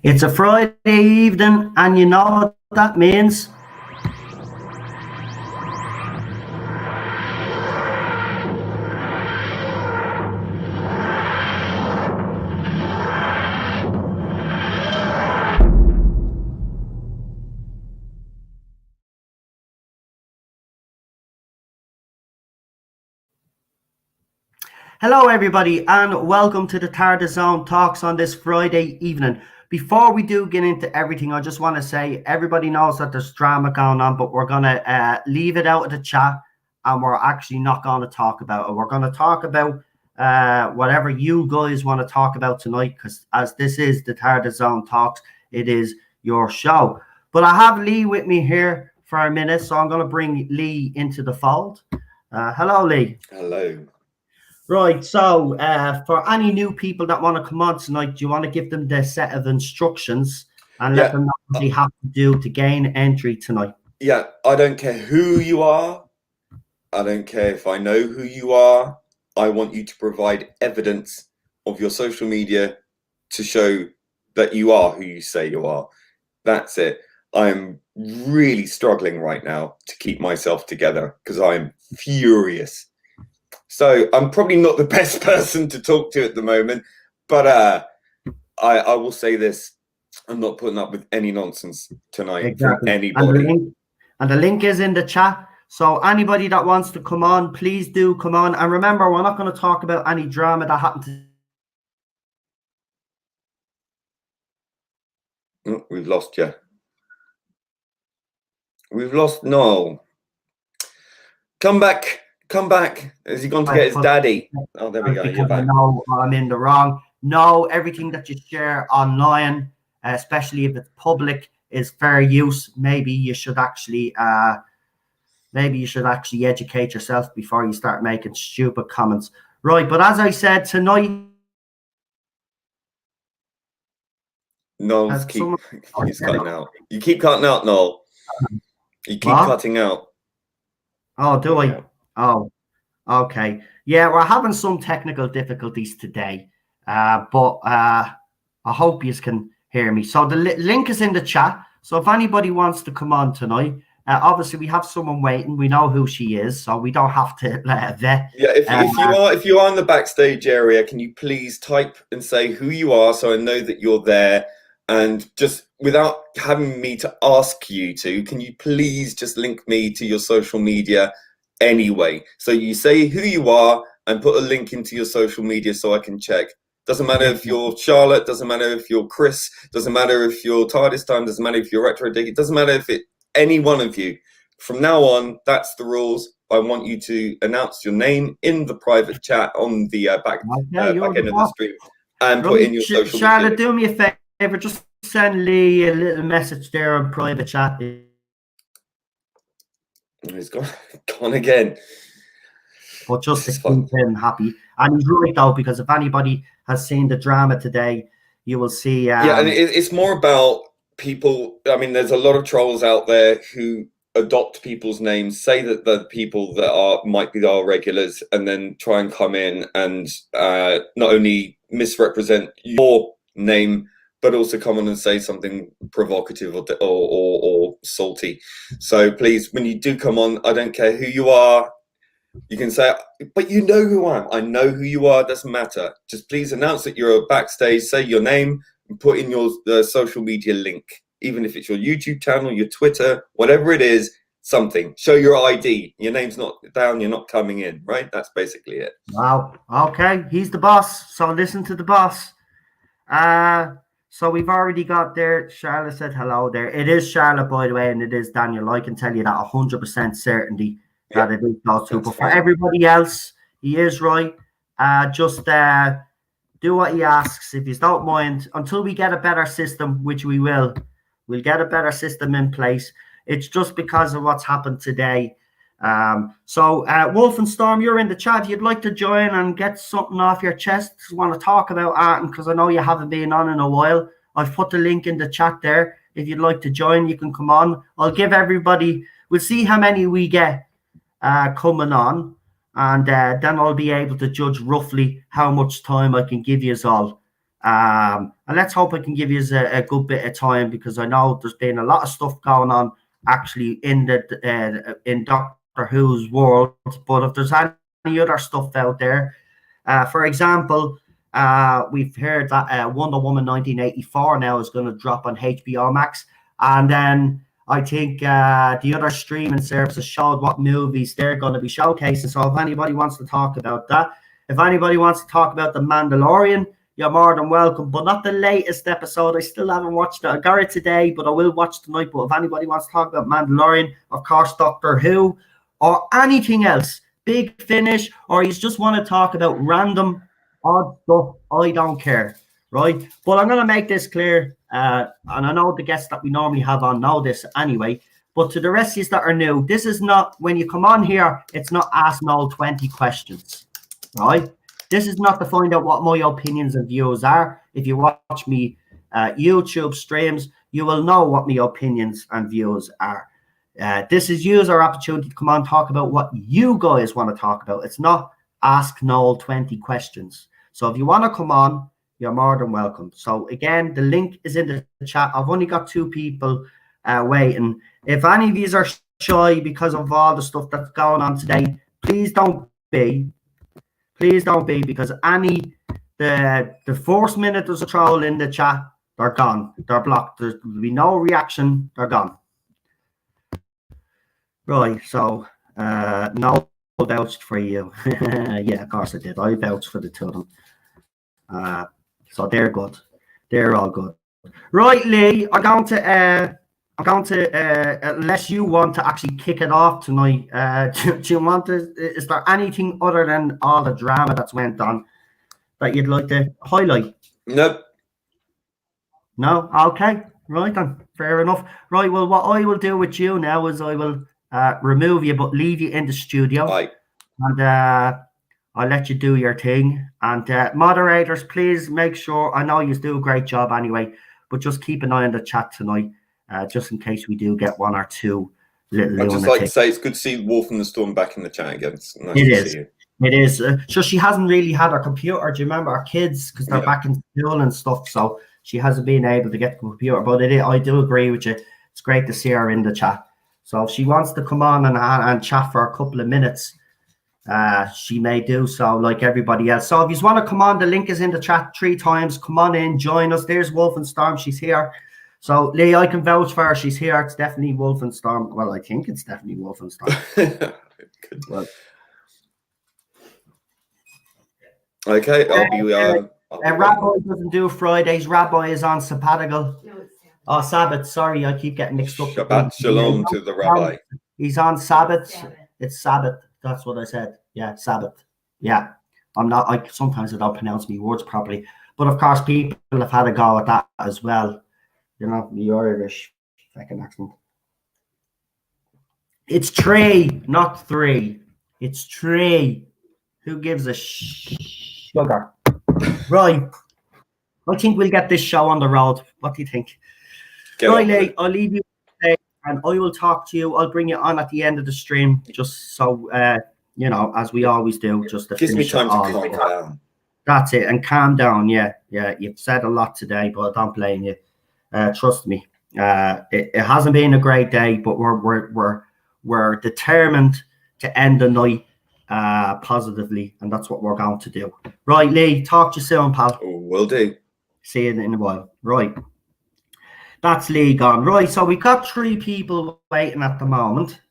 It's a Friday evening, and you know what that means. Hello, everybody, and welcome to the Tardis Zone Talks on this Friday evening. Before we do get into everything, I just want to say everybody knows that there's drama going on, but we're going to leave it out of the chat, and we're actually not going to talk about it. We're going to talk about whatever you guys want to talk about tonight, because as this is the Tardis Zone Talks, it is your show. But I have Lee with me here for a minute, so I'm going to bring Lee into the fold. Hello, Lee. Hello. Right, so for any new people that want to come on tonight, do you want to give them the set of instructions and let them know what they have to do to gain entry tonight? Yeah, I don't care who you are. I don't care if I know who you are. I want you to provide evidence of your social media to show that you are who you say you are. That's it. I'm really struggling right now to keep myself together because I'm furious. So I'm probably not the best person to talk to at the moment, but I will say this: I'm not putting up with any nonsense tonight from anybody. And the link is in the chat. So anybody that wants to come on, please do come on. And remember, we're not going to talk about any drama that happened. We've lost you. We've lost Noel. Come back. Come back. Has he gone to get his daddy? Oh, there we go. You're back. No, I'm in the wrong. No, everything that you share online, especially if it's public, is fair use. Maybe you should actually educate yourself before you start making stupid comments. Right, but as I said tonight, Noel's he's cutting out. You keep cutting out, Noel. You keep cutting out. Oh, do I? Oh, okay. Yeah, we're having some technical difficulties today, but I hope you can hear me. So the link is in the chat. So if anybody wants to come on tonight, obviously we have someone waiting. We know who she is, so we don't have to vet. Yeah, if you are in the backstage area, can you please type and say who you are so I know that you're there? And just without having me to ask you to, can you please just link me to your social media anyway? So you say who you are and put a link into your social media so I can check. Doesn't matter if you're Charlotte, doesn't matter if you're Chris, doesn't matter if you're Tardis Time, doesn't matter if you're Retro Dick, it doesn't matter if it's any one of you. From now on, that's the rules. I want you to announce your name in the private chat on the back end of the stream and put in your social media. Charlotte, do me a favor, just send Lee a little message there on private chat. He's gone again. But just to keep him happy. And he's right, though, because if anybody has seen the drama today, you will see. Yeah, and it's more about people. I mean, there's a lot of trolls out there who adopt people's names, say that the people that might be our regulars, and then try and come in and not only misrepresent your name, but also come on and say something provocative or salty. So please, when you do come on, I don't care who you are. You can say, but you know who I am. I know who you are. It doesn't matter. Just please announce that you're backstage, say your name, and put in your social media link. Even if it's your YouTube channel, your Twitter, whatever it is, something. Show your ID. Your name's not down. You're not coming in, right? That's basically it. Wow. Okay. He's the boss. So listen to the boss. So we've already got there. Charlotte said hello there. It is Charlotte, by the way, and it is Daniel. I can tell you that 100% certainty that it is those two. But for everybody else, he is right. Just do what he asks. If you don't mind, until we get a better system, which we will, we'll get a better system in place. It's just because of what's happened today. So Wolf and Storm, you're in the chat. If you'd like to join and get something off your chest, just want to talk about art, because I know you haven't been on in a while. I've put the link in the chat there. If you'd like to join, you can come on. I'll give everybody, we'll see how many we get coming on, and then I'll be able to judge roughly how much time I can give you all. And let's hope I can give you a good bit of time, because I know there's been a lot of stuff going on actually in in Doctor Who's world. But if there's any other stuff out there, for example, we've heard that Wonder Woman 1984 now is going to drop on HBO Max, and then I think the other streaming services showed what movies they're going to be showcasing. So if anybody wants to talk about that, if anybody wants to talk about The Mandalorian, you're more than welcome, but not the latest episode. I still haven't watched it. I got it today, but I will watch tonight. But if anybody wants to talk about Mandalorian, of course, Doctor Who, or anything else, Big Finish, or you just want to talk about random odd stuff, I don't care, right? But I'm going to make this clear, and I know the guests that we normally have on know this anyway, but to the rest of you that are new, this is not, when you come on here, it's not ask Noel 20 questions, right? This is not to find out what my opinions and views are. If you watch me YouTube streams, you will know what my opinions and views are. This is user opportunity to come on and talk about what you guys want to talk about. It's not ask Noel 20 questions. So if you want to come on, you're more than welcome. So again, the link is in the chat. I've only got 2 people waiting. If any of you are shy because of all the stuff that's going on today, please don't be. Please don't be, because the first minute there's a troll in the chat, they're gone. They're blocked. There'll be no reaction. They're gone. Right, so no vouched for you. Yeah, of course I did. I vouched for the 2 of them. So they're good. They're all good. Right, Lee, I'm going to unless you want to actually kick it off tonight, do you want to, is there anything other than all the drama that's went on that you'd like to highlight? Nope. No? Okay. Right then. Fair enough. Right, well, what I will do with you now is I will remove you, but leave you in the studio. Right. And I'll let you do your thing. And moderators, please make sure, I know you do a great job anyway, but just keep an eye on the chat tonight. Just in case we do get 1 or 2 little I'd just like to say it's good to see Wolf and the Storm back in the chat again. It's nice to see you. It is. So she hasn't really had her computer. Do you remember our kids? Because they're back in school and stuff. So she hasn't been able to get the computer. But I do agree with you. It's great to see her in the chat. So if she wants to come on and chat for a couple of minutes, she may do so like everybody else. So if you want to come on, the link is in the chat 3 times. Come on in, join us. There's Wolf and Storm. She's here. So, Lee, I can vouch for her. She's here. It's definitely Wolf and Storm. Well, I think it's definitely Wolf and Storm. Well, okay, I'll be... Rabbi doesn't do Fridays. Rabbi is on sabbatical. No, it's Sabbath. Oh, Sabbath. Sorry, I keep getting mixed up. Shabbat shalom to the Rabbi. He's on Sabbath. It's Sabbath. That's what I said. Yeah, Sabbath. Yeah. Sometimes I don't pronounce my words properly. But, of course, people have had a go at that as well. You know, the Irish fucking accent. It's 3, not 3. It's 3. Who gives a sugar? Right. I think we'll get this show on the road. What do you think? Right, Lee, I'll leave you today, and I will talk to you. I'll bring you on at the end of the stream, just so, you know, as we always do. Just to gives me time to calm down. That's it, and calm down. Yeah. You've said a lot today, but I don't blame you. Trust me, it hasn't been a great day, but we're determined to end the night positively, and that's what we're going to do. Right, Lee, talk to you soon, pal. Will do. See you in a while. Right, that's Lee gone. Right, so we got 3 people waiting at the moment.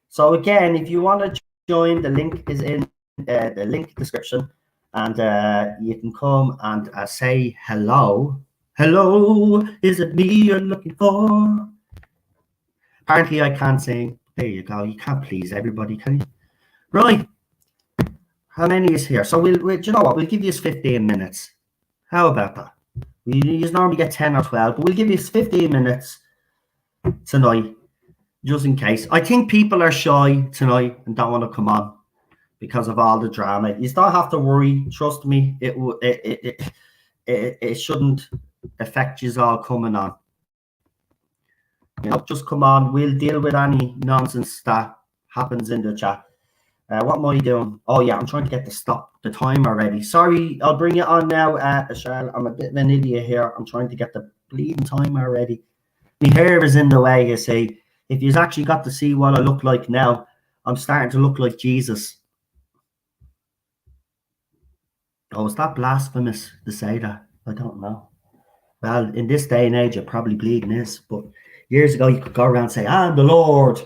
So again, if you want to join, the link is in the link description, and you can come and say hello. Hello, is it me you're looking for? Apparently I can't sing. There you go. You can't please everybody, can you? Right. How many is here? So we'll you know what? We'll give you 15 minutes. How about that? You normally get 10 or 12, but we'll give you 15 minutes tonight, just in case. I think people are shy tonight and don't want to come on because of all the drama. You don't have to worry. Trust me. It shouldn't affect you all coming on. You know, just come on. We'll deal with any nonsense that happens in the chat. What am I doing? Oh yeah, I'm trying to get the timer ready. Sorry, I'll bring you on now, Charlotte. I'm a bit of an idiot here. I'm trying to get the bleeding timer ready. My hair is in the way, you see. If you've actually got to see what I look like now, I'm starting to look like Jesus. Oh, is that blasphemous to say that? I don't know. Well, in this day and age, it probably bleeding is. But years ago, you could go around and say, I'm the Lord.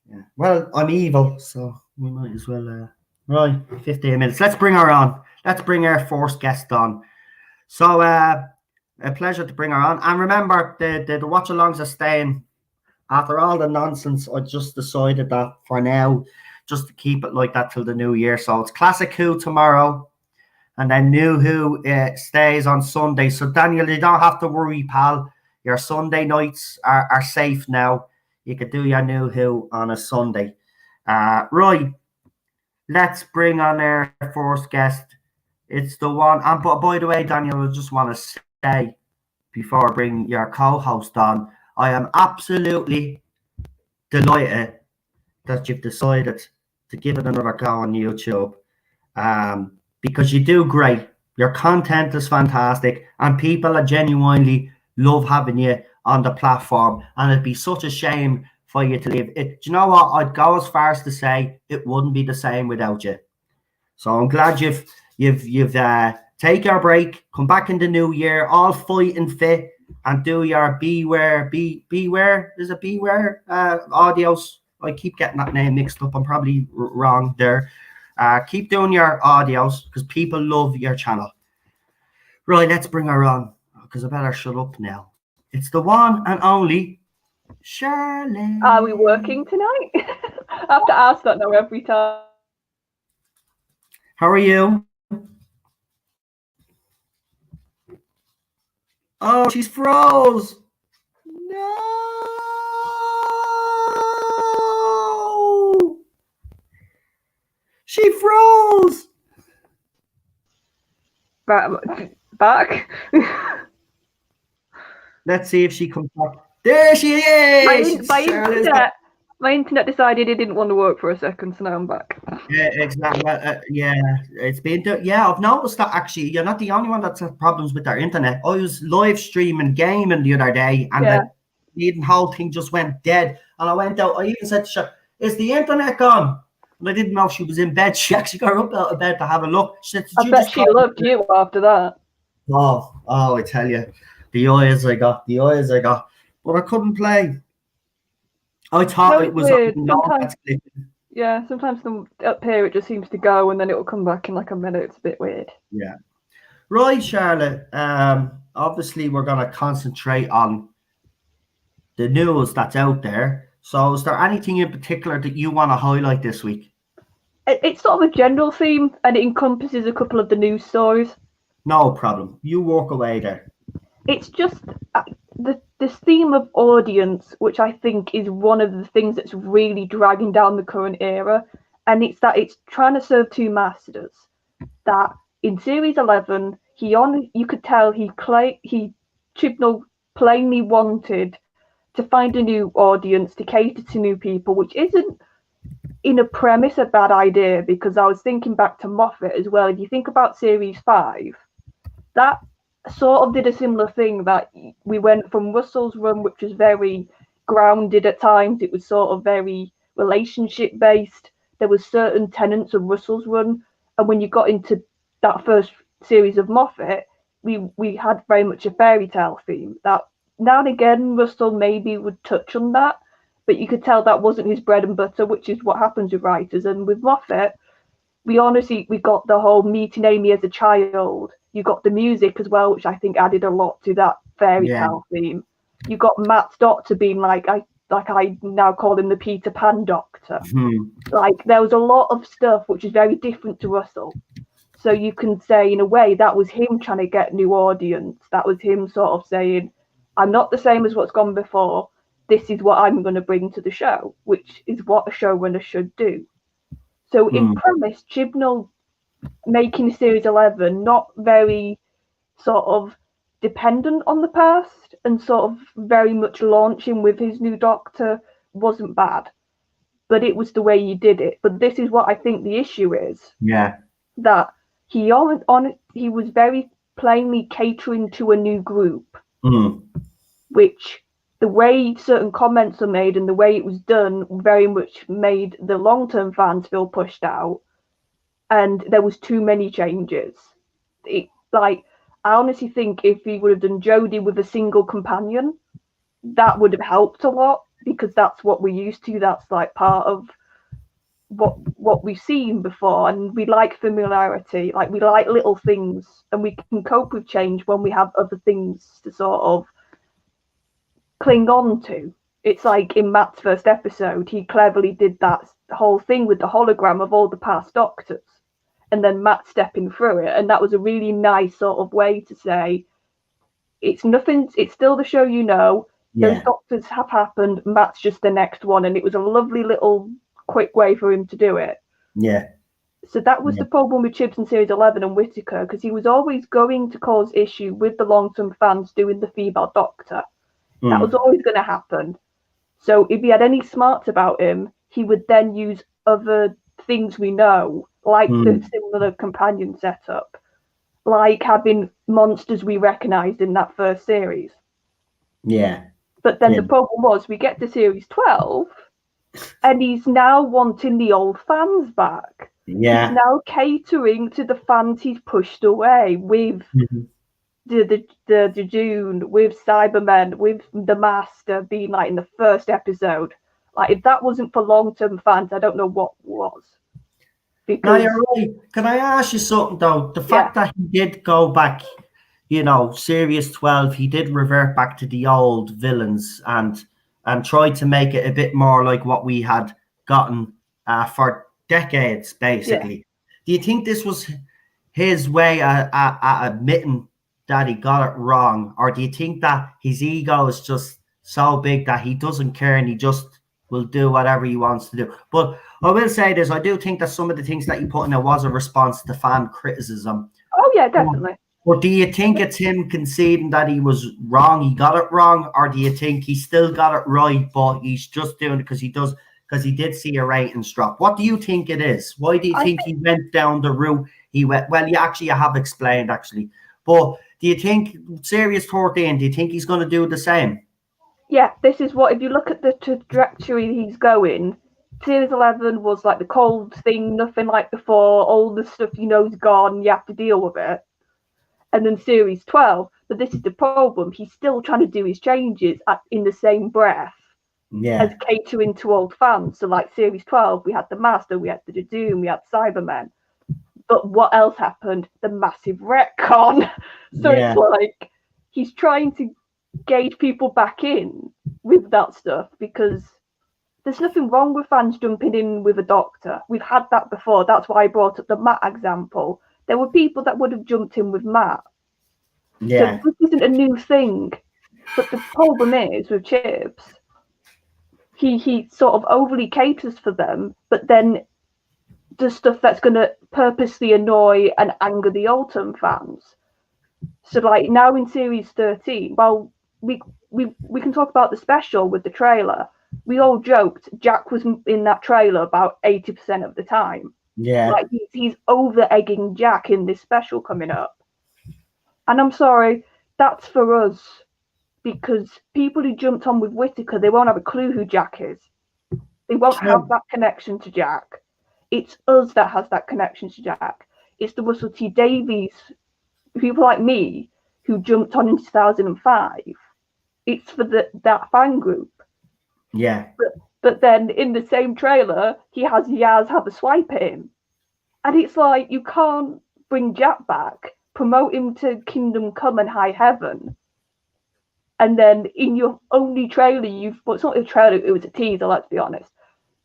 Yeah. Well, I'm evil, so we might as well. Right, 15 minutes. Let's bring her on. Let's bring our first guest on. So, a pleasure to bring her on. And remember, the watch-alongs are staying. After all the nonsense, I just decided that for now, just to keep it like that till the new year. So it's Classic Who tomorrow, and then New Who stays on Sunday. So Daniel, you don't have to worry, pal. Your Sunday nights are safe now. You could do your New Who on a Sunday. Right, let's bring on our first guest. It's the one, and but by the way, Daniel, I just want to say before I bring your co-host on, I am absolutely delighted that you've decided to give it another go on YouTube, because you do great. Your content is fantastic, and people are genuinely love having you on the platform. And it'd be such a shame for you to leave. Do you know what? I'd go as far as to say it wouldn't be the same without you. So I'm glad you've take your break, come back in the new year, all fit and fit, and do your beware audios. I keep getting that name mixed up. I'm probably wrong there. Keep doing your audios because people love your channel. Right, let's bring her on because I better shut up now. It's the one and only Shirley. Are we working tonight? I have to ask that now every time. How are you? Oh, she's froze. No. She froze. Back. Let's see if she comes back. There she is. My internet decided it didn't want to work for a second, so now I'm back. Yeah, exactly. Yeah, it's been. Yeah, I've noticed that actually. You're not the only one that's had problems with their internet. I was live streaming gaming the other day, and the whole thing just went dead. And I went out. I even said to her, "Is the internet gone?" And I didn't know she was in bed. She actually got up out of bed to have a look. She said, I bet she loved you after that. Oh, I tell you, the eyes I got. But I couldn't play. I thought it was weird. Sometimes up here it just seems to go and then it will come back in like a minute. It's a bit weird. Yeah. Right, Charlotte. Obviously we're gonna concentrate on the news that's out there. So is there anything in particular that you want to highlight this week? It's sort of a general theme and it encompasses a couple of the news stories. No problem. You walk away there. It's just this theme of audience, which I think is one of the things that's really dragging down the current era, and it's that it's trying to serve two masters. That in Series 11, you could tell Chibnall plainly wanted to find a new audience to cater to new people, which isn't in a premise a bad idea, because I was thinking back to Moffat as well. If you think about Series 5, that sort of did a similar thing, that we went from Russell's run, which was very grounded at times. It was sort of very relationship based. There was certain tenets of Russell's run, and when you got into that first series of Moffat, we had very much a fairy tale theme. That now and again Russell maybe would touch on that, but you could tell that wasn't his bread and butter, which is what happens with writers. And with Moffat, we got the whole meeting Amy as a child. You got the music as well, which I think added a lot to that fairy tale theme. You got Matt's doctor being like I now call him the Peter Pan doctor. Like there was a lot of stuff which is very different to Russell. So you can say in a way that was him trying to get new audience. That was him sort of saying, I'm not the same as what's gone before. This is what I'm going to bring to the show, which is what a showrunner should do. So in premise, Chibnall making Series 11 not very sort of dependent on the past and sort of very much launching with his new doctor wasn't bad. but it was the way you did it. But this is what I think the issue is. Yeah. That he was very plainly catering to a new group, which the way certain comments are made and the way it was done very much made the long-term fans feel pushed out, and there was too many changes. I honestly think if he would have done Jodie with a single companion, that would have helped a lot, because that's what we're used to. That's like part of what we've seen before, and we like familiarity. Like, we like little things, and we can cope with change when we have other things to sort of cling on to. It's like in Matt's first episode, he cleverly did that whole thing with the hologram of all the past Doctors, and then Matt stepping through it, and that was a really nice sort of way to say it's nothing. It's still the show, you know. Those Doctors have happened. Matt's just the next one, and it was a lovely little quick way for him to do it. Yeah. So that was the problem with Chibs in Series 11 and Whittaker, because he was always going to cause issue with the long-term fans doing the female Doctor. That was always going to happen. So if he had any smarts about him, he would then use other things we know, like the similar companion setup, like having monsters we recognised in that first series. Yeah. But then the problem was, we get to Series 12, and he's now wanting the old fans back. Yeah. He's now catering to the fans he's pushed away with the Dune, with Cybermen, with the Master being like in the first episode. Like, if that wasn't for long-term fans, I don't know what was. Because, no, you're right. Can I ask you something though? The fact that he did go back, you know, Series 12, he did revert back to the old villains and tried to make it a bit more like what we had gotten for decades, basically. Do you think this was his way at admitting that he got it wrong, or do you think that his ego is just so big that he doesn't care and he just will do whatever he wants to do? But I will say this, I do think that some of the things that he put in there was a response to fan criticism. Oh yeah, definitely. But do you think it's him conceding that he was wrong, he got it wrong, or do you think he still got it right, but he's just doing it because he did see a ratings drop? What do you think it is? Why do you think he went down the route he went? Well, you have explained, actually. But do you think Series 14, do you think he's going to do the same? Yeah, this is what, if you look at the trajectory he's going, Series 11 was like the cold thing, nothing like before, all the stuff you know is gone, you have to deal with it. And then Series 12, but this is the problem, he's still trying to do his changes in the same breath as catering to old fans. So like Series 12, we had the Master, we had the Doom, we had Cybermen. But what else happened? The massive retcon. So it's like he's trying to gauge people back in with that stuff, because there's nothing wrong with fans jumping in with a Doctor. We've had that before. That's why I brought up the Matt example. There were people that would have jumped in with Matt. Yeah. So this isn't a new thing. But the problem is with Chips, he sort of overly caters for them, but then does stuff that's going to purposely annoy and anger the old-term fans. So like now in Series 13, well, we can talk about the special with the trailer. We all joked Jack was in that trailer about 80% of the time. Yeah. Like he's over egging Jack in this special coming up. And I'm sorry, that's for us, because people who jumped on with Whittaker, they won't have a clue who Jack is. They won't have that connection to Jack. It's us that has that connection to Jack. It's the Russell T Davies, people like me, who jumped on in 2005. It's for that fan group. Yeah. But then in the same trailer, he has Yaz have a swipe at him. And it's like, you can't bring Jack back, promote him to Kingdom Come and High Heaven, and then in your only trailer, it's not a trailer, it was a teaser, let's be honest.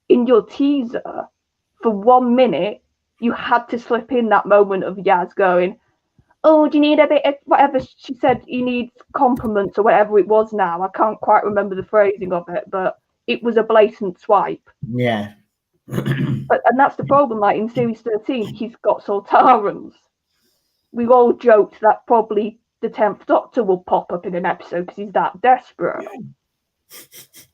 In your teaser, for 1 minute, you had to slip in that moment of Yaz going, oh, do you need a bit of whatever she said, he needs compliments or whatever it was now. I can't quite remember the phrasing of it, but it was a blatant swipe. Yeah. And that's the problem, like in Series 13, he's got Sultarans. We all joked that probably the 10th Doctor will pop up in an episode because he's that desperate.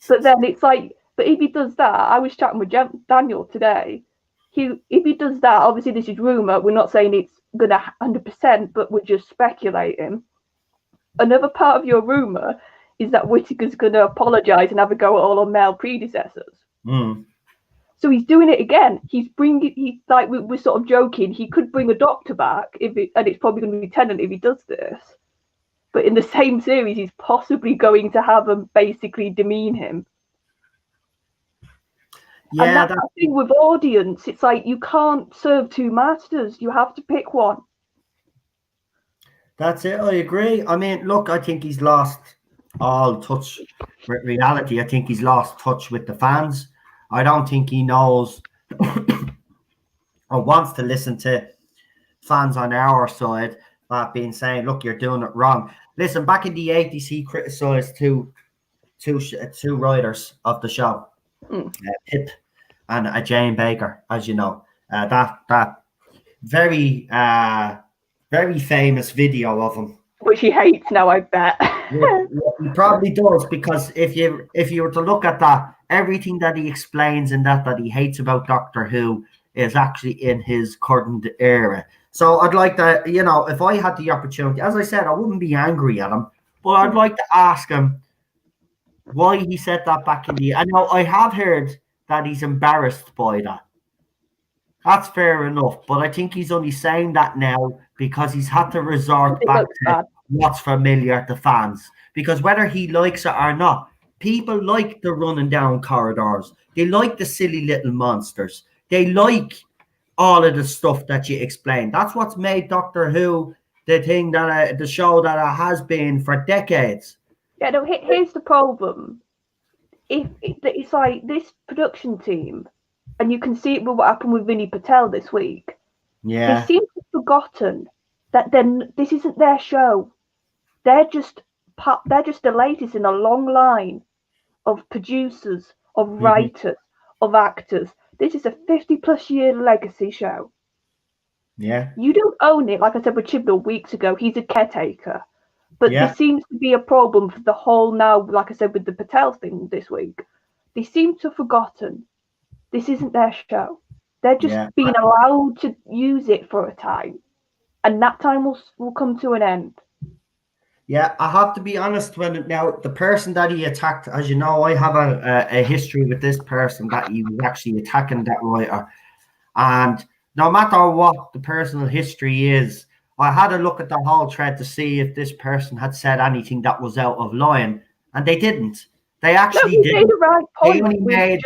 But then it's like, But if he does that, I was chatting with Daniel today. If he does that, obviously this is rumour. We're not saying it's gonna 100%, but we're just speculating. Another part of your rumour is that Whittaker's gonna apologise and have a go at all our male predecessors. So he's doing it again. He's like we're sort of joking. He could bring a doctor back and it's probably going to be Tennant if he does this. But in the same series, he's possibly going to have him basically demean him. Yeah, and that's the thing with audience. It's like you can't serve two masters. You have to pick one. That's it. I agree. I mean, look, I think he's lost all touch with reality. I think he's lost touch with the fans. I don't think he knows or wants to listen to fans on our side that being saying, look, you're doing it wrong. Listen, back in the 80s, he criticised two writers of the show, Pip and Jane Baker, as you know. That very famous video of him, which he hates now, I bet. He probably does, because if you were to look at that, everything that he explains and that he hates about Doctor Who is actually in his current era. So I'd like to, if I had the opportunity, as I said, I wouldn't be angry at him, but I'd like to ask him why he said that back in the. I know I have heard that he's embarrassed by that. That's fair enough, but I think he's only saying that now because he's had to resort back to what's familiar to fans. Because whether he likes it or not, people like the running down corridors. They like the silly little monsters. They like all of the stuff that you explained. That's what's made Doctor Who the thing that the show that it has been for decades. Yeah, no. Here's the problem. It's like this production team, and you can see it with what happened with Vinny Patel this week. Yeah, they seem to have forgotten that this isn't their show. They're just the latest in a long line of producers, of writers, of actors. This is a 50+ year legacy show. Yeah. You don't own it, like I said with Chibnall weeks ago. He's a caretaker. But there seems to be a problem for the whole now, like I said with the Patel thing this week. They seem to have forgotten this isn't their show. They're just being allowed to use it for a time. And that time will come to an end. Yeah, I have to be honest. Now the person that he attacked, as you know, I have a history with this person that he was actually attacking that writer. And no matter what the personal history is, I had a look at the whole thread to see if this person had said anything that was out of line, and they didn't. They actually didn't. Made the right point. They only made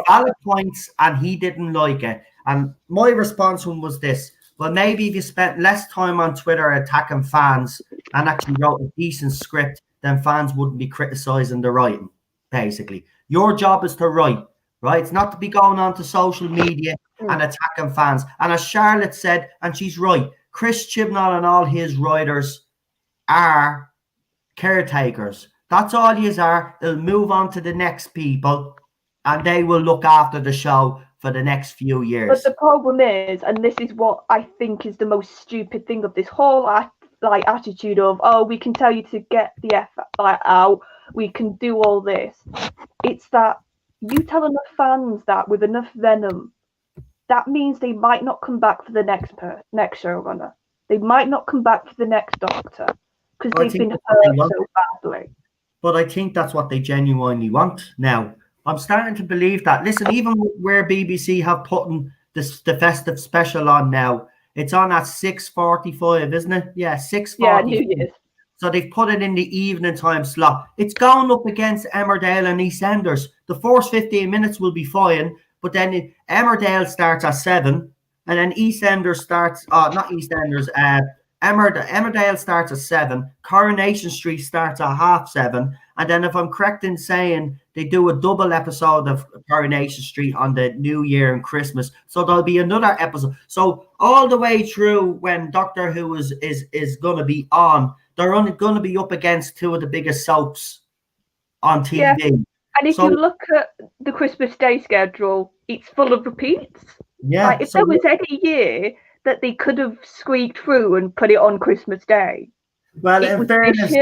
valid points, and he didn't like it. And my response to him was this: well, maybe if you spent less time on Twitter attacking fans and actually wrote a decent script, then fans wouldn't be criticizing the writing. Basically, your job is to write, right? It's not to be going on to social media and attacking fans. And as Charlotte said, and she's right, Chris Chibnall and all his writers are caretakers. That's all yous are. They'll move on to the next people, and they will look after the show for the next few years. But the problem is, and this is what I think is the most stupid thing of this whole attitude of, oh, we can tell you to get the F out, we can do all this. It's that you tell enough fans that with enough venom, that means they might not come back for the next showrunner. They might not come back for the next Doctor because they've been hurt so badly. But I think that's what they genuinely want now. I'm starting to believe that. Listen, even where BBC have put the festive special on now, it's on at 6:45, isn't it? Yeah, 6:45. Yeah, New Year's. So they've put it in the evening time slot. It's going up against Emmerdale and EastEnders. The first 15 minutes will be fine, but then Emmerdale starts at 7, and then EastEnders starts. Not EastEnders. Emmerdale starts at 7. Coronation Street starts at 7:30. And then, if I'm correct in saying, they do a double episode of Coronation Street on the New Year and Christmas. So there'll be another episode. So all the way through when Doctor Who is going to be on, they're only going to be up against two of the biggest soaps on TV. Yeah. And if you look at the Christmas Day schedule, it's full of repeats. Yeah. Like if there was any year that they could have squeaked through and put it on Christmas Day. Well, in fairness,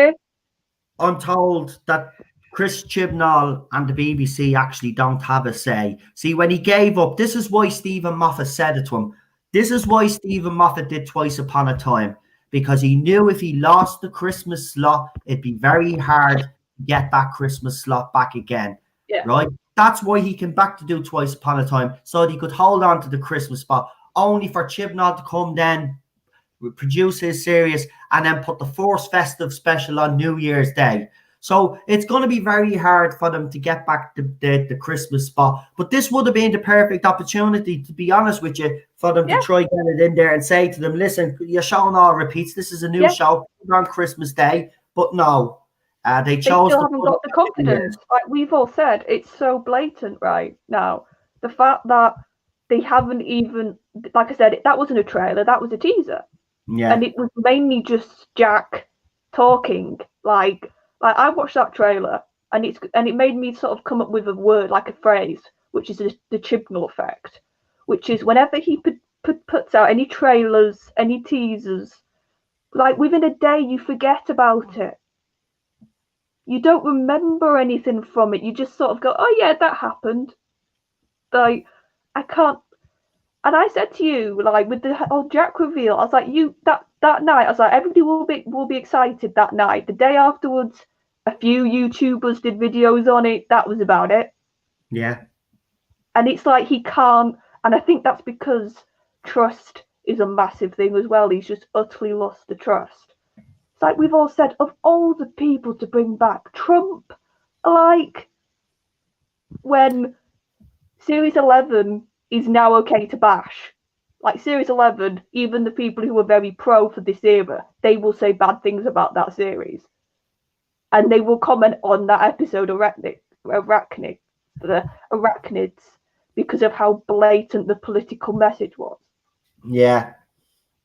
I'm told that Chris Chibnall and the BBC actually don't have a say. See, when he gave up, this is why Stephen Moffat said it to him. This is why Stephen Moffat did Twice Upon a Time, because he knew if he lost the Christmas slot, it'd be very hard to get that Christmas slot back again. Yeah. Right? That's why he came back to do Twice Upon a Time, so that he could hold on to the Christmas spot, only for Chibnall to come then, produce his series, and then put the Force Festive special on New Year's Day. So it's going to be very hard for them to get back the Christmas spot. But this would have been the perfect opportunity, to be honest with you, for them to try get it in there and say to them, listen, your show now repeats. This is a new show on Christmas Day. But no, they chose. They still haven't got the confidence. Like we've all said, it's so blatant right now. The fact that they haven't even, like I said, that wasn't a trailer. That was a teaser. Yeah. And it was mainly just Jack talking. Like I watched that trailer, and it made me sort of come up with a word, like a phrase, which is the Chibnall effect, which is whenever he puts out any trailers, any teasers, like within a day you forget about it. You don't remember anything from it. You just sort of go, oh yeah, that happened. Like I can't. And I said to you, like with the whole Jack reveal, I was like, that night, I was like, everybody will be excited that night. The day afterwards, a few YouTubers did videos on it. That was about it. Yeah. And it's like he can't, and I think that's because trust is a massive thing as well. He's just utterly lost the trust. It's like we've all said, of all the people to bring back, Trump, like when Series 11 is now okay to bash. Like Series 11, even the people who were very pro for this era, they will say bad things about that series. And they will comment on that episode of Arachnids, because of how blatant the political message was. Yeah.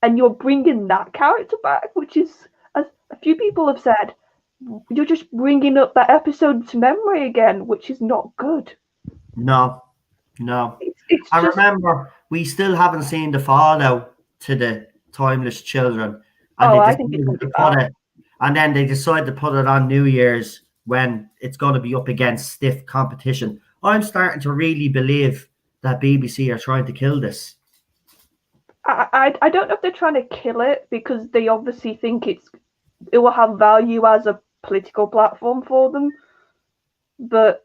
And you're bringing that character back, which is, as a few people have said, you're just bringing up that episode to memory again, which is not good. No. It's I remember we still haven't seen the fallout to the Timeless Children. And I think it's going to be bad. And then they decided to put it on New Year's when it's going to be up against stiff competition. I'm starting to really believe that BBC are trying to kill this. I don't know if they're trying to kill it, because they obviously think it will have value as a political platform for them. But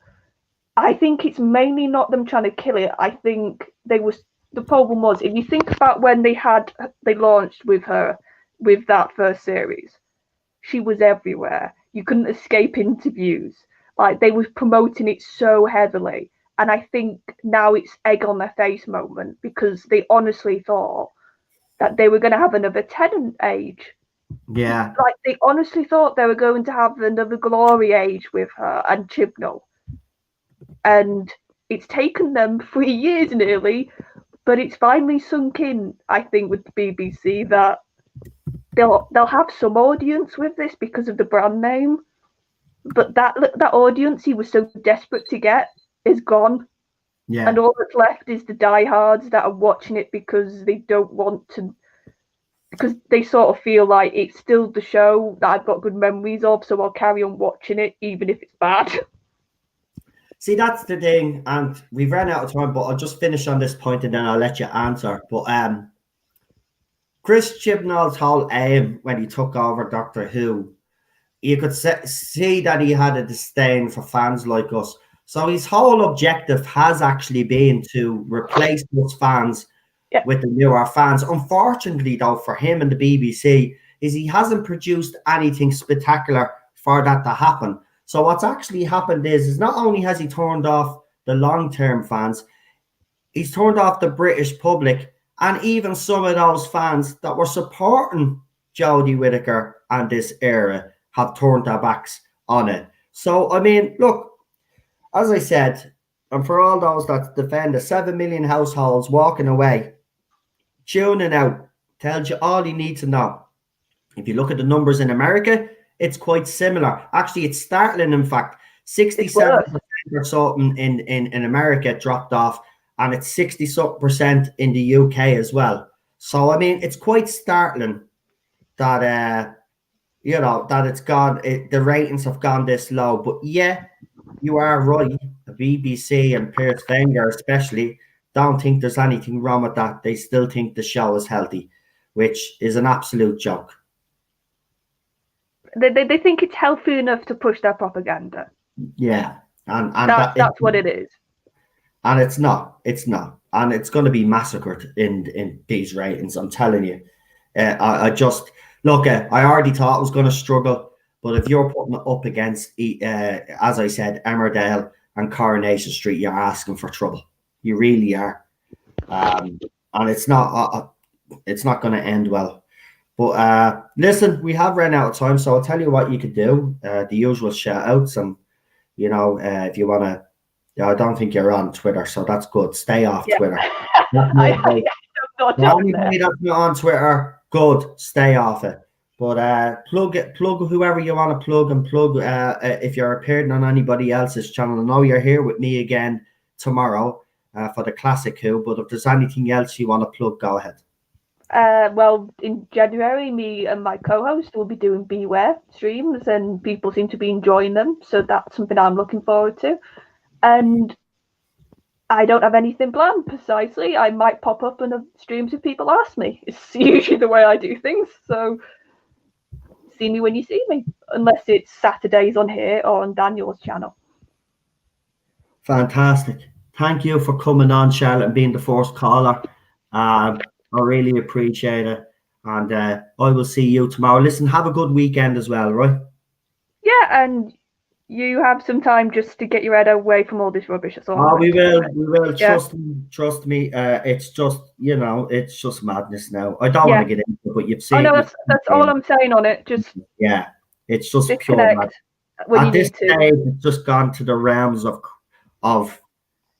I think it's mainly not them trying to kill it. I think the problem was, if you think about when they launched with her with that first series, she was everywhere. You couldn't escape interviews. Like they were promoting it so heavily. And I think now it's egg on their face moment, because they honestly thought that they were going to have another Tennant age. Yeah. Like they honestly thought they were going to have another glory age with her and Chibnall. And it's taken them 3 years nearly, but it's finally sunk in, I think, with the BBC that they'll have some audience with this because of the brand name. But that audience he was so desperate to get is gone. Yeah. And all that's left is the diehards that are watching it because they don't want to, because they sort of feel like it's still the show that I've got good memories of, so I'll carry on watching it even if it's bad. See, that's the thing, and we've run out of time, but I'll just finish on this point and then I'll let you answer. But Chris Chibnall's whole aim when he took over Doctor Who, you could see that he had a disdain for fans like us. So his whole objective has actually been to replace those fans with the newer fans. Unfortunately, though, for him and the BBC, is he hasn't produced anything spectacular for that to happen. So what's actually happened is not only has he turned off the long-term fans, he's turned off the British public, and even some of those fans that were supporting Jodie Whittaker and this era have turned their backs on it. So, I mean, look, as I said, and for all those that defend the 7 million households walking away, tuning out tells you all you need to know. If you look at the numbers in America, it's quite similar. Actually, it's startling, in fact. 67% or something in America dropped off, and it's 60% in the UK as well. So, I mean, it's quite startling that you know, that it's gone, the ratings have gone this low. But yeah, you are right. The BBC and Piers Wenger especially don't think there's anything wrong with that. They still think the show is healthy, which is an absolute joke. They think it's healthy enough to push their propaganda. Yeah, and that's what it is. And it's not, and it's going to be massacred in these ratings. I'm telling you. I just look at. I already thought it was going to struggle, but if you're putting it up against, as I said, Emmerdale and Coronation Street, you're asking for trouble. You really are, and it's not going to end well. But listen, we have run out of time, so I'll tell you what you could do. The usual shout outs, and you know, if you want to. Yeah, I don't think you're on Twitter, so that's good. Stay off Twitter. Anybody that's not on Twitter, good. Stay off it. But plug whoever you want to plug, and plug if you're appearing on anybody else's channel. I know you're here with me again tomorrow for the Classic Who, but if there's anything else you want to plug, go ahead. Well, in January, me and my co-host will be doing Beware streams, and people seem to be enjoying them, so that's something I'm looking forward to. And I don't have anything planned precisely. I might pop up in the streams if people ask me. It's usually the way I do things. So see me when you see me, unless it's Saturdays on here or on Daniel's channel. Fantastic. Thank you for coming on, Charlotte, and being the first caller. I really appreciate it. And I will see you tomorrow. Listen, have a good weekend as well, right? Yeah, and you have some time just to get your head away from all this rubbish. That's all. Oh, we will. Yeah. Trust me. It's just, you know, it's just madness now. I don't want to get into it, but you've seen. Oh no, that's all I'm saying on it. Just it's just pure madness. At this stage, it's just gone to the realms of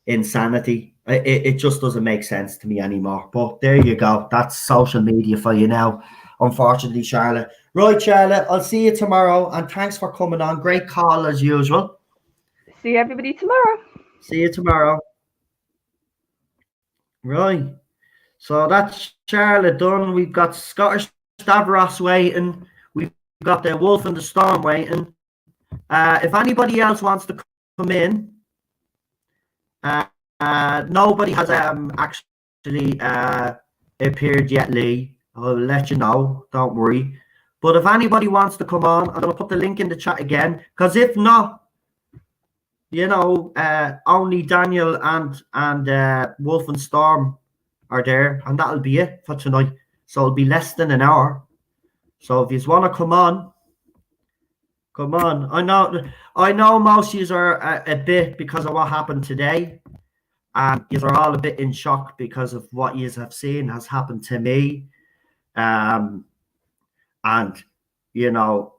insanity. It just doesn't make sense to me anymore. But there you go. That's social media for you now. Unfortunately, Charlotte. Right, Charlotte, I'll see you tomorrow, and thanks for coming on. Great call as usual. See everybody tomorrow. See you tomorrow. Right. So that's Charlotte done. We've got Scottish Davros waiting. We've got the Wolf and the Storm waiting. If anybody else wants to come in, nobody has actually appeared yet, Lee. I'll let you know. Don't worry. But if anybody wants to come on, I'm going to put the link in the chat again. Because if not, you know, only Daniel and Wolf and Storm are there. And that'll be it for tonight. So it'll be less than an hour. So if you want to come on, come on. I know most of you are a bit because of what happened today. And you are all a bit in shock because of what you have seen has happened to me. And you know,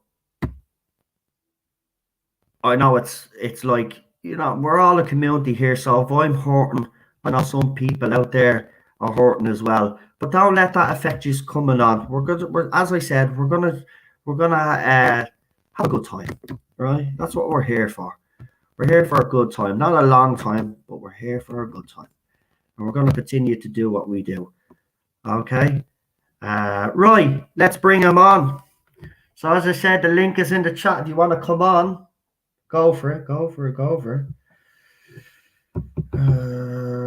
I know it's like, you know, we're all a community here. So if I'm hurting, I know some people out there are hurting as well. But don't let that affect you coming on. As I said, we're gonna have a good time, right? That's what we're here for. We're here for a good time, not a long time, but we're here for a good time, and we're going to continue to do what we do. Okay. Right, let's bring him on. So as I said, the link is in the chat. If you want to come on, go for it.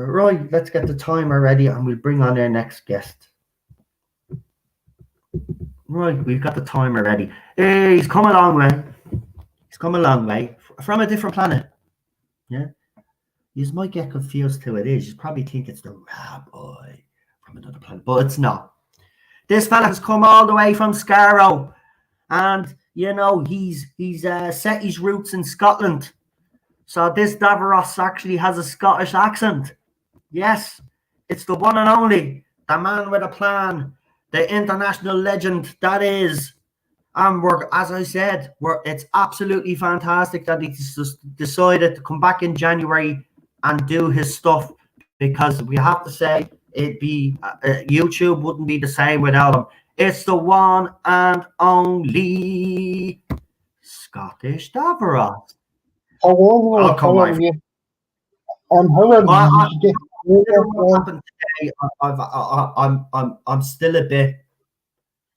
Right, let's get the timer ready and we'll bring on our next guest. Right, we've got the timer ready. He's come a long way. From a different planet. Yeah. You might get confused who it is. You probably think it's the rabbi from another planet, but it's not. This fella has come all the way from Scarrow, and you know he's set his roots in Scotland. So this Davros actually has a Scottish accent. Yes, it's the one and only, the man with a plan, the international legend that is. And as I said, it's absolutely fantastic that he's just decided to come back in January and do his stuff, because we have to say YouTube wouldn't be the same without him. It's the one and only Scottish Davros. Hello, how are you? How today, I'm still a bit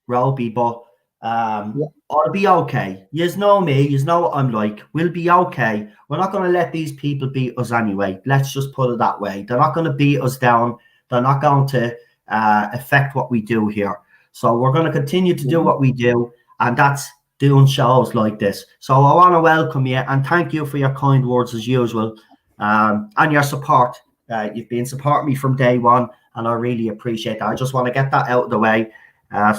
ropey, but I'll be okay. You know me, you know what I'm like. We'll be okay. We're not going to let these people beat us anyway. Let's just put it that way. They're not going to beat us down. They're not going to affect what we do here. So we're going to continue to do what we do, and that's doing shows like this. So I want to welcome you and thank you for your kind words as usual, and your support. You've been supporting me from day one, and I really appreciate that. I just want to get that out of the way.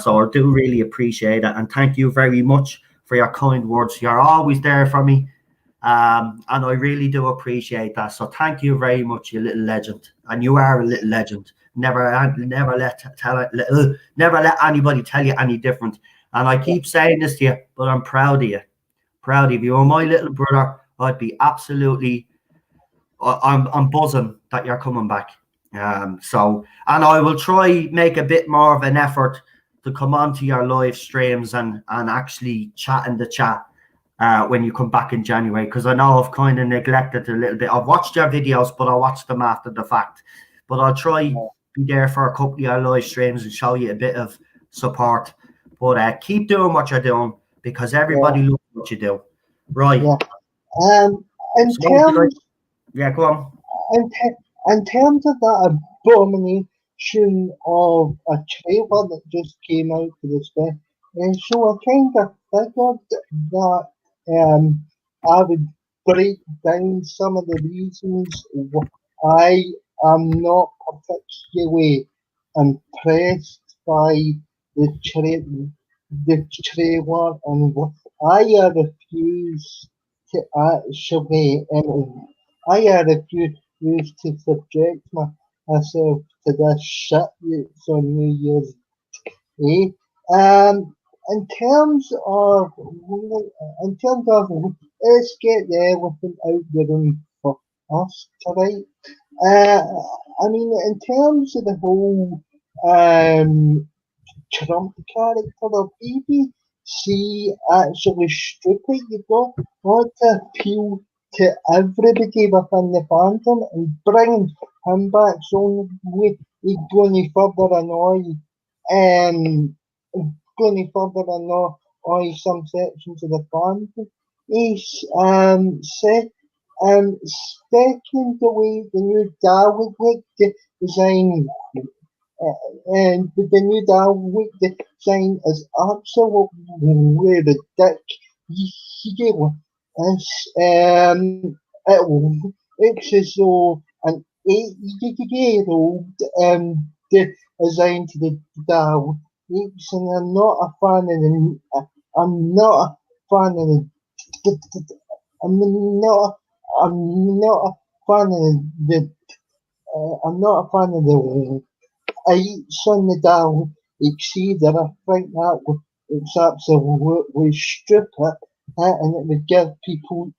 So I do really appreciate it, and thank you very much for your kind words. You're always there for me, and I really do appreciate that. So thank you very much, you little legend, and you are a little legend. Never let anybody tell you any different. And I keep saying this to you, but I'm proud of you. Proud of you. You're my little brother. I'd be absolutely. I'm buzzing that you're coming back. So, and I will try make a bit more of an effort to come onto your live streams and actually chat in the chat when you come back in January, because I know I've kind of neglected a little bit. I've watched your videos, but I watched them after the fact. But I'll try be there for a couple of your live streams and show you a bit of support. But keep doing what you're doing, because everybody loves what you do. Right. In terms, go on. In terms of that abomination of a trailer that just came out for this day, and so I kind of figured that I would break down some of the reasons why I'm not particularly impressed by the trailer, and I refuse to actually, I refuse to subject myself to this shit that's on New Year's Day. In terms of, let's get the elephant out the room for us tonight. I mean, in terms of the whole Trump character of BBC actually stupid, you got to appeal to everybody within the fandom and bring him back, so he's going to further annoy some sections of the fandom. He's second away the new Dalek design, and the new Dalek design is absolutely ridiculous. It's as though an 8-year-old designed the Daleks, and I'm not a fan of the. I'm not a fan of the. I'm not. I'm not a fan of the. I'm not a fan of the. I son the down exceed, and I think that it's absolutely stupid, and it would give people,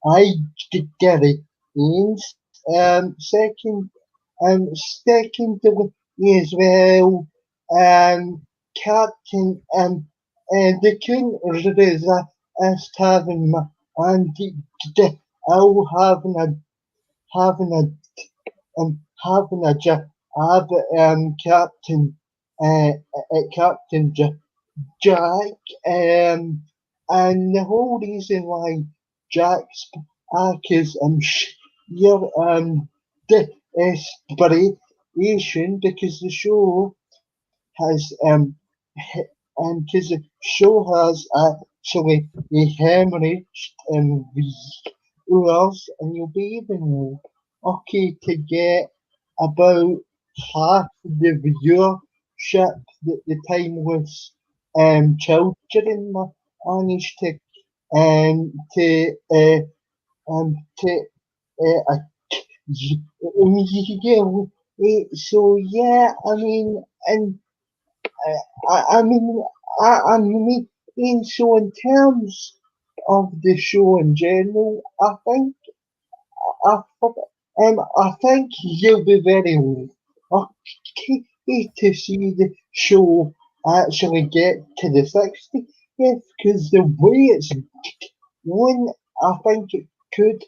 I get it. Secondly as well, Captain, they couldn't resist having my Andy I'll having a job, Captain Captain Jack, and the whole reason why Jack's back is sheer desperation, because the show has because the show has actually hemorrhaged viewers, and you'll be even lucky to get about half the viewership that the timeless children managed to so yeah, I mean, and I mean, so in terms of the show in general, I think you'll be very lucky to see the show actually get to the 60th, because the way it's going, I think it could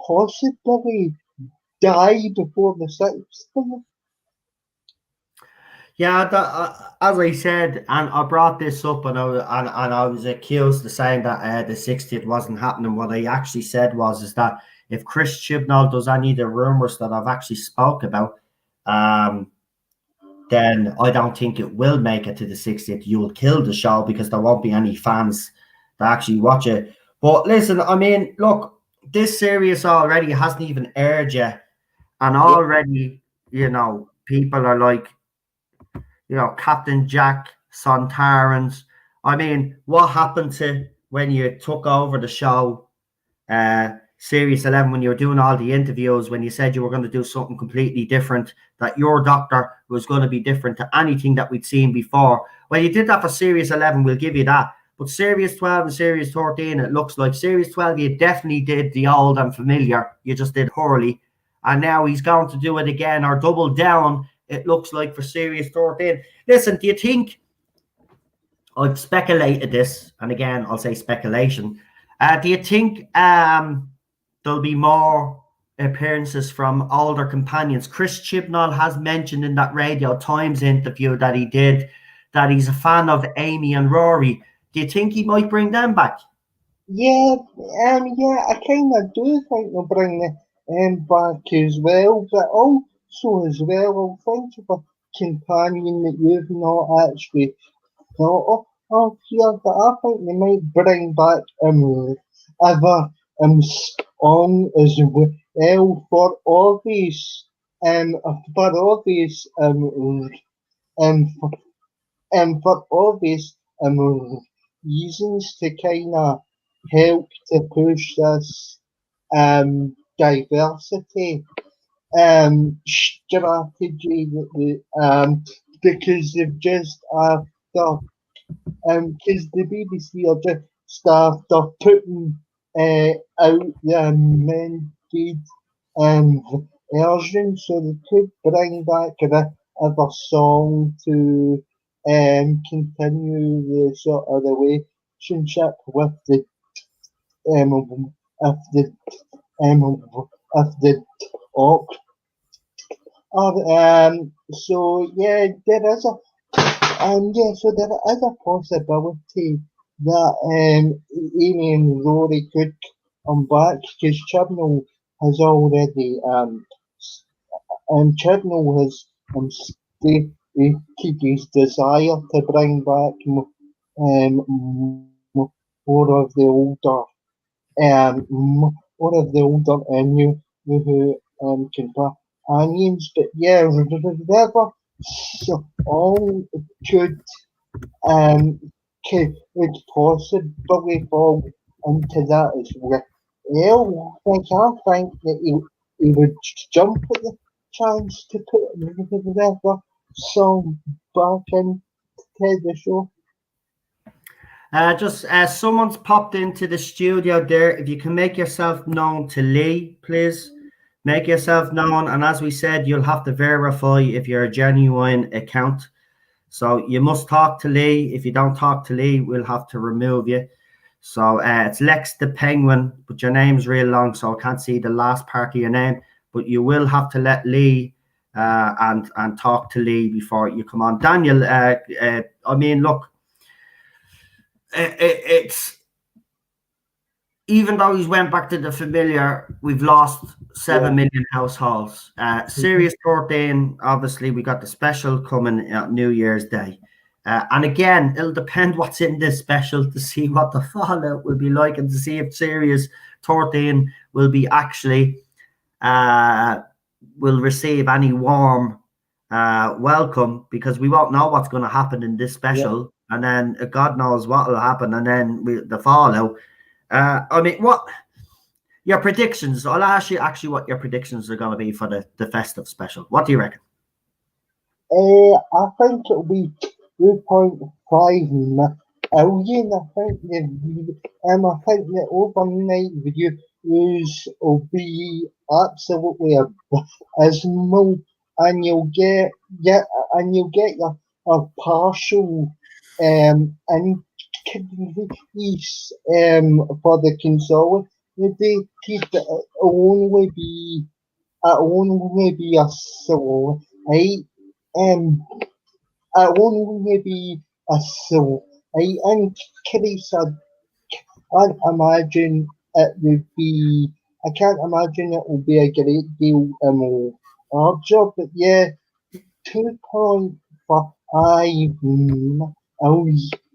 possibly die before the 60th. Yeah, as I said, and I brought this up, and I was accused of saying that the 60th wasn't happening. What I actually said is that if Chris Chibnall does any of the rumors that I've actually spoke about, then I don't think it will make it to the 60th. You'll kill the show because there won't be any fans that actually watch it. But listen, I mean, look, this series already hasn't even aired yet, and already, people are like, Captain Jack, Sontarans. I mean, what happened to when you took over the show, Series 11, when you were doing all the interviews, when you said you were going to do something completely different, that your doctor was going to be different to anything that we'd seen before? Well, you did that for Series 11, we'll give you that. But Series 12 and Series 13, it looks like Series 12, you definitely did the old and familiar. You just did Hurley. And now he's going to do it again or double down, it looks like, for Series 13. Listen, do you think, I've speculated this, and again, I'll say speculation, do you think there'll be more appearances from older companions? Chris Chibnall has mentioned in that Radio Times interview that he did that he's a fan of Amy and Rory. Do you think he might bring them back? Yeah, I kind of do think they'll bring them back as well, but also as well, I'll think of a companion that you've not actually thought of here, but I think they might bring back other song as well for obvious for obvious reasons to kind of help to push this diversity strategy because they've just because the BBC are just after putting out the amended version, so they could bring back another song to continue the sort of the relationship with the of the of the orc. So yeah, there is a so there is a possibility that Amy and Rory could come back because Chibnall has already Chibnall has stated his desire to bring back more of the older and new companions, but yeah, whatever song could possibly fall into that as well. I think that he would jump at the chance to put whatever song back into the show. Just someone's popped into the studio there. If you can make yourself known to Lee, please make yourself known. And as we said, you'll have to verify if you're a genuine account. So you must talk to Lee. If you don't talk to Lee, we'll have to remove you. So it's Lex the Penguin, but your name's real long, so I can't see the last part of your name. But you will have to let Lee and talk to Lee before you come on. Daniel, I mean, look, it's even though he's went back to the familiar, we've lost 7 million households. Series 13, obviously, we got the special coming at New Year's Day. And again, it'll depend what's in this special to see what the fallout will be like and to see if Series 13 will be actually will receive any warm welcome, because we won't know what's going to happen in this special. And then God knows what will happen, and then the fallout. I mean, what your predictions? I'll ask you actually what your predictions are going to be for the festive special. What do you reckon? I think it'll be 2.5 million. I think the overnight views will be absolutely abysmal, and you'll get your partial increase for the consolidated. It'll only be a slight only be a soul. And Chris, I can't imagine it would be. I can't imagine it will be a great deal larger. But yeah, 2.5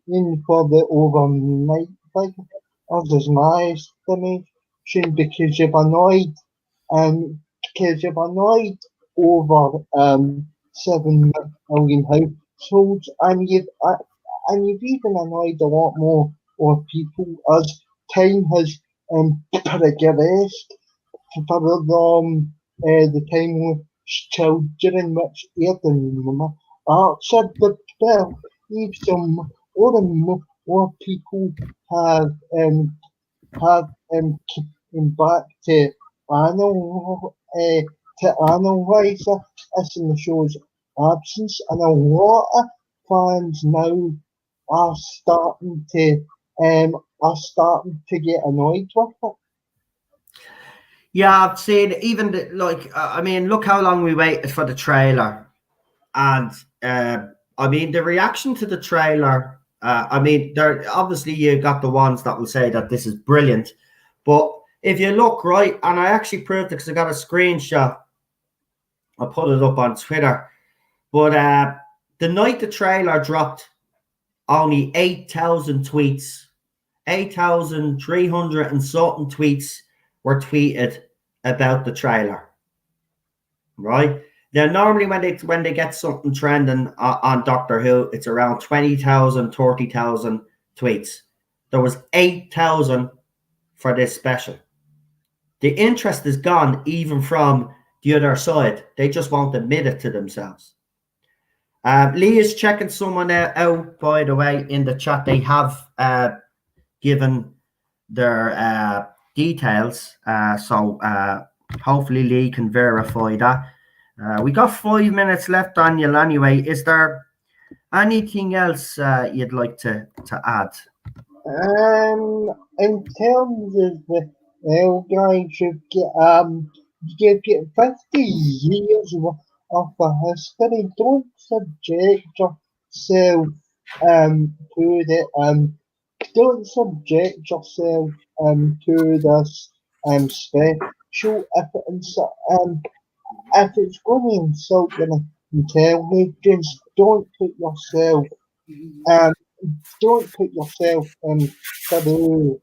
million for the overnight figure. That is my estimation because you've annoyed over 7 million households, and you've even annoyed a lot more people as time has progressed from the time with children which Eden answered the bell. Even more and more people have came back to analyze this in the show's absence, and a lot of fans now are starting to get annoyed with it. Yeah, I've seen even I mean, look how long we waited for the trailer, and I mean the reaction to the trailer. I mean, there obviously you got the ones that will say that this is brilliant, but if you look right, and I actually proved it because I got a screenshot. I put it up on Twitter, but the night the trailer dropped, only 8,000 tweets, 8,300 and something tweets were tweeted about the trailer, right? Now, normally when they get something trending on Doctor Who, it's around 20,000, 30,000 tweets. There was 8,000 for this special. The interest is gone even from the other side. They just won't admit it to themselves. Lee is checking someone out, by the way, in the chat. They have given their details, so hopefully Lee can verify that. We got 5 minutes left, Daniel, anyway. Is there anything else you'd like to add? In terms of the guys should get 50 years of a history. Don't subject yourself to the don't subject yourself to this special if it's going to insult your intelligence. Don't put yourself through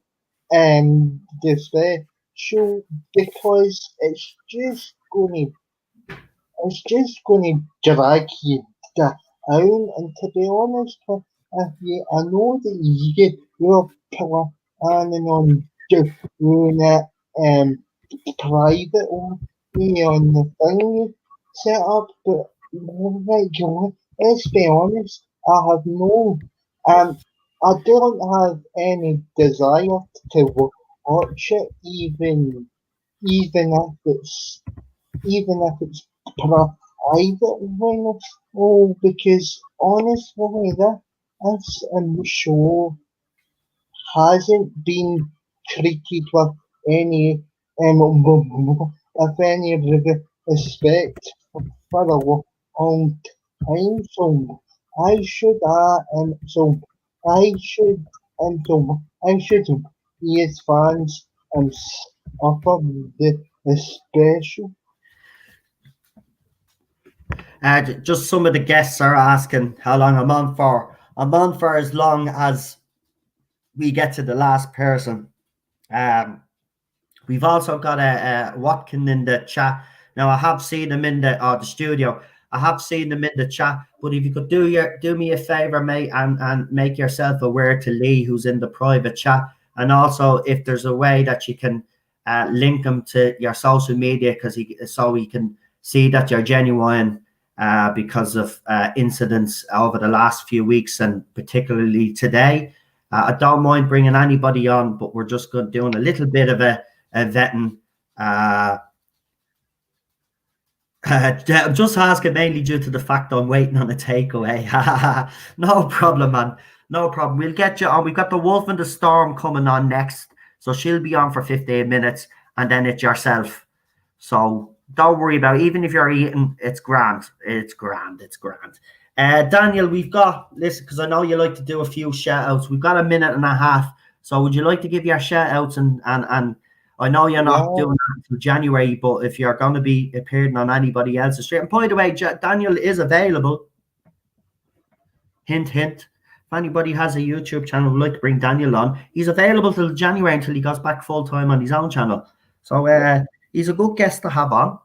the special, because it's just going to drag you down. And to be honest with you, I know that you're planning on doing it privately on the thing you set up, but let's be honest, I don't have any desire to watch it, even if it's private. Oh, because honestly, this show hasn't been treated with any of any respect for a long time. So I should be as fans offer the special. Just some of the guests are asking how long I'm on for. I'm on for as long as we get to the last person. We've also got a Watkin in the chat. Now I have seen him in the studio. I have seen them in the chat, but if you could do me a favor, mate, and make yourself aware to Lee, who's in the private chat, and also if there's a way that you can link him to your social media, so he can see that you're genuine, because of incidents over the last few weeks and particularly today. I don't mind bringing anybody on, but we're just doing a little bit of a vetting. I'm just asking mainly due to the fact I'm waiting on a takeaway. No problem, man. No problem. We'll get you on. We've got the Wolf and the Storm coming on next. So she'll be on for 15 minutes, and then it's yourself. So don't worry about it. Even if you're eating, it's grand. It's grand. It's grand. Daniel, we've got, listen, because I know you like to do a few shout outs. We've got a minute and a half. So would you like to give your shout outs? And I know you're not doing that until January, but if you're going to be appearing on anybody else's stream, and by the way, Daniel is available. Hint, hint. If anybody has a YouTube channel would like to bring Daniel on, he's available till January until he goes back full time on his own channel. So he's a good guest to have on.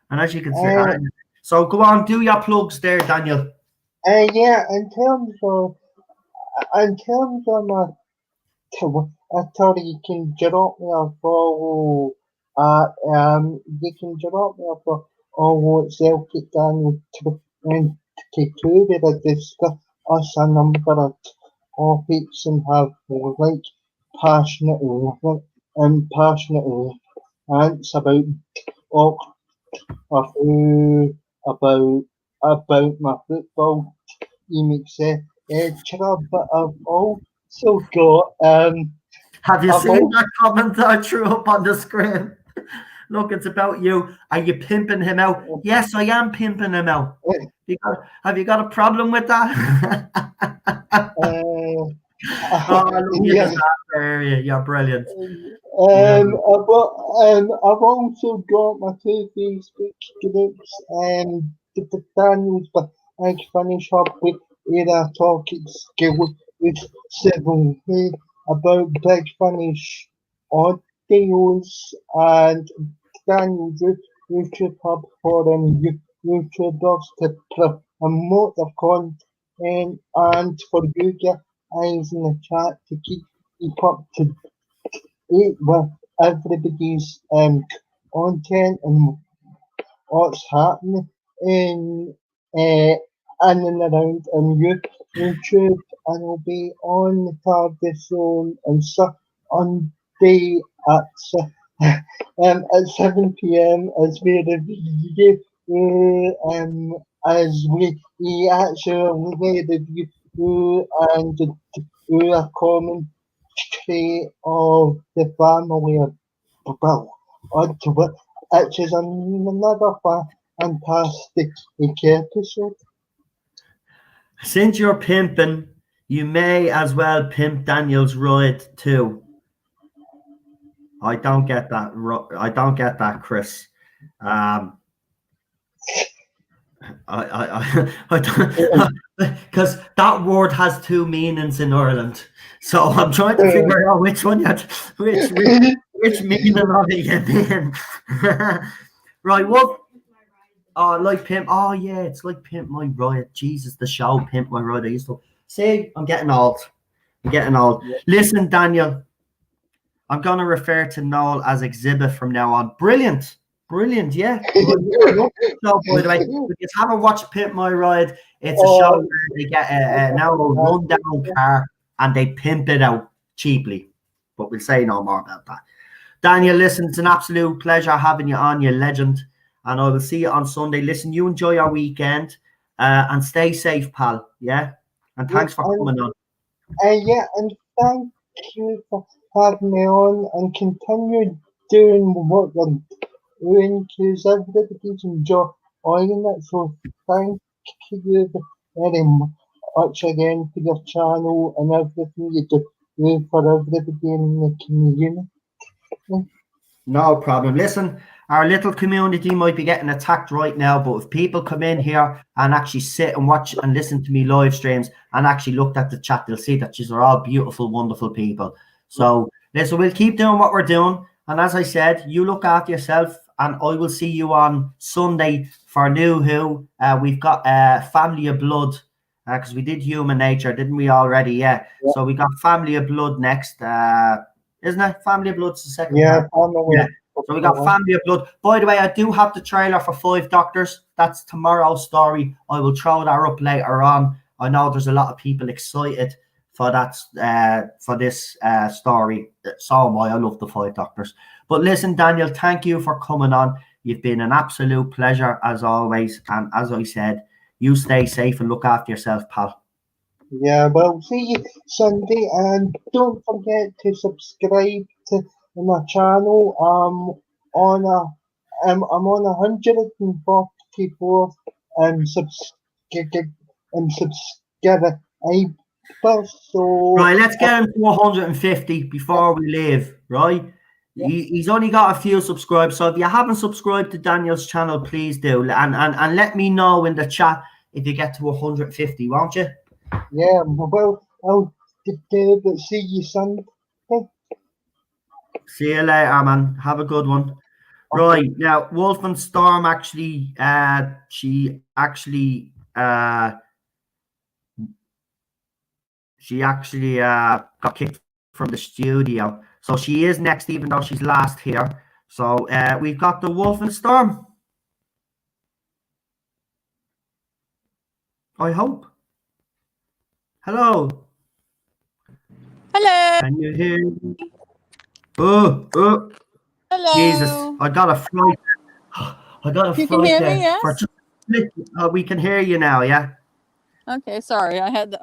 And as you can see, so go on, do your plugs there, Daniel. Yeah, in terms of my I thought you can drop me a follow. You can drop me a follow Celtic Daniel and to that discuss us a number of topics and have like passionate rants about about my football team, etc. But I've also got Have you I've seen that comment that I threw up on the screen? Look, it's about you. Are you pimping him out? Yes, I am pimping him out. Have you got a problem with that? You're brilliant. I've also got my two Facebook groups, the Daniels, but I finish up with either talking skill with several about big finish audios and Daniel's YouTube hub for YouTubers to promote their content and for you guys in the chat to keep up to date with everybody's content and what's happening in and around YouTube, and I'll be on the Tardis zone and Sunday at 7 p.m. as we review as we actually review and do a commentary of the family of Bill onto it, which is another fantastic episode. Since you're pimping, you may as well pimp Daniel's ride too. I don't get that. I don't get that, Chris. I don't, because that word has two meanings in Ireland. So I'm trying to figure out which one which meaning of it you mean. Right, what? Oh, like pimp. Oh yeah, it's like Pimp My Ride. Jesus, the show Pimp My Ride. I used to see. I'm getting old. Yeah. Listen, Daniel. I'm going to refer to Noel as Exhibit from now on. Brilliant, yeah. So, by the way, if you haven't watched Pimp My Ride, it's a show where they get now a rundown car and they pimp it out cheaply. But we'll say no more about that. Daniel, listen, it's an absolute pleasure having you on, you legend. And I will see you on Sunday. Listen, you enjoy your weekend and stay safe, pal. Yeah? And thanks for coming on. Yeah, and thank you for having me on and continue doing what you're doing because everybody's enjoying it. So thank you very much again for your channel and everything you do for everybody in the community. No problem. Listen, our little community might be getting attacked right now, but if people come in here and actually sit and watch and listen to me live streams and actually looked at the chat, they'll see that these are all beautiful, wonderful people. So listen, we'll keep doing what we're doing. And as I said, you look after yourself and I will see you on Sunday for New Who. We've got Family of Blood because we did Human Nature, didn't we already? Yeah. So we got Family of Blood next. Isn't it? Family of Blood's the second part. Yeah. So we got Family of Blood. By the way, I do have the trailer for 5 Doctors. That's tomorrow's story. I will throw that up later on. I know there's a lot of people excited for that for this story. So am I. I love the 5 Doctors. But listen, Daniel, thank you for coming on. You've been an absolute pleasure as always. And as I said, you stay safe and look after yourself, pal. Yeah, well, see you Sunday, and don't forget to subscribe to my channel. I'm on 144 subscribers subscriber. So Right, let's get him to 150 before we leave, right? He's only got a few subscribers, so if you haven't subscribed to Daniel's channel, please do. And let me know in the chat if you get to 150, won't you? yeah, well, I'll see you Sunday. See you later, man. Have a good one. Right, now, Wolfenstorm actually, she actually got kicked from the studio. So she is next, even though she's last here. So we've got the Wolfenstorm. I hope. Hello. Hello. Can you hear me? Oh, Hello. Jesus. I got a fright. I got a You fright can hear there. me, yes? We can hear you now, yeah? Okay, sorry. I had to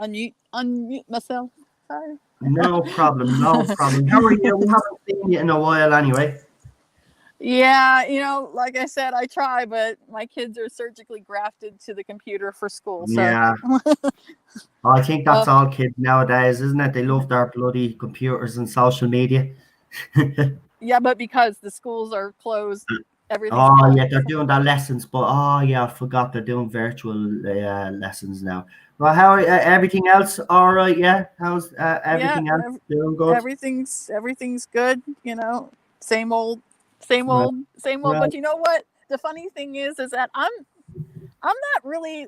unmute myself. Sorry. No problem, no problem. How are you? We haven't seen you in a while anyway. Yeah, like I said, I try, but my kids are surgically grafted to the computer for school. So Yeah. I think that's all kids nowadays, isn't it? They love their bloody computers and social media. yeah, but because the schools are closed, everything's Oh, online. yeah, they're doing their lessons, but I forgot they're doing virtual lessons now. Well, how are everything else? All right, yeah. How's everything else doing good? Everything's good. Same old, same Right. old, same old. Right. But you know what? The funny thing is that I'm not really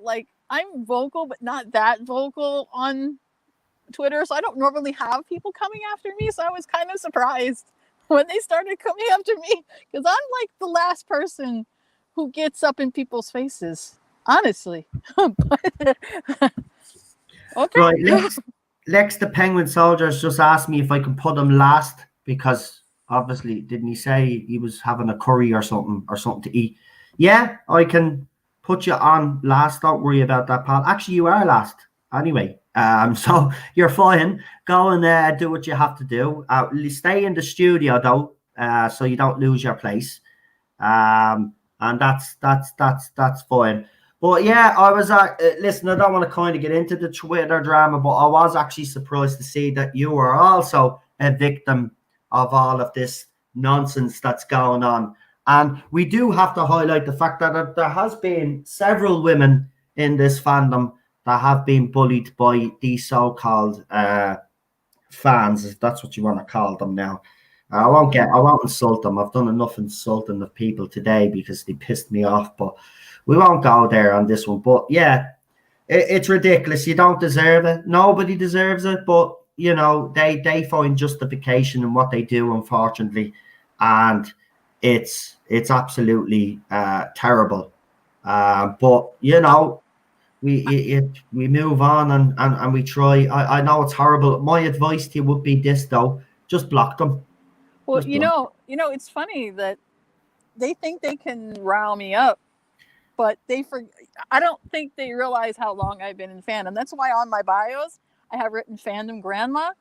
I'm vocal, but not that vocal on Twitter. So I don't normally have people coming after me. So I was kind of surprised when they started coming after me because I'm like the last person who gets up in people's faces, honestly. But, okay. Right, Lex the Penguin Soldiers just asked me if I can put him last because obviously didn't he say he was having a curry or something to eat? Yeah, I can put you on last. Don't worry about that, pal. Actually, you are last anyway. So you're fine. Go and do what you have to do. Stay in the studio though, so you don't lose your place. And that's fine. But yeah, I was listen. I don't want to kind of get into the Twitter drama, but I was actually surprised to see that you were also a victim of all of this nonsense that's going on. And we do have to highlight the fact that there has been several women in this fandom that have been bullied by these so-called fans, if that's what you want to call them now. I won't insult them. I've done enough insulting of people today because they pissed me off, but we won't go there on this one. But yeah, it's ridiculous. You don't deserve it. Nobody deserves it, but they find justification in what they do, unfortunately, and it's absolutely terrible. But we move on and we try. I know it's horrible. My advice to you would be this though: just block them. Well, it's funny that they think they can rile me up, but I don't think they realize how long I've been in fandom. That's why on my bios I have written fandom grandma.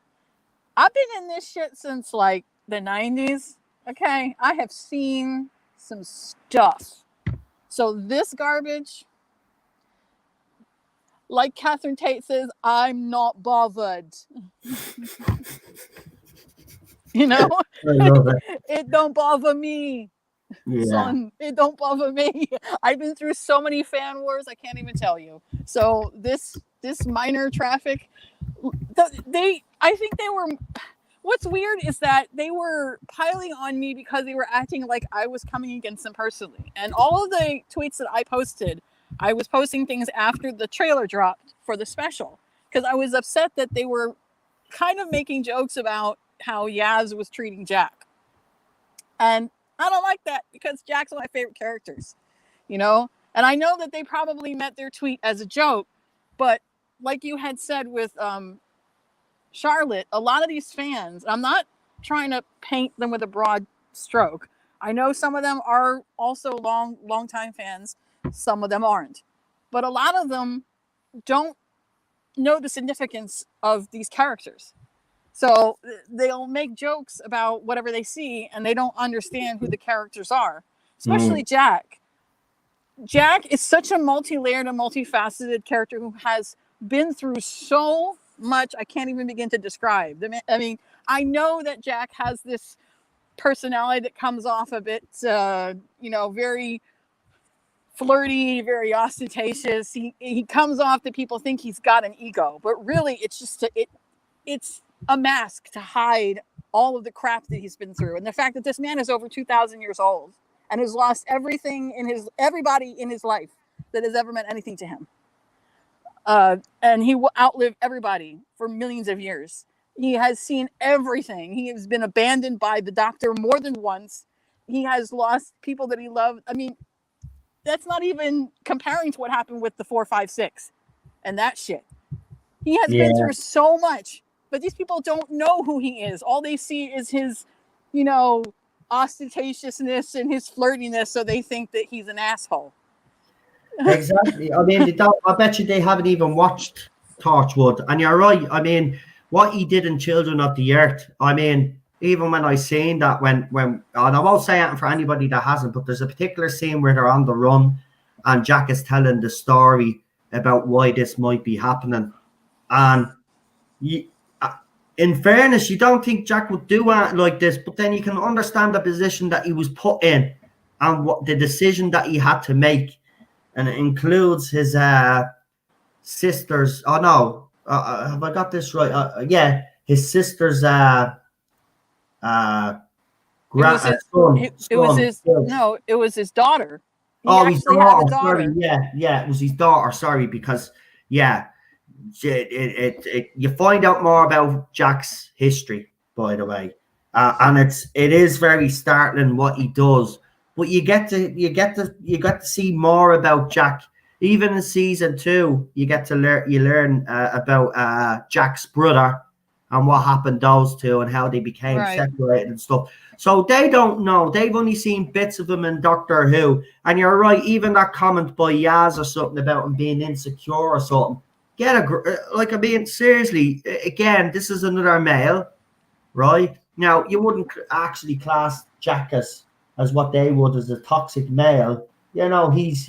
I've been in this shit since like the 90s. Okay, I have seen some stuff. So this garbage, like Catherine Tate says, I'm not bothered. I love it. It don't bother me. Yeah. Son, it don't bother me. I've been through so many fan wars, I can't even tell you. So this minor traffic, I think they were. What's weird is that they were piling on me because they were acting like I was coming against them personally. And all of the tweets that I posted, I was posting things after the trailer dropped for the special because I was upset that they were kind of making jokes about how Yaz was treating Jack. And I don't like that because Jack's one of my favorite characters, And I know that they probably meant their tweet as a joke, but like you had said with Charlotte, a lot of these fans, I'm not trying to paint them with a broad stroke. I know some of them are also long time fans. Some of them aren't. But a lot of them don't know the significance of these characters. So they'll make jokes about whatever they see and they don't understand who the characters are, especially Jack. Jack is such a multi-layered and multifaceted character who has been through so much I can't even begin to describe. I mean, I know that Jack has this personality that comes off a bit, very flirty, very ostentatious. He comes off that people think he's got an ego, but really it's just it's a mask to hide all of the crap that he's been through, and the fact that this man is over 2,000 years old and has lost everybody in his life that has ever meant anything to him. And he will outlive everybody for millions of years. He has seen everything. He has been abandoned by the doctor more than once. He has lost people that he loved. I mean, that's not even comparing to what happened with the 456 and that shit. He has been through so much, but these people don't know who he is. All they see is his, ostentatiousness and his flirtiness, so they think that he's an asshole. Exactly. I mean, I bet you they haven't even watched Torchwood. And you're right. I mean, what he did in Children of the Earth, I mean, even when I seen that, when and I won't say it for anybody that hasn't, but there's a particular scene where they're on the run and Jack is telling the story about why this might be happening. And in fairness, you don't think Jack would do anything like this, but then you can understand the position that he was put in and what the decision that he had to make. And it includes his sister's. Oh no, have I got this right? Yeah, his sister's son. It was his daughter. His daughter. Sorry, it was his daughter. Sorry, because you find out more about Jack's history, by the way, and it is very startling what he does. But you get to see more about Jack. Even in season 2, you learn about Jack's brother and what happened those two and how they became separated and stuff. So they don't know. They've only seen bits of him in Doctor Who. And you're right. Even that comment by Yaz or something about him being insecure or something. Seriously. Again, this is another male, right? Now you wouldn't actually class Jack as what they would as a toxic male. He is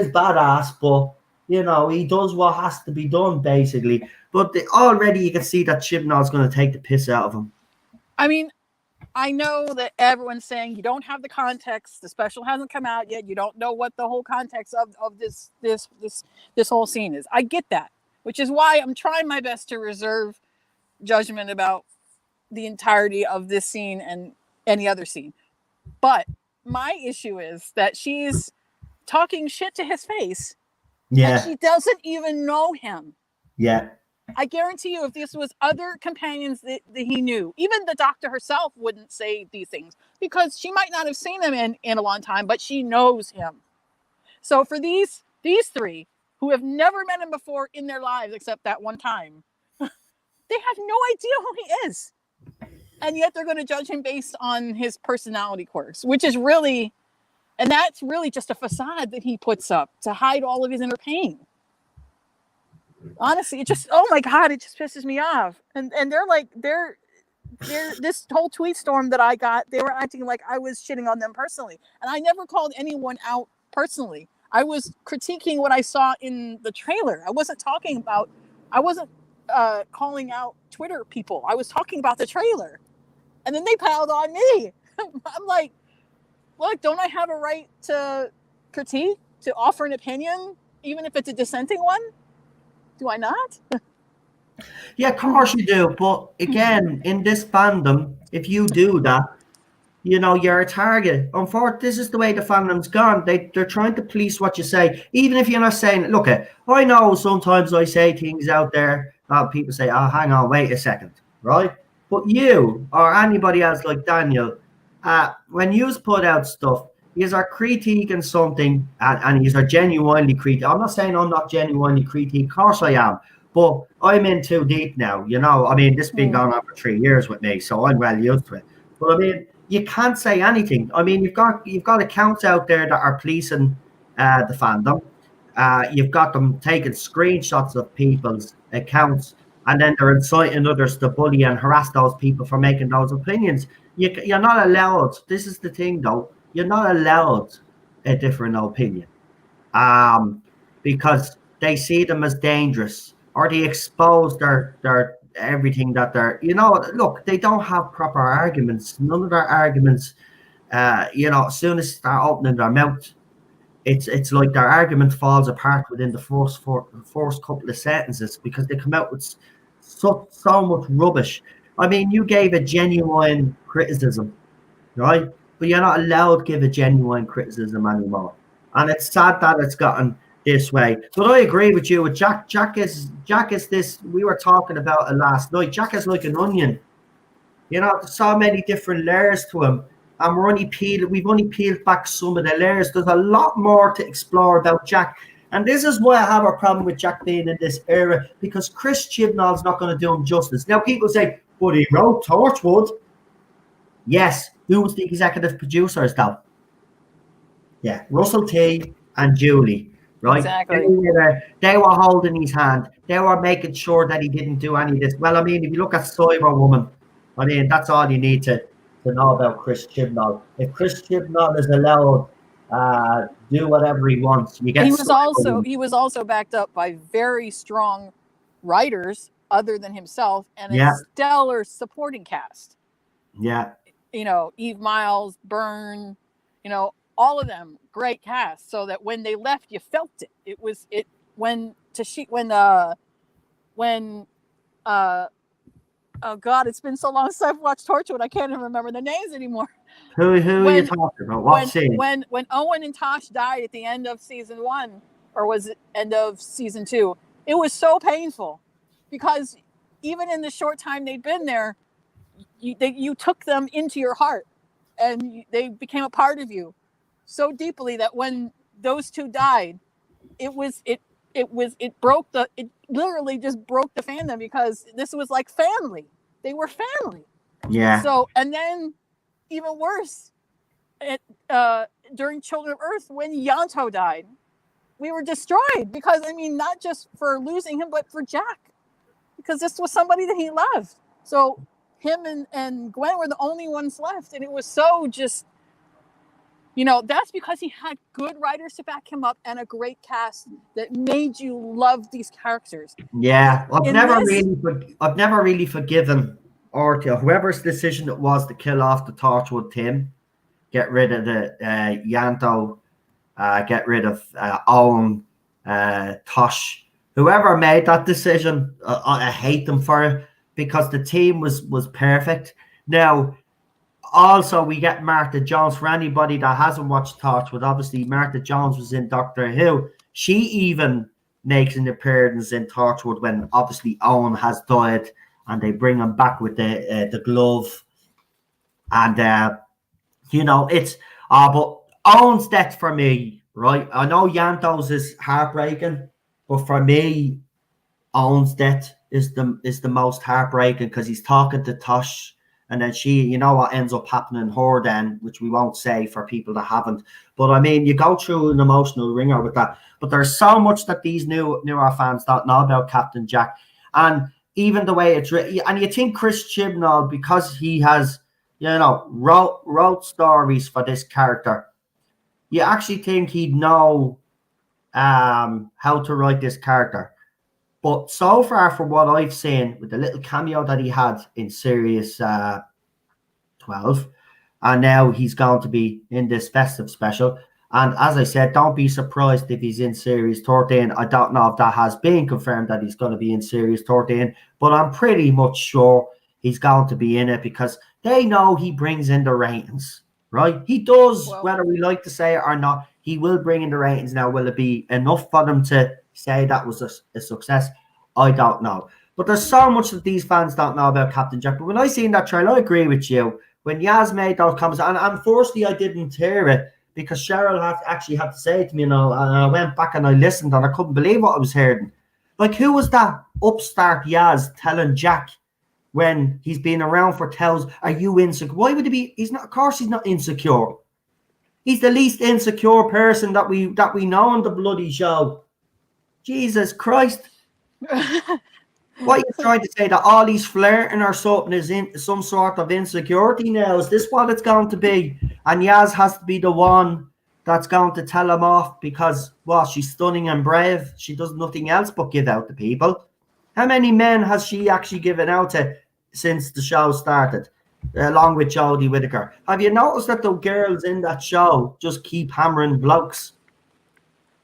badass, but he does what has to be done basically. But already you can see that Chibnall's going to take the piss out of him. I mean, I know that everyone's saying you don't have the context. The special hasn't come out yet. You don't know what the whole context of this whole scene is. I get that, which is why I'm trying my best to reserve judgment about the entirety of this scene and any other scene. But my issue is that she's talking shit to his face. Yeah. And she doesn't even know him. Yeah. I guarantee you, if this was other companions that he knew, even the doctor herself wouldn't say these things because she might not have seen him in a long time, but she knows him. So for these three who have never met him before in their lives except that one time, they have no idea who he is. And yet they're going to judge him based on his personality quirks, which is really, and that's really just a facade that he puts up to hide all of his inner pain. Honestly, it just, oh my God, it just pisses me off. And they're this whole tweet storm that I got, they were acting like I was shitting on them personally. And I never called anyone out personally. I was critiquing what I saw in the trailer. I wasn't calling out Twitter people. I was talking about the trailer. And then they piled on me. I'm like, look, don't I have a right to critique, to offer an opinion, even if it's a dissenting one? Do I not? Yeah, of course you do. But again, in this fandom, if you do that, you're a target. Unfortunately, this is the way the fandom's gone. They're trying to police what you say. Even if you're not saying, look, I know sometimes I say things out there that people say, oh, hang on, wait a second, right? But you or anybody else like Daniel, when you put out stuff, you are critiquing something and you are genuinely critiquing. I'm not saying I'm not genuinely critiquing. Of course I am. But I'm in too deep now. I mean, this has been going on for 3 years with me, so I'm well used to it. But I mean, you can't say anything. I mean, you've got accounts out there that are policing the fandom. You've got them taking screenshots of people's accounts, and then they're inciting others to bully and harass those people for making those opinions. You're not allowed. This is the thing, though. You're not allowed a different opinion. because they see them as dangerous, or they expose their everything that they're, look, they don't have proper arguments. None of their arguments, as soon as they start opening their mouth, it's like their argument falls apart within the first couple of sentences, because they come out with so much rubbish. I mean, you gave a genuine criticism, right? But you're not allowed to give a genuine criticism anymore. And it's sad that it's gotten this way. But I agree with you. With Jack is this. We were talking about it last night. Jack is like an onion. There's so many different layers to him, and we've only peeled back some of the layers. There's a lot more to explore about Jack. And this is why I have a problem with Jack being in this era, because Chris Chibnall's not going to do him justice. Now, people say, but he wrote Torchwood. Yes. Who was the executive producers, though? Yeah, Russell T. and Julie, right? Exactly. They were holding his hand. They were making sure that he didn't do any of this. Well, I mean, if you look at Cyberwoman, I mean, that's all you need to know about Chris Chibnall. If Chris Chibnall is allowed do whatever he wants, you get. He was also backed up by very strong writers other than himself, and a stellar supporting cast. Yeah. Eve Miles, Byrne, all of them, great cast. So that when they left, you felt it. Oh God, it's been so long since I've watched Torchwood, I can't even remember the names anymore. Who are you talking about? What scene? When Owen and Tosh died at the end of season 1, or was it end of season 2? It was so painful, because even in the short time they'd been there, you took them into your heart, and they became a part of you so deeply that when those two died, it literally just broke the fandom, because this was like family. They were family. Yeah. So, and then even worse, during Children of Earth, when Yanto died, we were destroyed, because not just for losing him, but for Jack, because this was somebody that he loved. So him and Gwen were the only ones left, and it was so just, that's because he had good writers to back him up and a great cast that made you love these characters. Yeah, I've never really forgiven Ortia, whoever's decision it was to kill off the Torchwood team, get rid of the Yanto, get rid of Owen, Tosh, whoever made that decision. I hate them for it, because the team was perfect. Now, also, we get Martha Jones. For anybody that hasn't watched Torchwood, obviously Martha Jones was in Doctor Who. She even makes an appearance in Torchwood when obviously Owen has died, and they bring him back with the glove. And it's but Owen's death for me, right? I know Yanto's is heartbreaking, but for me, Owen's death is the most heartbreaking, because he's talking to Tosh, and then she, what ends up happening to her then, which we won't say for people that haven't. But you go through an emotional ringer with that. But there's so much that these newer fans don't know about Captain Jack, and even the way it's written. And you think Chris Chibnall, because he has, wrote stories for this character, you actually think he'd know how to write this character. But so far, from what I've seen, with the little cameo that he had in Series 12, and now he's going to be in this festive special. And as I said, don't be surprised if he's in Series 13. I don't know if that has been confirmed that he's going to be in Series 13, but I'm pretty much sure he's going to be in it, because they know he brings in the ratings, right? He does, whether we like to say it or not, he will bring in the ratings. Now, will it be enough for them to say that was a success? I don't know. But there's so much that these fans don't know about Captain Jack. But when I seen that trailer, I agree with you. When Yaz made those comments, and unfortunately I didn't hear it, because Cheryl actually had to say it to me, and I went back and I listened, and I couldn't believe what I was hearing. Like, who was that upstart Yaz telling Jack, when he's been around for tells, are you insecure? Why would he be? He's not. Of course, he's not insecure. He's the least insecure person that we know on the bloody show. Jesus Christ! What are you trying to say, that all he's flirting or something is in some sort of insecurity now? Is this what it's going to be? And Yaz has to be the one that's going to tell him off because, well, she's stunning and brave. She does nothing else but give out to people. How many men has she actually given out to since the show started, along with Jodie Whittaker? Have you noticed that the girls in that show just keep hammering blokes?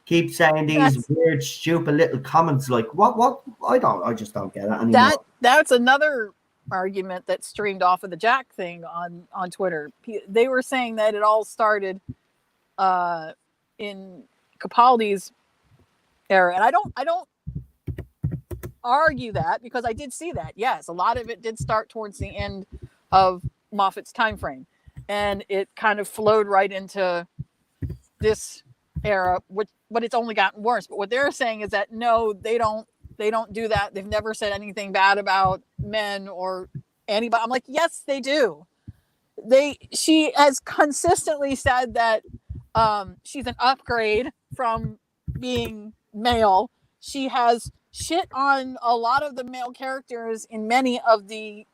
Keep saying these weird, stupid little comments like, what? I just don't get it anymore. That's another argument that streamed off of the Jack thing on Twitter. They were saying that it all started in Capaldi's era, and I don't argue that because I did see that. Yes, a lot of it did start towards the end of Moffat's time frame, and it kind of flowed right into this era, but it's only gotten worse. But what they're saying is that no, they don't do that. They've never said anything bad about men or anybody. I'm like, yes, they do. She has consistently said that she's an upgrade from being male. She has shit on a lot of the male characters in many of the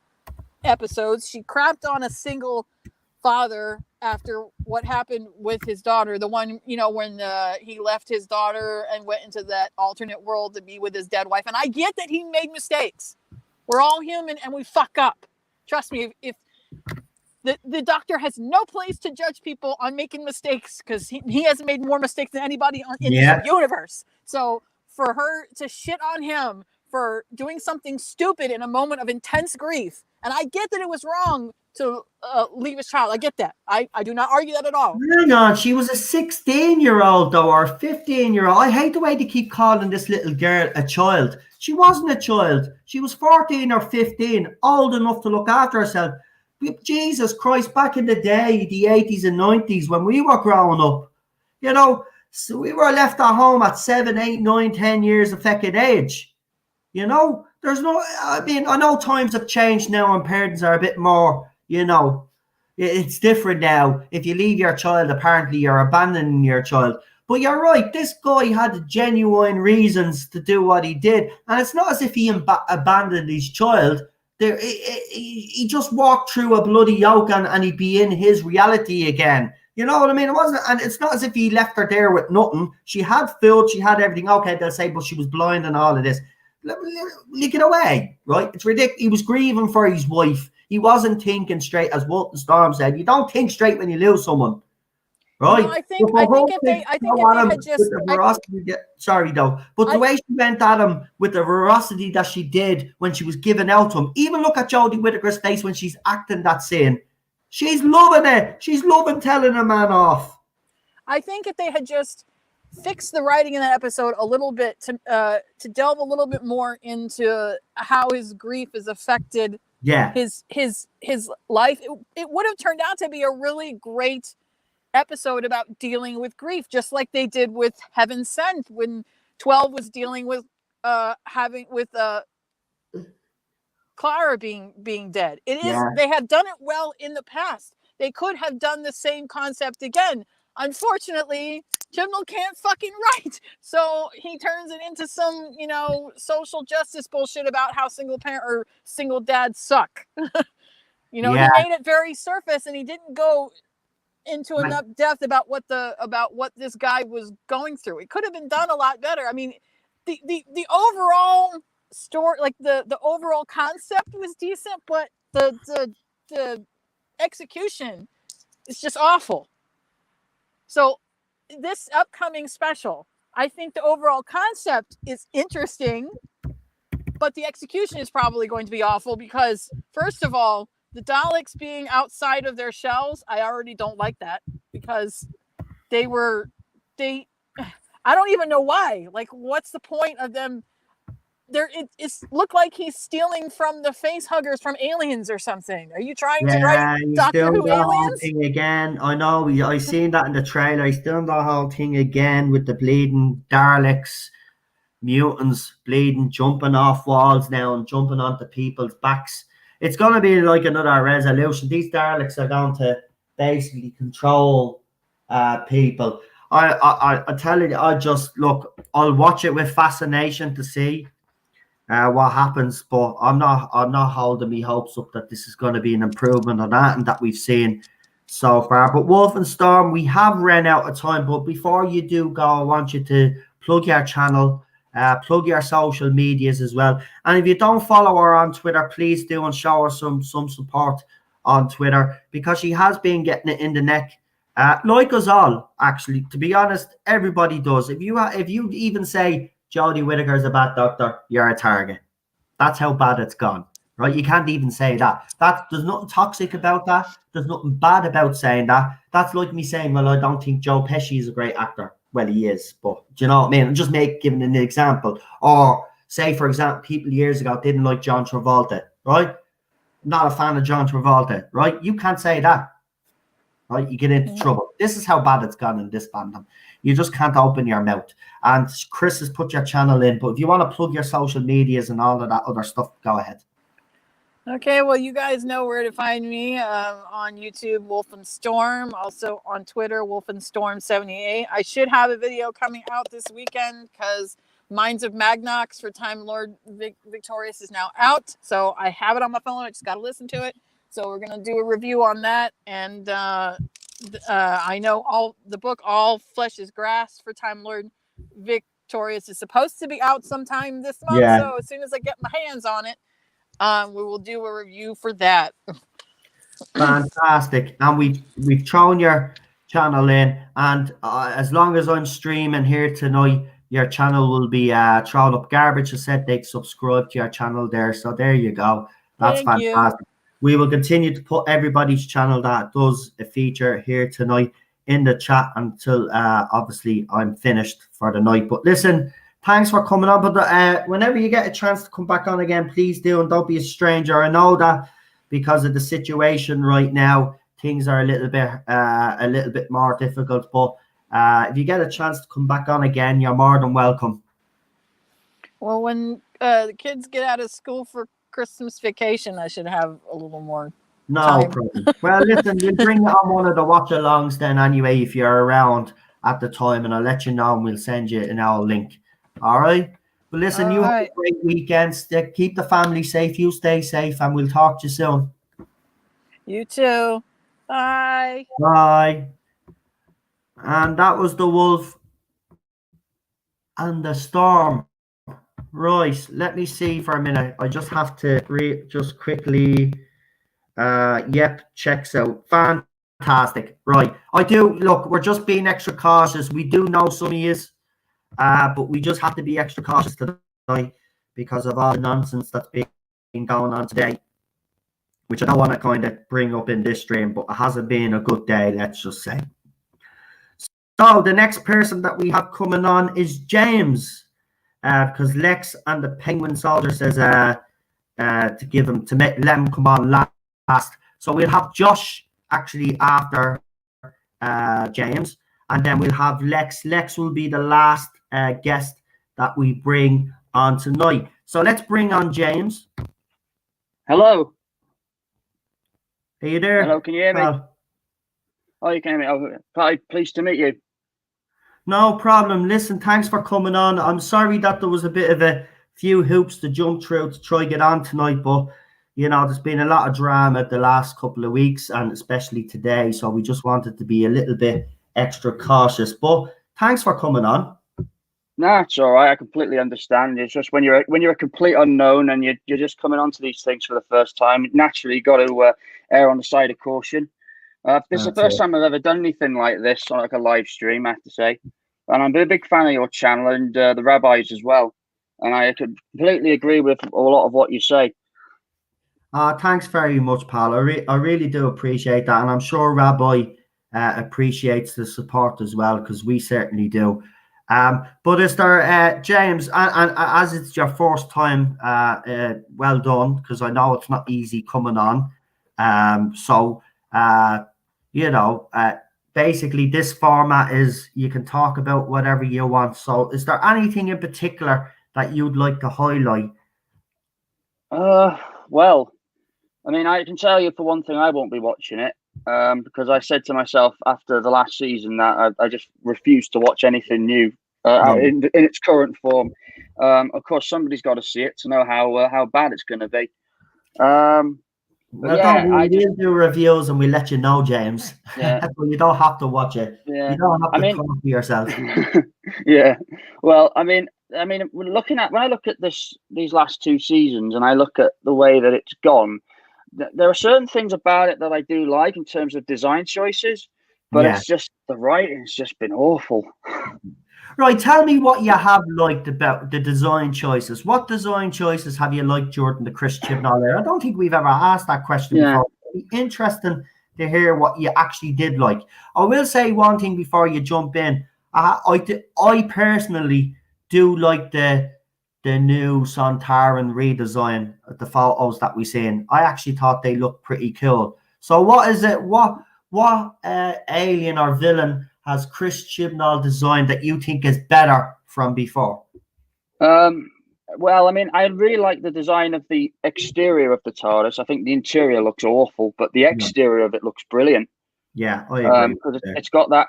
episodes. She crapped on a single father after what happened with his daughter, the one, when he left his daughter and went into that alternate world to be with his dead wife. And I get that he made mistakes. We're all human and we fuck up. Trust me, if the Doctor has no place to judge people on making mistakes because he hasn't made more mistakes than anybody in the universe. So for her to shit on him for doing something stupid in a moment of intense grief, and I get that it was wrong to leave his child. I get that. I do not argue that at all. Hang on, she was a 16-year-old though, or a 15-year-old. I hate the way they keep calling this little girl a child. She wasn't a child. She was 14 or 15, old enough to look after herself. Jesus Christ, back in the day, the 80s and 90s, when we were growing up, so we were left at home at 7, 8, 9, 10 years of fucking age. There's no, I know times have changed now and parents are a bit more, it's different now. If you leave your child, apparently you're abandoning your child. But you're right, this guy had genuine reasons to do what he did. And it's not as if he abandoned his child. He just walked through a bloody yoke and he'd be in his reality again. You know what I mean? It wasn't, and it's not as if he left her there with nothing. She had food, she had everything. Okay, they'll say, but she was blind and all of this. Lick it away, right? It's ridiculous. He was grieving for his wife. He wasn't thinking straight, as Walton Storm said. You don't think straight when you lose someone, right? No, I think if they had just sorry though, but the way she went at him with the veracity that she did when she was giving out to him, even look at Jodie Whittaker's face when she's acting that scene. She's loving it. She's loving telling a man off. I think if they had just fixed the writing in that episode a little bit to delve a little bit more into how his grief has affected his life, it would have turned out to be a really great episode about dealing with grief, just like they did with Heaven Sent when 12 was dealing with Clara being dead. They have done it well in the past. They could have done the same concept again. Unfortunately, Chibnall can't fucking write, so he turns it into some, social justice bullshit about how single parent or single dads suck. He made it very surface, and he didn't go into enough depth about what this guy was going through. It could have been done a lot better. I mean, the overall story, like the overall concept was decent, but the execution is just awful. So this upcoming special, I think the overall concept is interesting, but the execution is probably going to be awful because, first of all, the Daleks being outside of their shells, I already don't like that because I don't even know why. Like, what's the point of them? It looked like he's stealing from the face huggers from Aliens or something. Are you trying to write Doctor Who Aliens? Thing again. I know. I seen that in the trailer. He's doing the whole thing again with the bleeding Daleks, mutants, bleeding, jumping off walls now and jumping onto people's backs. It's going to be like another resolution. These Daleks are going to basically control people. I tell you, I'll watch it with fascination to see what happens, but I'm not holding me hopes up that this is going to be an improvement on that and that we've seen so far. But Wolf and Storm, we have ran out of time. But before you do go, I want you to plug your channel, plug your social medias as well. And if you don't follow her on Twitter, please do, and show her some support on Twitter, because she has been getting it in the neck. Like us all, actually, to be honest, everybody does. If you even say Jodie Whittaker's a bad doctor, you're a target. That's how bad it's gone, right? You can't even say that. There's nothing toxic about that. There's nothing bad about saying that. That's like me saying, well, I don't think Joe Pesci is a great actor. Well, he is, but do you know what I mean? I'm just giving an example. Or say, for example, people years ago didn't like John Travolta, right? Not a fan of John Travolta, right? You can't say that. Right, you get into trouble. This is how bad it's gone in this fandom. You just can't open your mouth. And Chris has put your channel in, but if you want to plug your social medias and all of that other stuff, go ahead. Okay, well, you guys know where to find me on YouTube, Wolf and Storm. Also on Twitter, Wolf and Storm 78. I should have a video coming out this weekend because Minds of Magnox for Time Lord Victorious is now out. So I have it on my phone. I just got to listen to it. So we're going to do a review on that. And I know the book, All Flesh is Grass for Time Lord Victorious is supposed to be out sometime this month. Yeah. So as soon as I get my hands on it, we will do a review for that. Fantastic. And we've thrown your channel in. And as long as I'm streaming here tonight, your channel will be thrown up. Garbage has said they'd subscribe to your channel there. So there you go. That's Thank fantastic. We will continue to put everybody's channel that does a feature here tonight in the chat until obviously I'm finished for the night. But listen, thanks for coming on. But whenever you get a chance to come back on again, please do, and don't be a stranger. I know that because of the situation right now, things are a little bit more difficult. But if you get a chance to come back on again, you're more than welcome. Well, when the kids get out of school for Christmas vacation, I should have a little more time. Problem. Well, listen, we'll bring you on one of the watch-alongs then anyway if you're around at the time, and I'll let you know, and we'll send you an our link. All right? But listen, you have a great weekend. Keep the family safe. You stay safe, and we'll talk to you soon. You too. Bye. Bye. And that was the Wolf and the Storm. Right, let me see for a minute. I just have to just quickly. Yep, checks out. Fantastic. Right. Look, we're just being extra cautious. We do know some of yous, but we just have to be extra cautious tonight because of all the nonsense that's been going on today, which I don't want to kind of bring up in this stream, but it hasn't been a good day, let's just say. So the next person that we have coming on is James, because Lex and the Penguin Soldier says let him come on last. So we'll have Josh actually after James, and then we'll have Lex. Lex will be the last guest that we bring on tonight. So let's bring on James. Hello. Are you there? Hello, can you hear me? Oh, you can hear me. Oh, pleased to meet you. No problem. Listen, thanks for coming on. I'm sorry that there was a bit of a few hoops to jump through to try get on tonight, but you know, there's been a lot of drama the last couple of weeks, and especially today. So we just wanted to be a little bit extra cautious. But thanks for coming on. No, it's all right. I completely understand. It's just when you're a complete unknown and you're just coming onto these things for the first time, naturally you got to err on the side of caution. This is the first time I've ever done anything like this on like a live stream, I have to say. And I'm a big fan of your channel and the rabbis as well. And I completely agree with a lot of what you say. Thanks very much, pal. I really do appreciate that. And I'm sure Rabbi appreciates the support as well, because we certainly do. But is there, James, and as it's your first time, well done, because I know it's not easy coming on. Basically this format is you can talk about whatever you want. So is there anything in particular that you'd like to highlight? Well, I mean, I can tell you for one thing, I won't be watching it because I said to myself after the last season that I just refuse to watch anything new in its current form. Of course, somebody's got to see it to know how bad it's going to be. Well, yeah, we'll do reviews and we'll let you know, James. Yeah. But you don't have to watch it. Yeah. You don't have I to mean, talk to yourself. yeah. Well, I mean, when I look at these last two seasons, and I look at the way that it's gone, there are certain things about it that I do like in terms of design choices, but Yeah. it's just the writing's just been awful. Right, tell me what you have liked about the design choices. What design choices have you liked during the Chris Chibnall era? I don't think we've ever asked that question Yeah. before. It'd be interesting to hear what you actually did like. I will say one thing before you jump in. I personally do like the new Sontaran redesign of the photos that we seen. I actually thought they looked pretty cool. So what is it? What alien or villain has Chris Chibnall designed that you think is better from before? Well, I mean, I really like the design of the exterior of the TARDIS. I think the interior looks awful, but the exterior of it looks brilliant. Yeah, I agree. Because it's got a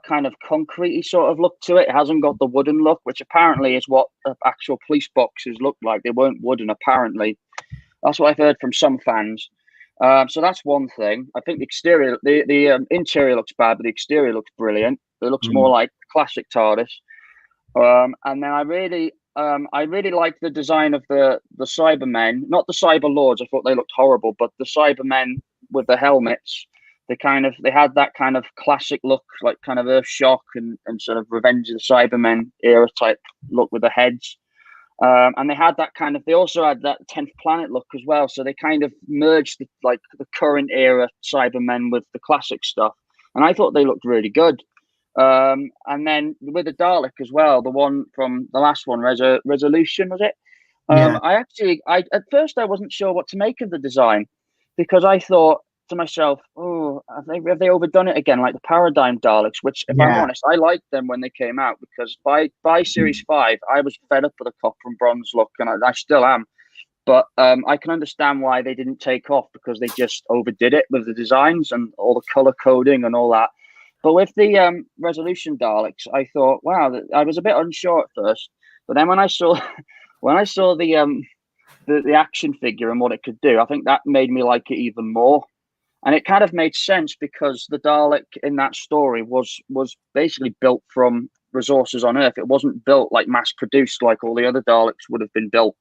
kind of concrete sort of look to it. It hasn't got the wooden look, which apparently is what actual police boxes look like. They weren't wooden, apparently. That's what I've heard from some fans. So that's one thing. I think the exterior, the interior looks bad, but the exterior looks brilliant. It looks more like classic TARDIS. And then I really like the design of the Cybermen, not the Cyber Lords. I thought they looked horrible, but the Cybermen with the helmets. They had that kind of classic look, like kind of Earthshock and sort of Revenge of the Cybermen era type look with the heads. And they also had that 10th Planet look as well. So they kind of merged the current era Cybermen with the classic stuff. And I thought they looked really good. And then with the Dalek as well, the one from the last one, Resolution, was it? At first I wasn't sure what to make of the design, because I thought to myself, oh, have they overdone it again, like the Paradigm Daleks, which, if I'm honest, I liked them when they came out, because by Series 5, I was fed up with the copper and bronze look, and I still am. But I can understand why they didn't take off, because they just overdid it with the designs and all the color coding and all that. But with the Resolution Daleks, I thought, wow, I was a bit unsure at first. But then when I saw the action figure and what it could do, I think that made me like it even more. And it kind of made sense, because the Dalek in that story was basically built from resources on Earth. It wasn't built like mass produced like all the other Daleks would have been built.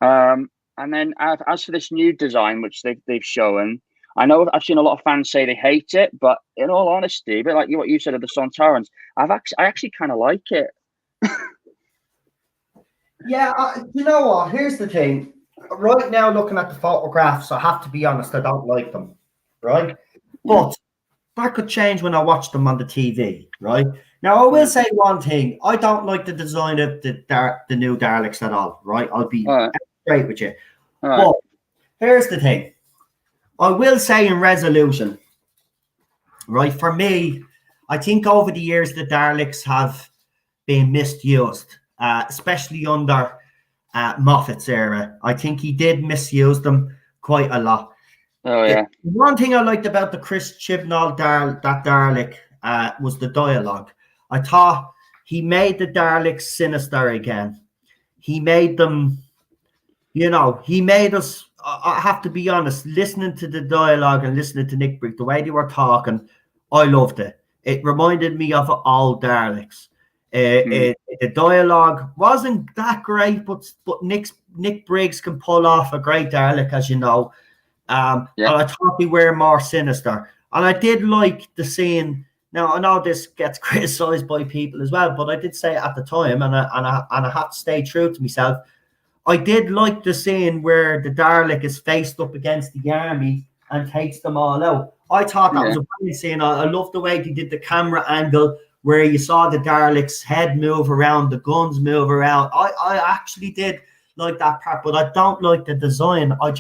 And then as for this new design, which they've shown, I know I've seen a lot of fans say they hate it, but in all honesty, a bit like what you said of the Sontarans, I actually kind of like it. Yeah, you know what? Here's the thing. Right now, looking at the photographs, I have to be honest, I don't like them, right? But that could change when I watch them on the TV, right? Now, I will say one thing. I don't like the design of the new Daleks at all, right? I'll be straight with you. But here's the thing. I will say in Resolution, right, for me, I think over the years the Daleks have been misused, especially under Moffat's era. I think he did misuse them quite a lot. Oh, yeah. One thing I liked about the Chris Chibnall Dalek was the dialogue. I thought he made the Daleks sinister again. He made them, he made us, I have to be honest, listening to the dialogue and listening to Nick Brick, the way they were talking, I loved it. It reminded me of old Daleks. The dialogue wasn't that great, but Nick Briggs can pull off a great Dalek, as you know. And I thought they were more sinister. And I did like the scene. Now, I know this gets criticised by people as well, but I did say it at the time, and I have to stay true to myself. I did like the scene where the Dalek is faced up against the army and takes them all out. I thought that was a brilliant scene. I love the way they did the camera angle where you saw the Dalek's head move around, the guns move around. I actually did like that part, but I don't like the design. I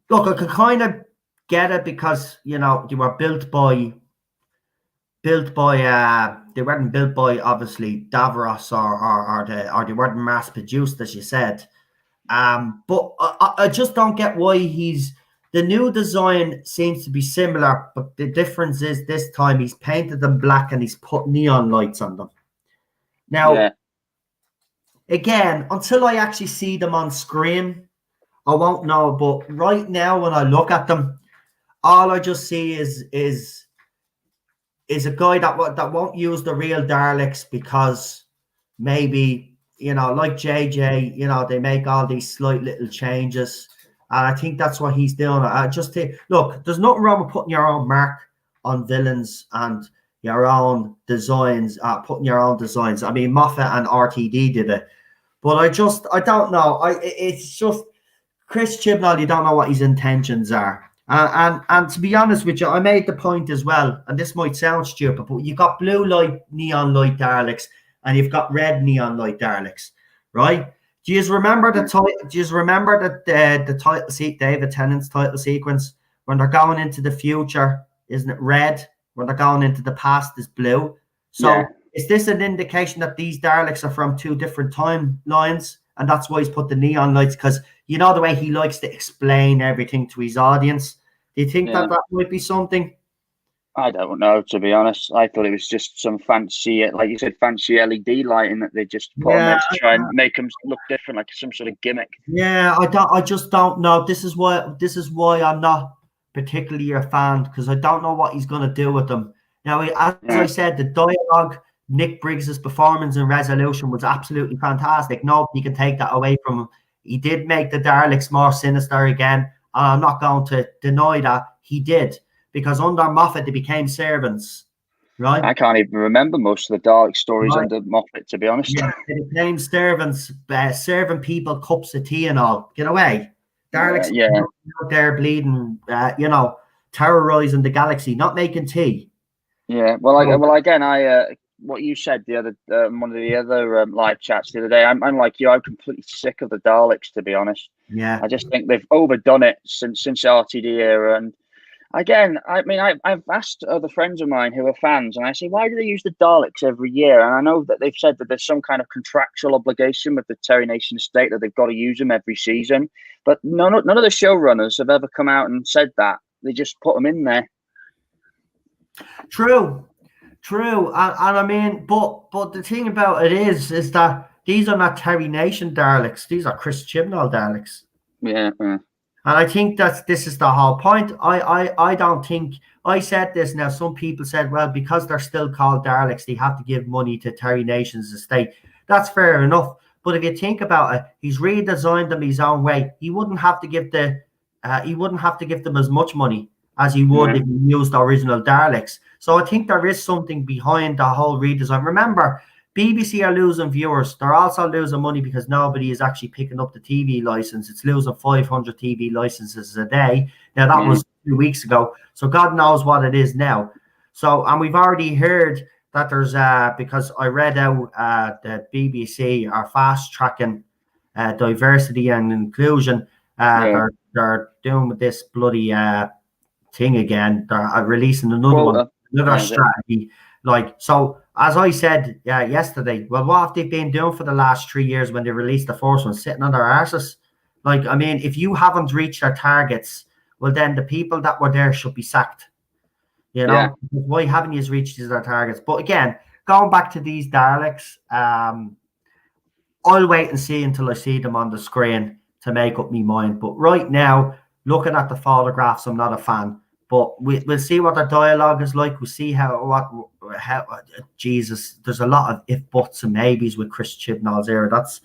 could kind of get it, because they were built by they weren't built by obviously Davros or they weren't mass produced, as you said. But I just don't get why the new design seems to be similar, but the difference is this time he's painted them black and he's put neon lights on them. Now, again, until I actually see them on screen, I won't know. But right now, when I look at them, all I just see is a guy that won't use the real Daleks because maybe, like JJ, they make all these slight little changes. And I think that's what he's doing. I just think, look, there's nothing wrong with putting your own mark on villains and your own designs, putting your own designs. I mean, Moffat and RTD did it. But I don't know. It's just Chris Chibnall, you don't know what his intentions are. And to be honest with you, I made the point as well, and this might sound stupid, but you've got blue light, neon light Daleks, and you've got red neon light Daleks, right? Do you remember the title David Tennant's title sequence when they're going into the future? Isn't it red? When they're going into the past, is blue. So is this an indication that these Daleks are from two different timelines, and that's why he's put the neon lights? Because you know the way he likes to explain everything to his audience. Do you think that might be something? I don't know, to be honest. I thought it was just some fancy, like you said, fancy LED lighting that they just put on there to try and make them look different, like some sort of gimmick. Yeah, I just don't know. This is why I'm not particularly a fan, because I don't know what he's going to do with them. Now, as I said, the dialogue, Nick Briggs's performance in Resolution was absolutely fantastic. Nobody can take that away from him. He did make the Daleks more sinister again, and I'm not going to deny that he did, because under Moffat they became servants, right? I can't even remember most of the Dalek stories under Moffat, to be honest. Yeah, they became servants, serving people cups of tea and all. Get away. Daleks out there bleeding, terrorizing the galaxy, not making tea. Yeah, well, again, what you said the other one of the other live chats the other day, I'm like you. I'm completely sick of the Daleks, to be honest. Yeah, I just think they've overdone it since the RTD era. And again, I mean, I've asked other friends of mine who are fans, and I say, why do they use the Daleks every year? And I know that they've said that there's some kind of contractual obligation with the Terry Nation estate that they've got to use them every season. But none of the showrunners have ever come out and said that. They just put them in there. True, and I mean, but the thing about it is that these are not Terry Nation Daleks; these are Chris Chibnall Daleks. Yeah. And I think this is the whole point. I don't think I said this. Now, some people said, well, because they're still called Daleks, they have to give money to Terry Nation's estate. That's fair enough. But if you think about it, he's redesigned them his own way. He wouldn't have to give them as much money as he would if he used the original Daleks. So I think there is something behind the whole redesign. Remember, BBC are losing viewers. They're also losing money because nobody is actually picking up the TV license. It's losing 500 TV licenses a day. Now, that was 2 weeks ago. So God knows what it is now. So, and we've already heard that there's, because I read out the BBC are fast-tracking diversity and inclusion. They're doing with this bloody thing again. They're releasing another strategy. Like, so as I said yesterday, well, what have they been doing for the last 3 years when they released the first one? Sitting on their arses. Like, I mean, if you haven't reached their targets, well, then the people that were there should be sacked. You know, why haven't you reached their targets? But again, going back to these Daleks, I'll wait and see until I see them on the screen to make up my mind. But right now, looking at the photographs, I'm not a fan. But we'll see what the dialogue is like. We'll see how Jesus, there's a lot of if, buts, and maybes with Chris Chibnall's era. That's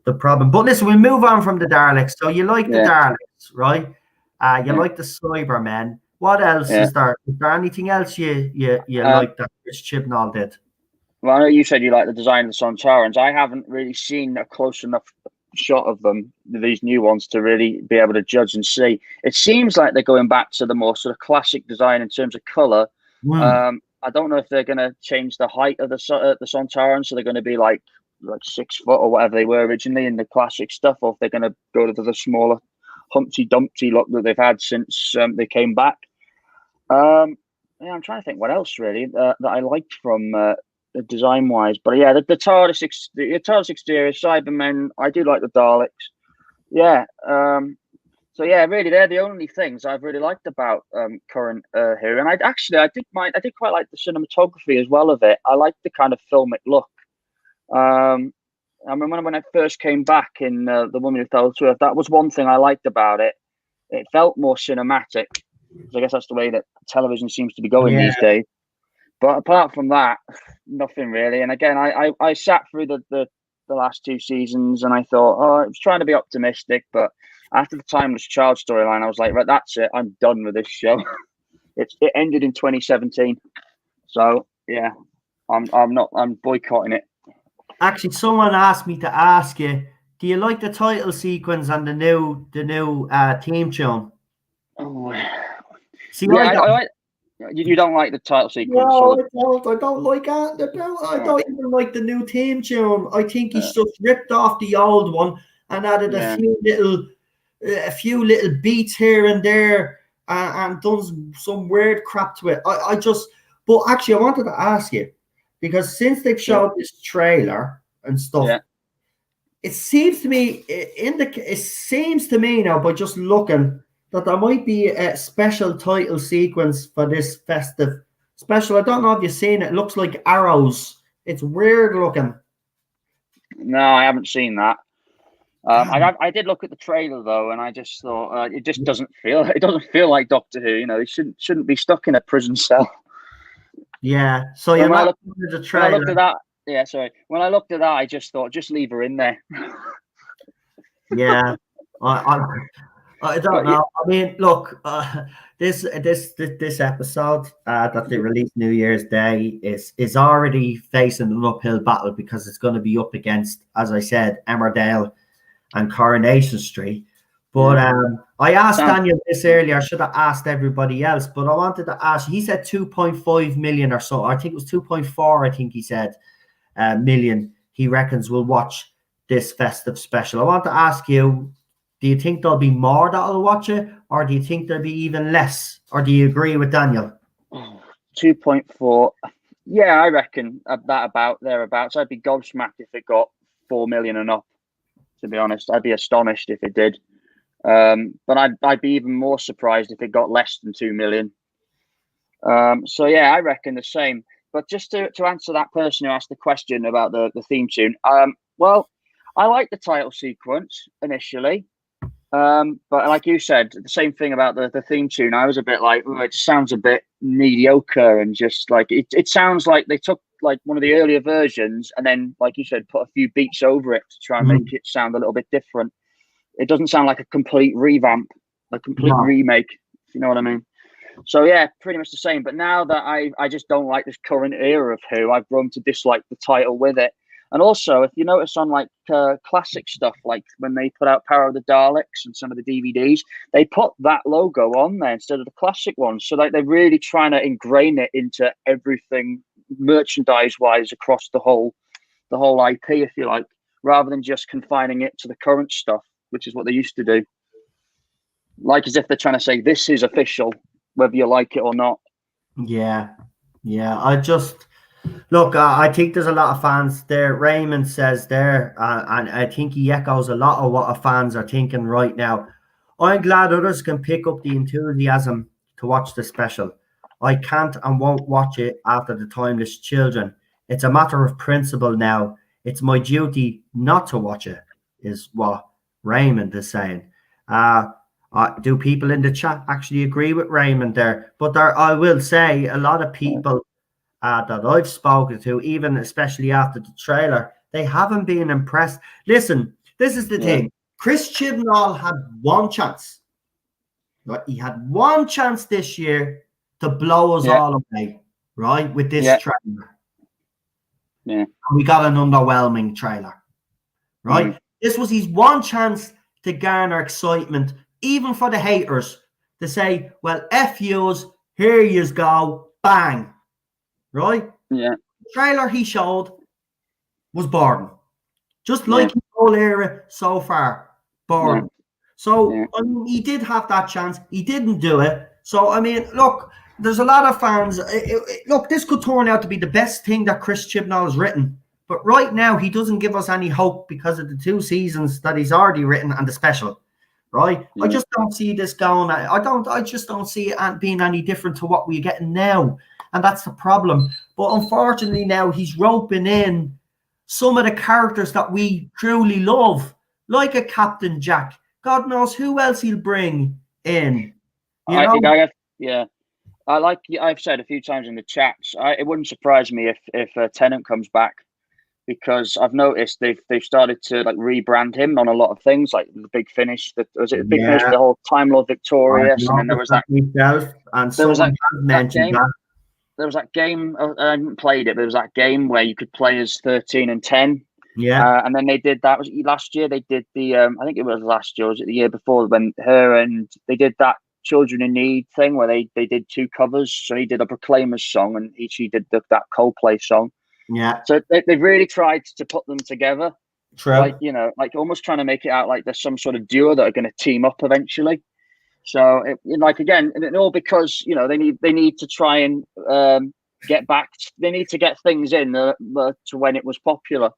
the problem. But listen, we'll move on from the Daleks. So you like the Daleks, right? You like the Cybermen. What else is there? Is there anything else you like that Chris Chibnall did? Well, I know you said you like the design of the Sontarans. I haven't really seen a close enough shot of them, these new ones, to really be able to judge and see. It seems like they're going back to the more sort of classic design in terms of color. I don't know if they're going to change the height of the Sontarans, so they're going to be like 6 foot or whatever they were originally in the classic stuff, or if they're going to go to the smaller Humpty Dumpty look that they've had since they came back. I'm trying to think what else really that I liked from design wise, but the TARDIS exterior, Cybermen, I do like the Daleks. So really they're the only things I've really liked about current here. And I did quite like the cinematography as well of it. I like the kind of filmic look. I remember when it first came back in The Woman Who Fell to Earth. That was one thing I liked about it. It felt more cinematic. So I guess that's the way that television seems to be going these days. But apart from that, nothing really. And again, I sat through the last 2 seasons and I thought, oh, I was trying to be optimistic. But after the Timeless Child storyline, I was like, right, that's it. I'm done with this show. It ended in 2017. So yeah, I'm boycotting it. Actually, someone asked me to ask you, do you like the title sequence and the new theme tune? Oh. See, Yeah, you don't like the title sequence? No, I don't like it. I don't even like the new theme tune. I think he's just ripped off the old one and added a few little beats here and there and done some weird crap to it. But actually, I wanted to ask you, because since they've showed this trailer and stuff, it seems to me now, by just looking, that there might be a special title sequence for this festive special. I don't know if you've seen it. It looks like arrows. It's weird looking. No, I haven't seen that. I did look at the trailer though, and I just thought it just doesn't feel like Doctor Who. You know, he shouldn't be stuck in a prison cell. Yeah. So you're not looking at the trailer. When I looked at that, when I looked at that, I just thought, just leave her in there. Yeah. I don't know. I mean, look, this episode that they released New Year's Day is already facing an uphill battle, because it's going to be up against, as I said, Emmerdale and Coronation Street. But I asked Daniel this earlier. I should have asked everybody else, but I wanted to ask. He said 2.5 million or so. I think it was 2.4. I think he said million. He reckons will watch this festive special. I want to ask you, do you think there'll be more that'll watch it, or do you think there'll be even less? Or do you agree with Daniel? 2.4. Yeah, I reckon about thereabouts. I'd be gobsmacked if it got 4 million and up. To be honest, I'd be astonished if it did. But I'd be even more surprised if it got less than 2 million. So yeah, I reckon the same. But just to answer that person who asked the question about the theme tune, well, I like the title sequence initially. But like you said, the same thing about the theme tune. I was a bit like, it sounds a bit mediocre, and just like it sounds like they took like one of the earlier versions and then, like you said, put a few beats over it to try and make it sound a little bit different. It doesn't sound like a complete revamp, a complete remake, if you know what I mean. So yeah, pretty much the same. But now that I just don't like this current era of Who, I've grown to dislike the title with it. And also, if you notice on like classic stuff, like when they put out Power of the Daleks and some of the DVDs, they put that logo on there instead of the classic one. So like they're really trying to ingrain it into everything merchandise-wise across the whole IP, if you like, rather than just confining it to the current stuff, which is what they used to do. Like as if they're trying to say this is official, whether you like it or not. Yeah. I think there's a lot of fans there. Raymond says there, and I think he echoes a lot of what our fans are thinking right now. I'm glad others can pick up the enthusiasm to watch the special. I can't and won't watch it after the Timeless Children. It's a matter of principle now. It's my duty not to watch it, is what Raymond is saying. Do people in the chat actually agree with Raymond there? But I will say a lot of people that I've spoken to, even especially after the trailer, they haven't been impressed. Listen, this is the thing. Chris Chibnall had one chance. Right? He had one chance this year to blow us all away, right? With this trailer. Yeah. And we got an underwhelming trailer, right? This was his one chance to garner excitement, even for the haters, to say, well, F yous, here yous go, bang. Right? Yeah. The trailer he showed was boring. Just like the whole era so far. Boring. Yeah. So I mean, he did have that chance. He didn't do it. So I mean, look, there's a lot of fans. Look, this could turn out to be the best thing that Chris Chibnall has written. But right now, he doesn't give us any hope because of the 2 seasons that he's already written and the special. Right? I just don't see this going. I just don't see it being any different to what we're getting now. And that's the problem. But unfortunately now he's roping in some of the characters that we truly love, like a Captain Jack. God knows who else he'll bring in. You know? I've said a few times in the chats, it wouldn't surprise me if Tennant comes back, because I've noticed they've started to like rebrand him on a lot of things, like the Big Finish. Was it the Big Finish? The whole Time Lord Victorious, and then there was that. There was that game. I haven't played it, but there was that game where you could play as 13 and 10. Yeah. And then they did that. Was it last year? They did the. I think it was last year. Or was it the year before? When they did that Children in Need thing where they did two covers. So he did a Proclaimers song, and she did that Coldplay song. Yeah. So they've really tried to put them together. True. Like, like almost trying to make it out like there's some sort of duo that are going to team up eventually. So again, and all because they need to try and get back. They need to get things in to when it was popular,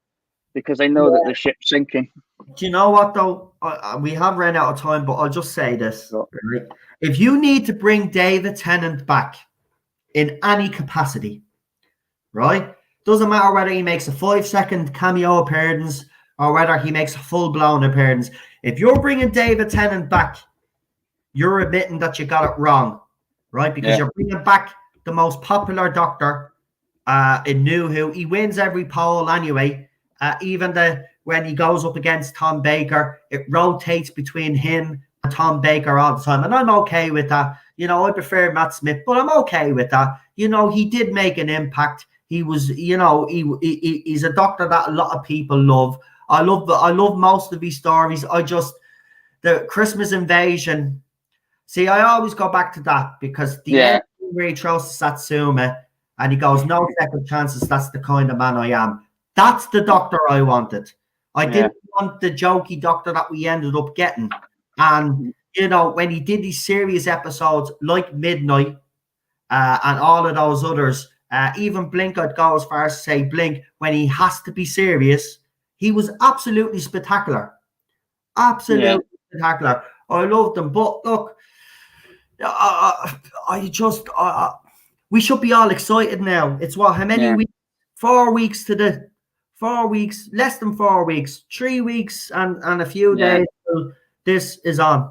because they know that the ship's sinking. Do you know what though? We have ran out of time, but I'll just say this. Right? If you need to bring David Tennant back in any capacity, right? Doesn't matter whether he makes a 5-second cameo appearance or whether he makes a full-blown appearance. If you're bringing David Tennant back, you're admitting that you got it wrong, right? Because you're bringing back the most popular Doctor in New Who. He wins every poll anyway. Even when he goes up against Tom Baker, it rotates between him and Tom Baker all the time. And I'm okay with that. I prefer Matt Smith, but I'm okay with that. He did make an impact. He was, he's a Doctor that a lot of people love. I love most of his stories. The Christmas Invasion. See, I always go back to that, because the end where he throws to Satsuma and he goes, no second chances. That's the kind of man I am. That's the Doctor I wanted. I didn't want the jokey Doctor that we ended up getting. And, when he did these serious episodes like Midnight and all of those others, even Blink, I'd go as far as to say Blink, when he has to be serious, he was absolutely spectacular. Absolutely spectacular. I loved him. But look, we should be all excited now. It's how many weeks? 4 weeks to 4 weeks, less than 4 weeks, 3 weeks and a few days till this is on.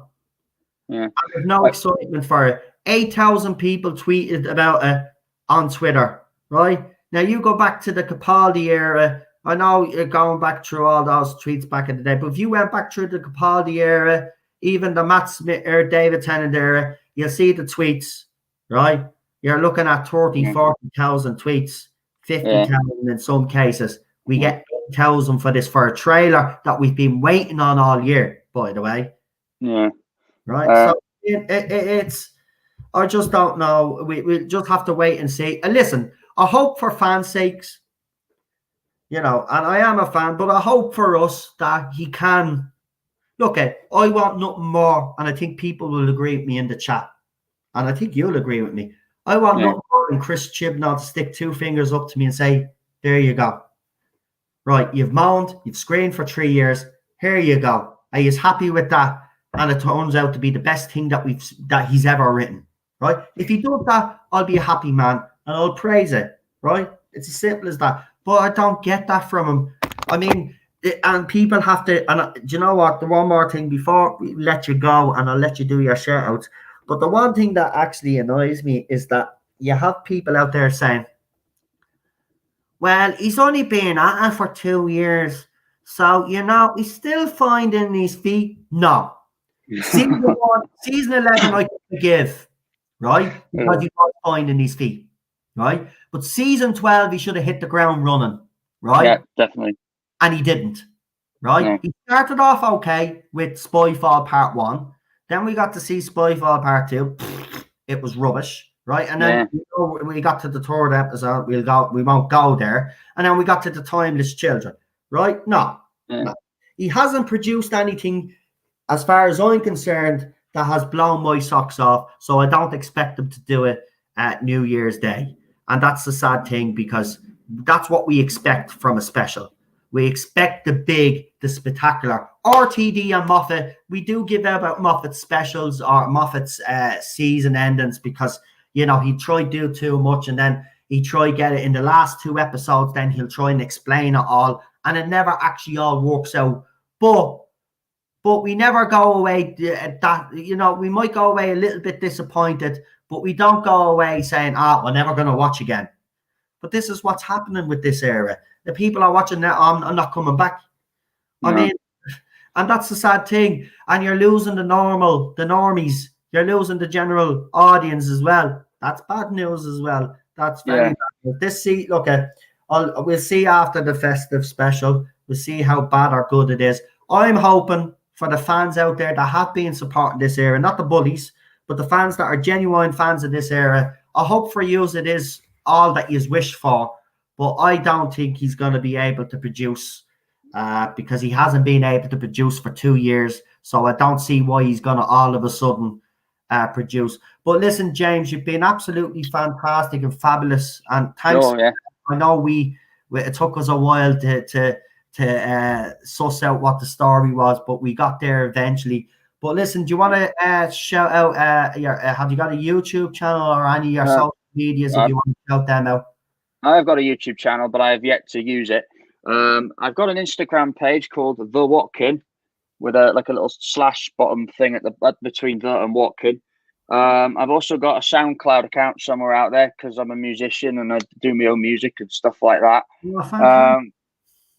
Yeah. And there's no excitement for it. 8,000 people tweeted about it on Twitter, right? Now you go back to the Capaldi era. I know you're going back through all those tweets back in the day, but if you went back through the Capaldi era, even the Matt Smith or David Tennant era, you'll see the tweets, right? You're looking at 30, 40,000 tweets, 50,000 in some cases. We get 8,000 for this, for a trailer that we've been waiting on all year, by the way. Yeah. Right. So it's, I just don't know. We just have to wait and see. And listen, I hope for fans' sakes, and I am a fan, but I hope for us that he can. Look, I want nothing more, and I think people will agree with me in the chat, and I think you'll agree with me. I want nothing more than Chris Chibnall to stick 2 fingers up to me and say, there you go. Right, you've moaned, you've screamed for 3 years. Here you go. Are you happy with that? And it turns out to be the best thing that he's ever written. Right? If he does that, I'll be a happy man and I'll praise it. Right? It's as simple as that. But I don't get that from him. I mean, and people have to. And do you know what? The one more thing before we let you go, and I'll let you do your shout outs. But the one thing that actually annoys me is that you have people out there saying, well, he's only been at it for 2 years. So, he's still finding his feet. No. Season 11, I can forgive, right? Because he was finding his feet, right? But season 12, he should have hit the ground running, right? Yeah, definitely. And he didn't, right? Yeah. He started off okay with Spyfall Part 1. Then we got to see Spyfall Part 2. It was rubbish, right? And then we got to the 3rd episode. We won't go there. And then we got to the Timeless Children, right? No. He hasn't produced anything, as far as I'm concerned, that has blown my socks off. So I don't expect him to do it at New Year's Day. And that's the sad thing, because that's what we expect from a special. We expect the big, the spectacular. RTD and Moffat, we do give out Moffat's specials or Moffat's season endings, because, he tried to do too much, and then he tried get it in the last 2 episodes, then he'll try and explain it all, and it never actually all works out. But we never go away that, you know, we might go away a little bit disappointed, but we don't go away saying, we're never going to watch again. But this is what's happening with this era. The people are watching now, I'm not coming back. No. I mean, and that's the sad thing. And you're losing the normies. You're losing the general audience as well. That's bad news as well. That's very bad news. We'll see after the festive special. We'll see how bad or good it is. I'm hoping for the fans out there that have been supporting this era, not the bullies, but the fans that are genuine fans of this era. I hope for you it is all that he's wished for, but I don't think he's going to be able to produce because he hasn't been able to produce for 2 years. So I don't see why he's going to all of a sudden produce. But listen, James, you've been absolutely fantastic and fabulous, and thanks. I know it took us a while to suss out what the story was, but we got there eventually. But listen, do you want to shout out have you got a YouTube channel or any of your social medias if you want to shout them out? I've got a YouTube channel, but I have yet to use it. I've got an Instagram page called The Watkin with a little slash bottom thing at between the and Watkin. I've also got a SoundCloud account somewhere out there because I'm a musician and I do my own music and stuff like that.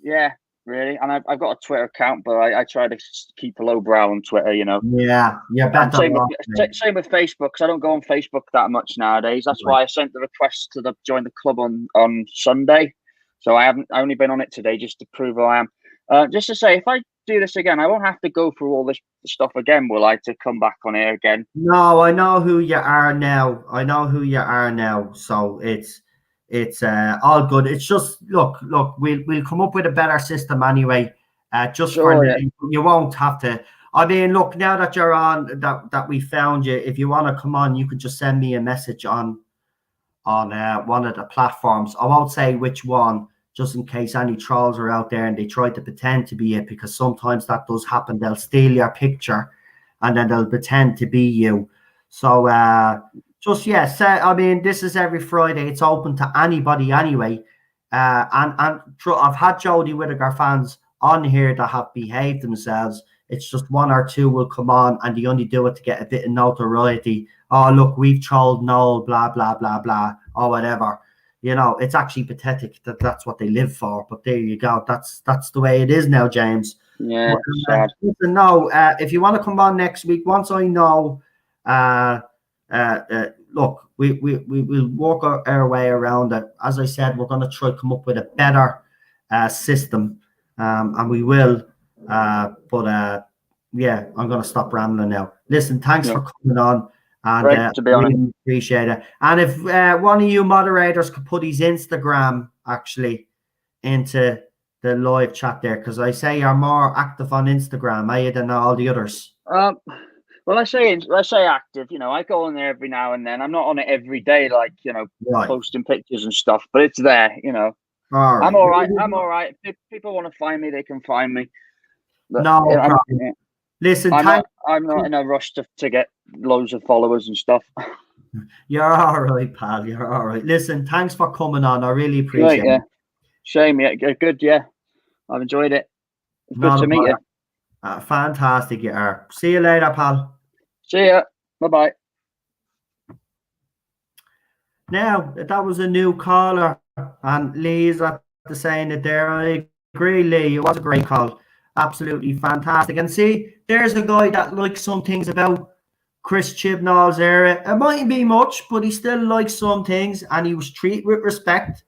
Yeah, really. And I've got a Twitter account, but I try to keep a low brow on Twitter, you know. Yeah. Same with Facebook, because I don't go on Facebook that much nowadays. That's why I sent the request to join the club on Sunday. So I only been on it today just to prove who I am. Just to say, if I do this again, I won't have to go through all this stuff again, will I, to come back on here again? No, I know who you are now. So it's all good. It's just look, we'll come up with a better system anyway. You won't have to. I mean, look, now that you're on, that we found you, if you want to come on, you could just send me a message on one of the platforms. I won't say which one, just in case any trolls are out there and they try to pretend to be it, because sometimes that does happen. They'll steal your picture and then they'll pretend to be you. So I mean, this is every Friday. It's open to anybody anyway. And I've had Jodie Whittaker fans on here that have behaved themselves. It's just one or two will come on and they only do it to get a bit of notoriety. Oh, look, we've trolled Noel, blah, blah, blah, blah, or whatever. You know, it's actually pathetic that that's what they live for. But there you go. That's the way it is now, James. Yeah. If you want to come on next week, once I know, look, we will work our way around it. As I said, we're going to try to come up with a better system, and we will. I'm going to stop rambling now. Listen, thanks for coming on. And great to be on. Really appreciate it. And if one of you moderators could put his Instagram actually into the live chat there, because I say you're more active on Instagram, are you, than all the others? Well, I say active. You know, I go on there every now and then. I'm not on it every day, like, you know, posting pictures and stuff, but it's there. You know, I'm all right. If people want to find me, they can find me. But, no problem. Listen, I'm not in a rush to get loads of followers and stuff. You're all right, pal. You're all right. Listen, thanks for coming on. I really appreciate it. Shame, good. Yeah, I've enjoyed it. It's good to meet you. Fantastic, you are. See you later, pal. See ya. Bye-bye. Now, that was a new caller, and Lee's at the saying it there. I agree, Lee. It was a great call. Absolutely fantastic. And see, there's a guy that likes some things about Chris Chibnall's era. It mightn't be much, but he still likes some things, and he was treated with respect.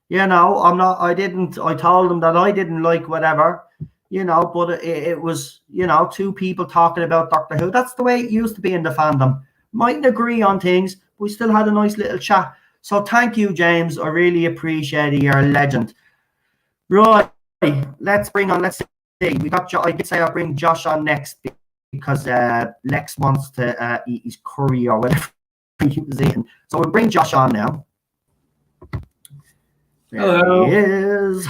You know, I told him that I didn't like whatever, you know, but it was, you know, two people talking about Doctor Who. That's the way it used to be in the fandom. Mightn't agree on things, but we still had a nice little chat. So thank you, James. I really appreciate it. You're a legend. Right, let's see. We got. I did say I'll bring Josh on next because Lex wants to eat his curry or whatever he was eating. So we'll bring Josh on now. There Hello. he is.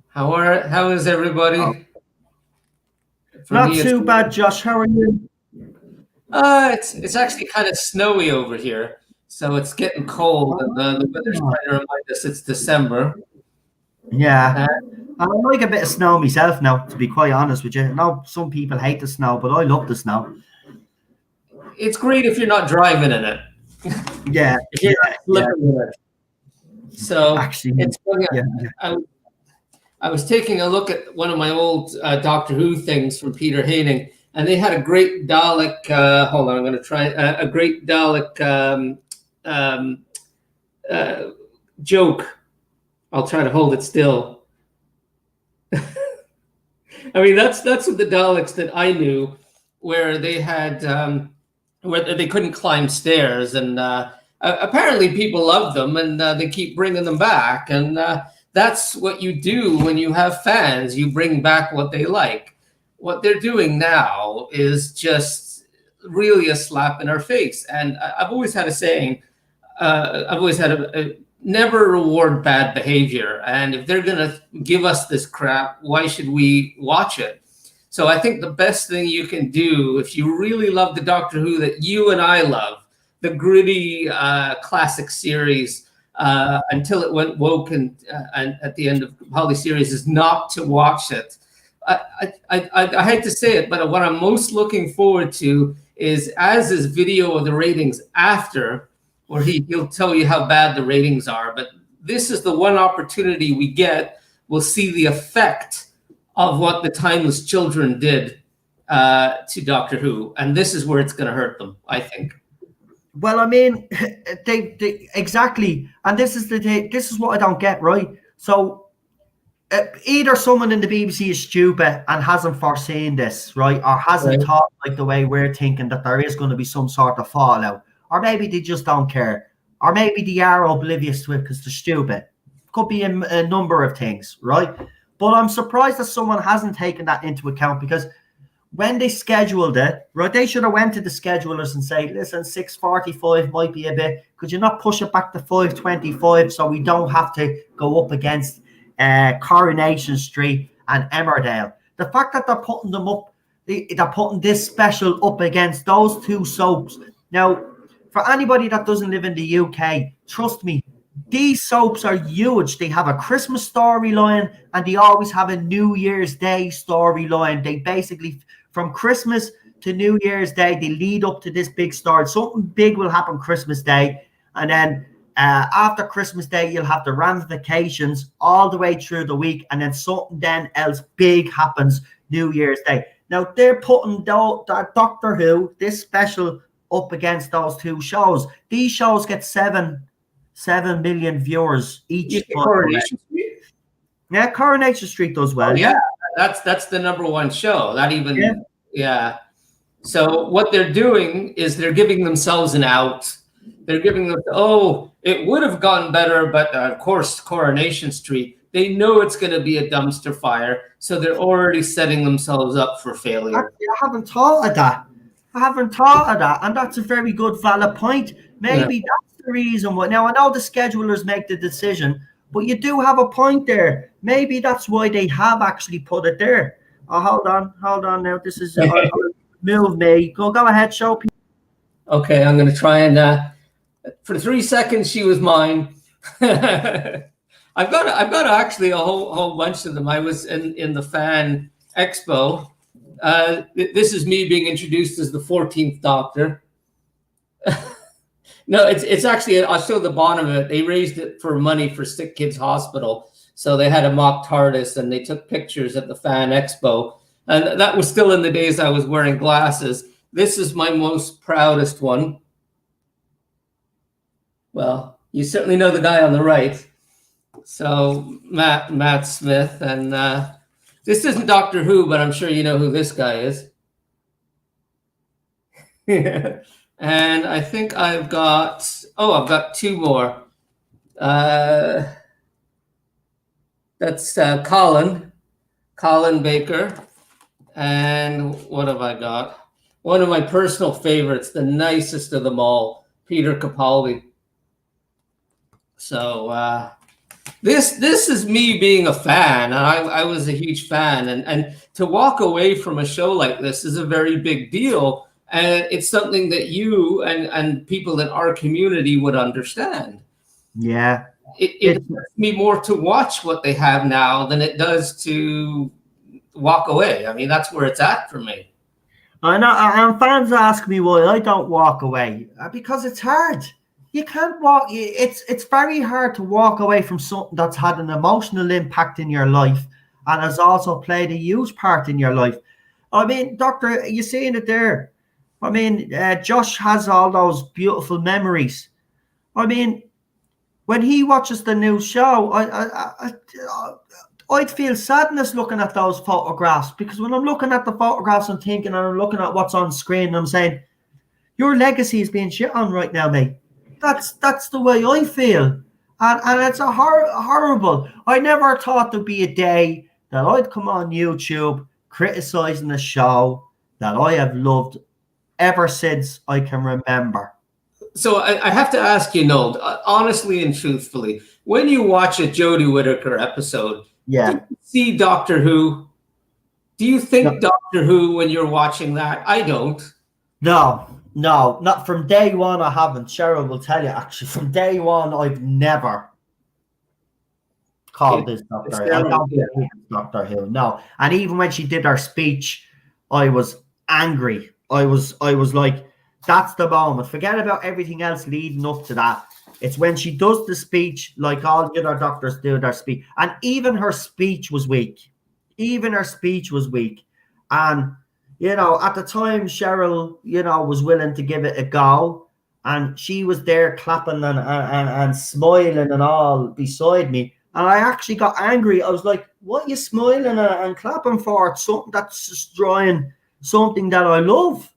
How is everybody? Not too bad, Josh. How are you? It's actually kind of snowy over here, so it's getting cold, and the weather's trying to remind us it's December. Yeah. I like a bit of snow myself now, to be quite honest with you. I know some people hate the snow, but I love the snow. It's great if you're not driving in it. Yeah, If you're not flipping in it. So actually, it's funny. yeah. I was taking a look at one of my old Doctor Who things from Peter Haining, and they had a great Dalek. Hold on, I'm going to try a great Dalek joke. I'll try to hold it still. I mean, that's what the Daleks that I knew, where they had where they couldn't climb stairs, and apparently people love them, and they keep bringing them back, and that's what you do when you have fans. You bring back what they like. What they're doing now is just really a slap in our face. And I've always had a saying. I've always had a never reward bad behavior. And if they're going to give us this crap, why should we watch it? So I think the best thing you can do, if you really love the Doctor Who that you and I love, the gritty classic series, until it went woke, and at the end of Holly series, is not to watch it. I hate to say it, but what I'm most looking forward to is video of the ratings after, where he'll tell you how bad the ratings are. But this is the one opportunity we get. We'll see the effect of what the Timeless Children did to Doctor Who, and this is where it's going to hurt them, I think. Well, I mean, they exactly, and this is what I don't get, right? So either someone in the BBC is stupid and hasn't foreseen this, right, or hasn't thought like the way we're thinking, that there is going to be some sort of fallout, or maybe they just don't care, or maybe they are oblivious to it because they're stupid. Could be a number of things, right? But I'm surprised that someone hasn't taken that into account, because when they scheduled it, right, they should have went to the schedulers and say, listen, 6:45 might be a bit, could you not push it back to 5:25 so we don't have to go up against Coronation Street and Emmerdale? The fact that they're putting them up, they're putting this special up against those two soaps. Now, for anybody that doesn't live in the UK, trust me, these soaps are huge. They have a Christmas storyline, and they always have a New Year's Day storyline. They basically, from Christmas to New Year's Day, they lead up to this big story. Something big will happen Christmas Day, and then after Christmas Day, you'll have the ramifications all the way through the week, and then something then else big happens New Year's Day. Now, they're putting that Doctor Who, this special, up against those two shows. These shows get 7 million viewers each. Coronation Street? Yeah, Coronation Street does well. Oh, yeah, that's the number one show. That even, yeah. So what they're doing is they're giving themselves an out. They're giving them, it would have gone better, but of course, Coronation Street, they know it's going to be a dumpster fire, so they're already setting themselves up for failure. Actually, I haven't thought of that. And that's a very good, valid point. Maybe that's the reason why. Now, I know the schedulers make the decision, but you do have a point there. Maybe that's why they have actually put it there. Oh, hold on now. This is move me. Go ahead, show people. Okay, I'm going to try and for 3 seconds she was mine. I've got actually a whole bunch of them. I was in the fan expo. This is me being introduced as the 14th Doctor. No, it's actually, I'll show the bottom of it. They raised it for money for Sick Kids Hospital. So they had a mock TARDIS, and they took pictures at the fan expo. And that was still in the days I was wearing glasses. This is my most proudest one. Well, you certainly know the guy on the right. So Matt Smith, and this isn't Doctor Who, but I'm sure you know who this guy is. And I think I've got 2 more. That's Colin Baker. And what have I got? One of my personal favorites, the nicest of them all, Peter Capaldi. So this is me being a fan. I was a huge fan, and to walk away from a show like this is a very big deal, and it's something that you and people in our community would understand. Yeah, it hurts me more to watch what they have now than it does to walk away. I mean, that's where it's at for me. I know, and fans ask me why I don't walk away. Because it's hard. You can't walk. It's very hard to walk away from something that's had an emotional impact in your life and has also played a huge part in your life. I mean, Doctor, you're seeing it there. I mean, Josh has all those beautiful memories. I mean, when he watches the new show, I'd feel sadness looking at those photographs, because when I'm looking at the photographs, I'm thinking, and I'm looking at what's on screen, and I'm saying, your legacy is being shit on right now, mate. That's the way I feel, and it's a horrible. I never thought there'd be a day that I'd come on YouTube criticizing a show that I have loved ever since I can remember. So I have to ask you, Noel, honestly and truthfully, when you watch a Jodie Whittaker episode, do you see Doctor Who? Do you think Doctor Who when you're watching that? I don't. No, not from day one. I haven't. Cheryl will tell you, actually, from day one, I've never called this Doctor Who. I don't think it's Doctor Who. No, and even when she did her speech, I was angry. I was like, that's the moment. Forget about everything else leading up to that. It's when she does the speech, like all the other doctors do their speech. And even her speech was weak. And, you know, at the time, Cheryl, you know, was willing to give it a go. And she was there clapping and smiling and all beside me. And I actually got angry. I was like, what are you smiling and clapping for? It's something that's destroying something that I love.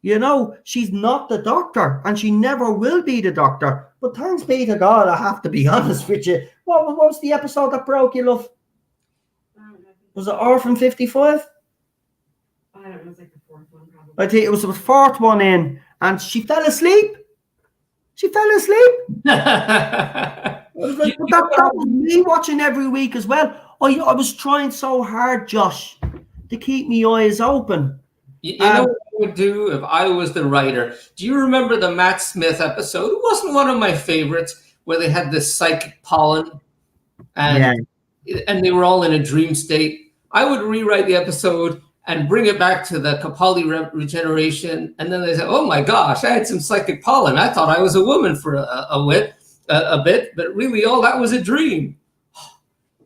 You know, she's not the Doctor, and she never will be the Doctor. But thanks be to God, I have to be honest with you. What was the episode that broke you, love? Was it Orphan 55? I don't know, it was like the fourth one, probably. I think it was the fourth one in, and she fell asleep. I was like, but that was me watching every week as well. I was trying so hard, Josh, to keep my eyes open. You know what I would do if I was the writer? Do you remember the Matt Smith episode? It wasn't one of my favorites, where they had this psychic pollen and they were all in a dream state. I would rewrite the episode and bring it back to the Capaldi regeneration, and then they say, oh my gosh, I had some psychic pollen. I thought I was a woman for a bit, but really all that was a dream.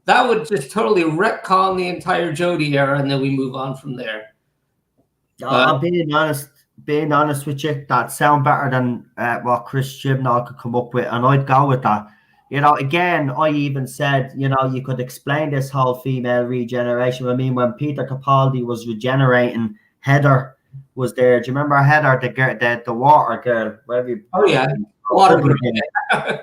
That would just totally retcon the entire Jodie era, and then we move on from there. I'm being honest with you, that sound better than what Chris Chibnall could come up with, and I'd go with that. You know, again, I even said, you know, you could explain this whole female regeneration. I mean, when Peter Capaldi was regenerating, Heather was there. Do you remember Heather, the water girl? Oh yeah, water girl.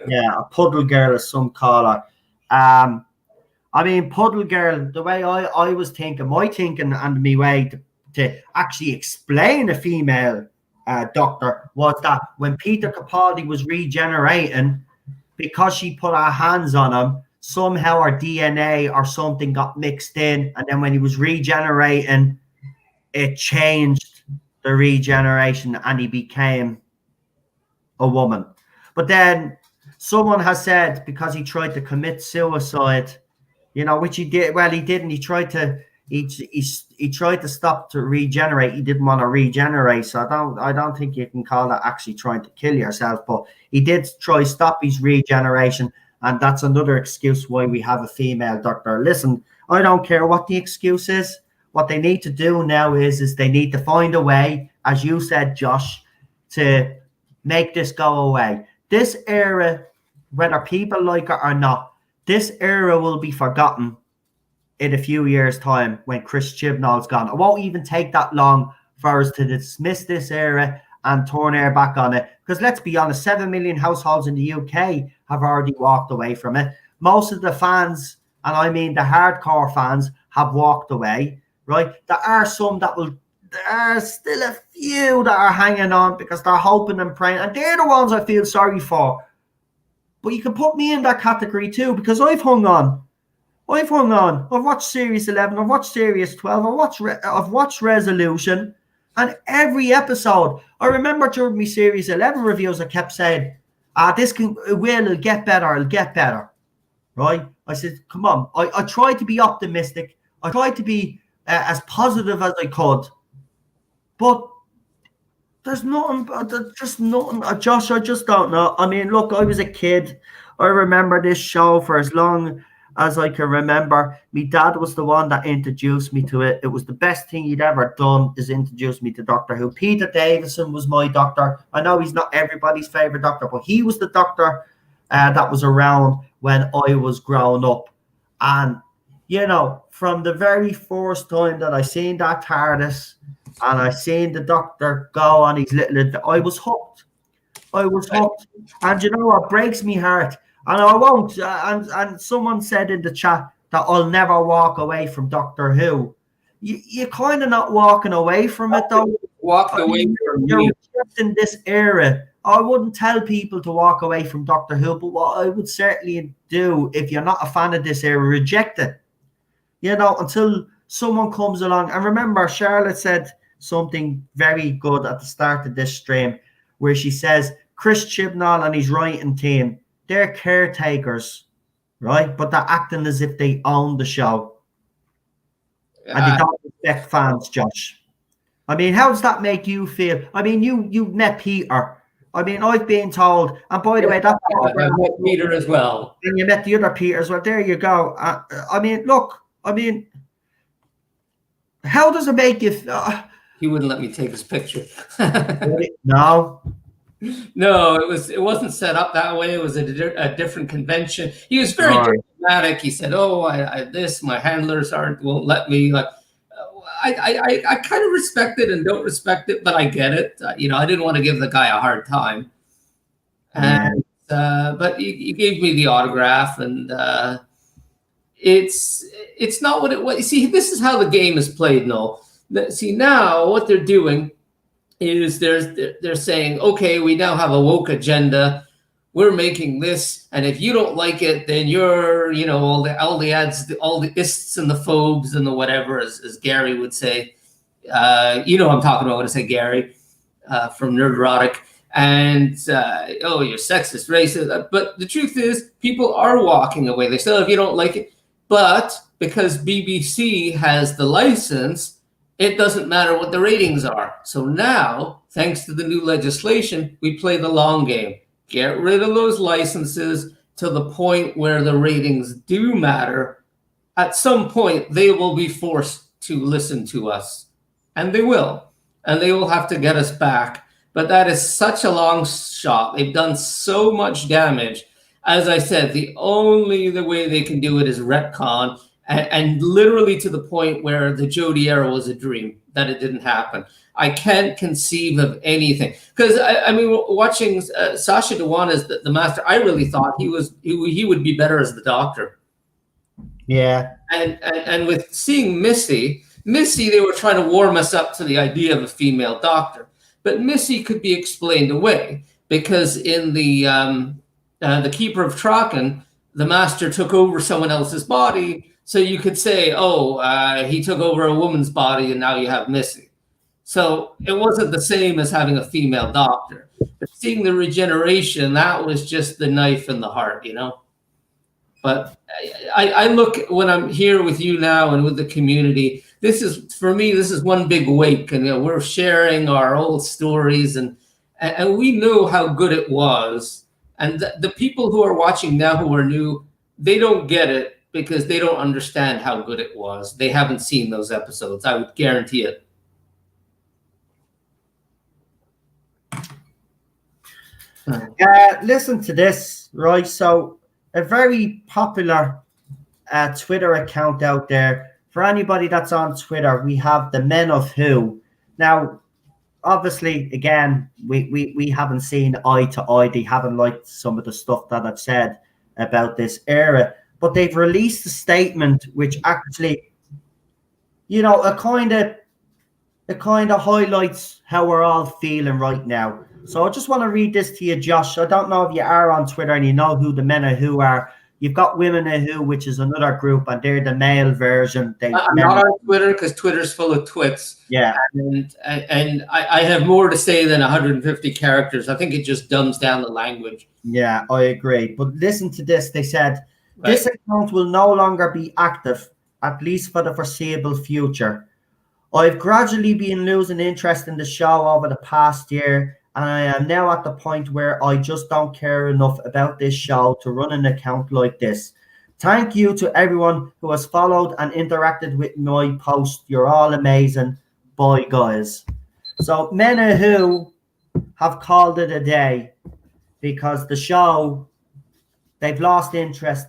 Yeah, a puddle girl, as some call her. I mean, puddle girl. The way I was thinking, my thinking and my way to actually explain a female doctor was that when Peter Capaldi was regenerating, because she put her hands on him, somehow her DNA or something got mixed in, and then when he was regenerating, it changed the regeneration and he became a woman. But then someone has said, because he tried to commit suicide, you know, which he did. Well, he didn't. He tried to stop to regenerate. He didn't want to regenerate. So I don't think you can call that actually trying to kill yourself. But he did try stop his regeneration, and that's another excuse why we have a female doctor. Listen, I don't care what the excuse is. What they need to do now is they need to find a way, as you said, Josh, to make this go away. This era, whether people like it or not, this era will be forgotten in a few years' time when Chris Chibnall's gone. It won't even take that long for us to dismiss this era and turn our back on it. Because let's be honest, 7 million households in the UK have already walked away from it. Most of the fans, and I mean the hardcore fans, have walked away, right? There are some that will, there are still a few that are hanging on because they're hoping and praying, and they're the ones I feel sorry for. But you can put me in that category too, because I've hung on. I've watched Series 11. I've watched Series 12. I've watched Resolution. And every episode, I remember during my Series 11 reviews, I kept saying, It'll get better, right? I said, come on. I tried to be optimistic. I tried to be as positive as I could, but there's nothing, just nothing. Josh, I just don't know. I mean, look, I was a kid. I remember this show for as long as I can remember. My dad was the one that introduced me to it. It was the best thing he'd ever done, is introduce me to Doctor Who. Peter Davison was my doctor. I know he's not everybody's favorite doctor, but he was the doctor that was around when I was growing up. And, you know, from the very first time that I seen that TARDIS and I seen the doctor go on his little, I was hooked. And you know what breaks me heart? And I won't. And someone said in the chat that I'll never walk away from Doctor Who. You're kind of not walking away from it, though. Walked away from you're just in this era. I wouldn't tell people to walk away from Doctor Who, but what I would certainly do, if you're not a fan of this era, reject it. You know, until someone comes along. And remember, Charlotte said something very good at the start of this stream, where she says Chris Chibnall and his writing team, they're caretakers, right? But they're acting as if they own the show. And they don't respect fans, Josh. I mean, how does that make you feel? I mean, you met Peter. I mean, I've been told, and by the way, that's I met Peter as well. And you met the other Peter as well. There you go. I mean, look, I mean, how does it make you? He wouldn't let me take his picture. No. No, it wasn't set up that way. It was a different convention. He was very diplomatic. He said, "Oh, my handlers won't let me." Like, I kind of respect it and don't respect it, but I get it. You know, I didn't want to give the guy a hard time, and but he gave me the autograph, and it's not what it was. See, this is how the game is played, Noel. See, now what they're doing is they're saying, okay, we now have a woke agenda. We're making this, and if you don't like it, then you're, you know, all the ads, all the ists and the phobes and the whatever, as Gary would say. You know what I'm talking about when I say Gary from Nerdrotic. And you're sexist, racist. But the truth is, people are walking away. They say, if you don't like it, but because BBC has the license, it doesn't matter what the ratings are. So now, thanks to the new legislation, we play the long game. Get rid of those licenses to the point where the ratings do matter. At some point, they will be forced to listen to us. And they will. And they will have to get us back. But that is such a long shot. They've done so much damage. As I said, the way they can do it is retcon. And literally to the point where the Jodie era was a dream, that it didn't happen. I can't conceive of anything. Because, I mean, watching Sacha Dhawan as the Master, I really thought he would be better as the Doctor. Yeah. And with seeing Missy, they were trying to warm us up to the idea of a female Doctor. But Missy could be explained away, because in the Keeper of Traken, the Master took over someone else's body. So you could say, he took over a woman's body and now you have Missy. So it wasn't the same as having a female Doctor. But seeing the regeneration, that was just the knife in the heart, you know? But I look, when I'm here with you now and with the community, for me, this is one big wake. And, you know, we're sharing our old stories and we know how good it was. And the people who are watching now who are new, they don't get it, because they don't understand how good it was. They haven't seen those episodes. I would guarantee it. Listen to this, right? So a very popular Twitter account out there. For anybody that's on Twitter, we have the Men of Who. Now, obviously, again, we haven't seen eye to eye. They haven't liked some of the stuff that I've said about this era. But they've released a statement which actually, you know, it kind of highlights how we're all feeling right now. So I just want to read this to you, Josh. I don't know if you are on Twitter and you know who the Men of Who are. You've got Women Who, which is another group, and they're the male version. I'm not on Twitter because Twitter's full of twits. Yeah. And I have more to say than 150 characters. I think it just dumbs down the language. Yeah, I agree. But listen to this. They said, this account will no longer be active, at least for the foreseeable future. I've gradually been losing interest in the show over the past year, and I am now at the point where I just don't care enough about this show to run an account like this. Thank you to everyone who has followed and interacted with my post. You're all amazing. Bye, guys. So Men Who have called it a day because the show, they've lost interest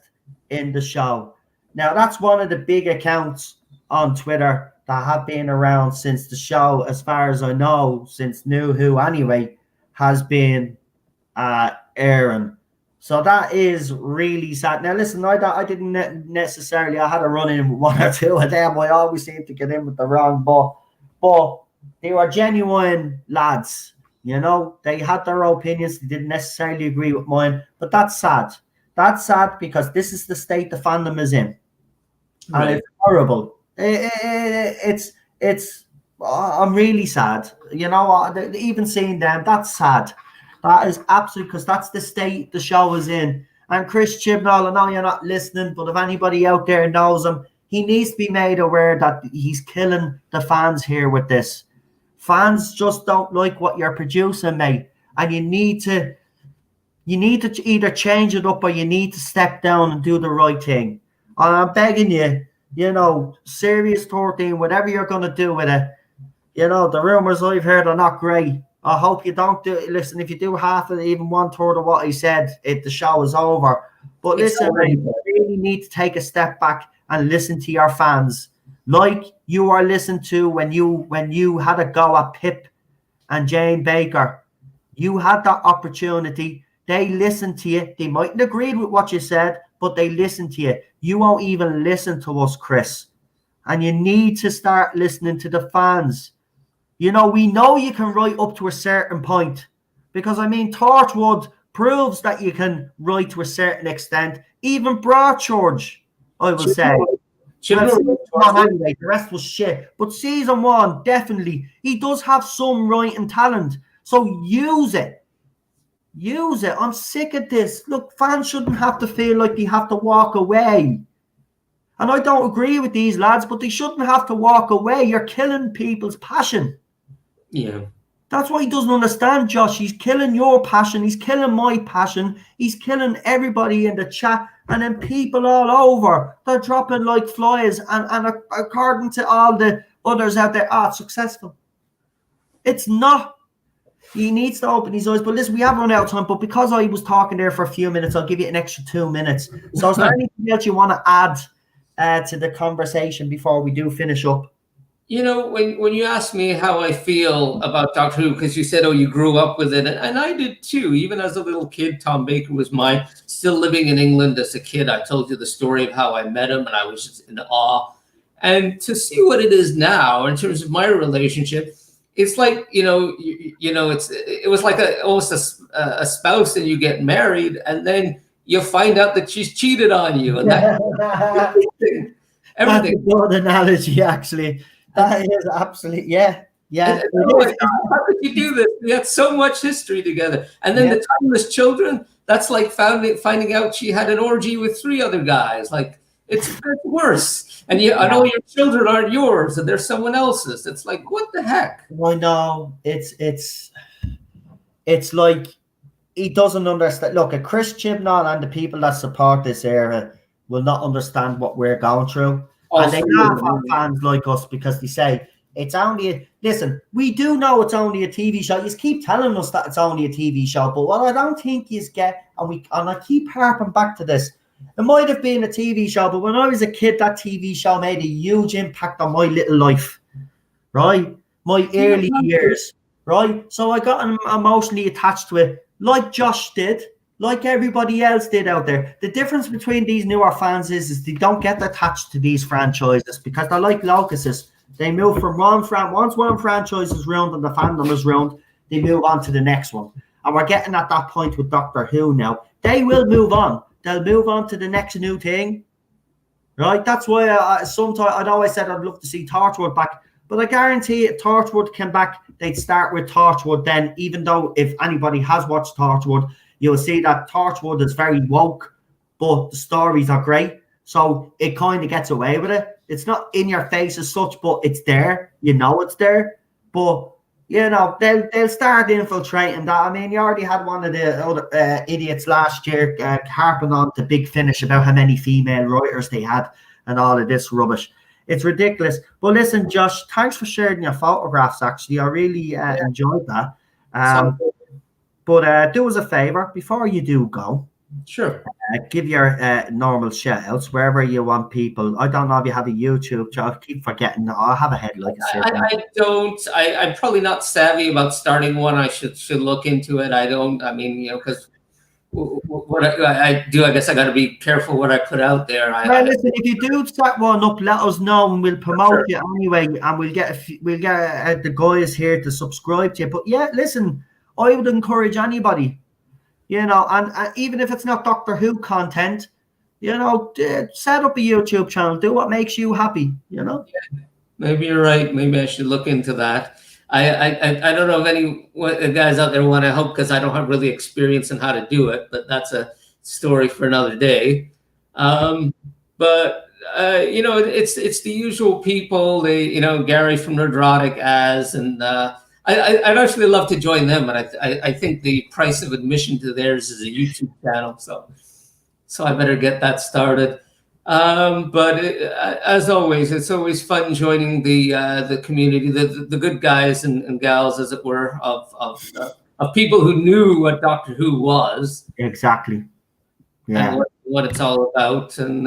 in the show. Now, that's one of the big accounts on Twitter that have been around since the show, as far as I know, since New Who anyway, has been airing. So that is really sad. Now, listen, I didn't necessarily, I had a run in with one or two of them. I always seem to get in with the wrong, but they were genuine lads. You know, they had their opinions. They didn't necessarily agree with mine, but that's sad. That's sad because this is the state the fandom is in. Right. And it's horrible. It's I'm really sad. You know, even seeing them, that's sad. That is absolutely, because that's the state the show is in. And Chris Chibnall, I know you're not listening, but if anybody out there knows him, he needs to be made aware that he's killing the fans here with this. Fans just don't like what you're producing, mate. And you need to either change it up or you need to step down and do the right thing. And I'm begging you, you know, Series 13, whatever you're going to do with it, you know, the rumors I've heard are not great. I hope you don't do it. Listen, if you do half of it, even 1/3 of what he said, the show is over. But listen, mate, you really need to take a step back and listen to your fans. Like you are listened to when you had a go at Pip and Jane Baker. You had that opportunity. They listened to you. They mightn't agree with what you said, but they listened to you. You won't even listen to us, Chris. And you need to start listening to the fans. You know, we know you can write up to a certain point. Because, I mean, Torchwood proves that you can write to a certain extent. Even Broadchurch, I will say. Anyway, the rest was shit. But season 1, definitely, he does have some writing talent. So use it. Use it. I'm sick of this. Look, fans shouldn't have to feel like they have to walk away. And I don't agree with these lads, but they shouldn't have to walk away. You're killing people's passion. Yeah. That's what he doesn't understand, Josh. He's killing your passion. He's killing my passion. He's killing everybody in the chat. And then people all over, they're dropping like flies. And according to all the others out there, it's successful. It's not. He needs to open his eyes. But listen, we have run out of time. But because I was talking there for a few minutes, I'll give you an extra 2 minutes. So is there anything else you want to add to the conversation before we do finish up? You know, when you ask me how I feel about Doctor Who, because you said, oh, you grew up with it, and I did too. Even as a little kid, Tom Baker was mine. Still living in England as a kid, I told you the story of how I met him, and I was just in awe. And to see what it is now in terms of my relationship, it's like, it was like almost a spouse, and you get married, and then you find out that she's cheated on you, and that everything. That's a good analogy, actually. That is absolutely, yeah. Oh my God, how could you do this? We had so much history together. And then the timeless children, that's like finding out she had an orgy with 3 other guys. Like, it's worse. And I know your children aren't yours and they're someone else's. It's like, what the heck? I know. It's like he doesn't understand. Look, a Chris Chibnall and the people that support this era will not understand what we're going through. And they laugh at fans like us because they say it's only listen, we do know it's only a TV show. You keep telling us that it's only a TV show, but what I don't think you get, and I keep harping back to this, it might have been a TV show, but when I was a kid, that TV show made a huge impact on my little life, right? My early years, right? So I got emotionally attached to it, like Josh did. Like everybody else did out there. The difference between these newer fans is they don't get attached to these franchises because they're like locusts. They move from once one franchise is ruined and the fandom is ruined, they move on to the next one. And we're getting at that point with Doctor Who now. they will move on. They'll move on to the next new thing, right? That's why sometimes I'd always said I'd love to see Torchwood back, but I guarantee if Torchwood came back, they'd start with Torchwood then, even though if anybody has watched Torchwood, you'll see that Torchwood is very woke, but the stories are great. So it kind of gets away with it. It's not in your face as such, but it's there. You know it's there. But, you know, they'll start infiltrating that. I mean, you already had one of the other idiots last year harping on the Big Finish about how many female writers they had and all of this rubbish. It's ridiculous. But listen, Josh, thanks for sharing your photographs, actually. I really enjoyed that. But do us a favor, before you do go, Sure. give your normal shout outs wherever you want people. I don't know if you have a YouTube. I keep forgetting. I have a head like I don't. I'm probably not savvy about starting one. I should look into it. I don't. I mean, you know, because what I do, I guess I got to be careful what I put out there. Listen, if you do start one up, let us know and we'll promote you anyway, and we'll get the guys here to subscribe to you. But yeah, listen, I would encourage anybody. You know, and even if it's not Doctor Who content, you know, set up a YouTube channel. Do what makes you happy, you know? Yeah, maybe you're right. Maybe I should look into that. I don't know if any guys out there want to help because I don't have really experience in how to do it, but that's a story for another day. But you know, it's the usual people. You know, Gary from Nerdrotic and I'd actually love to join them, and I think the price of admission to theirs is a YouTube channel, so I better get that started. But as always, it's always fun joining the community, the good guys and gals, as it were, of people who knew what Doctor Who was exactly, yeah, and what it's all about, and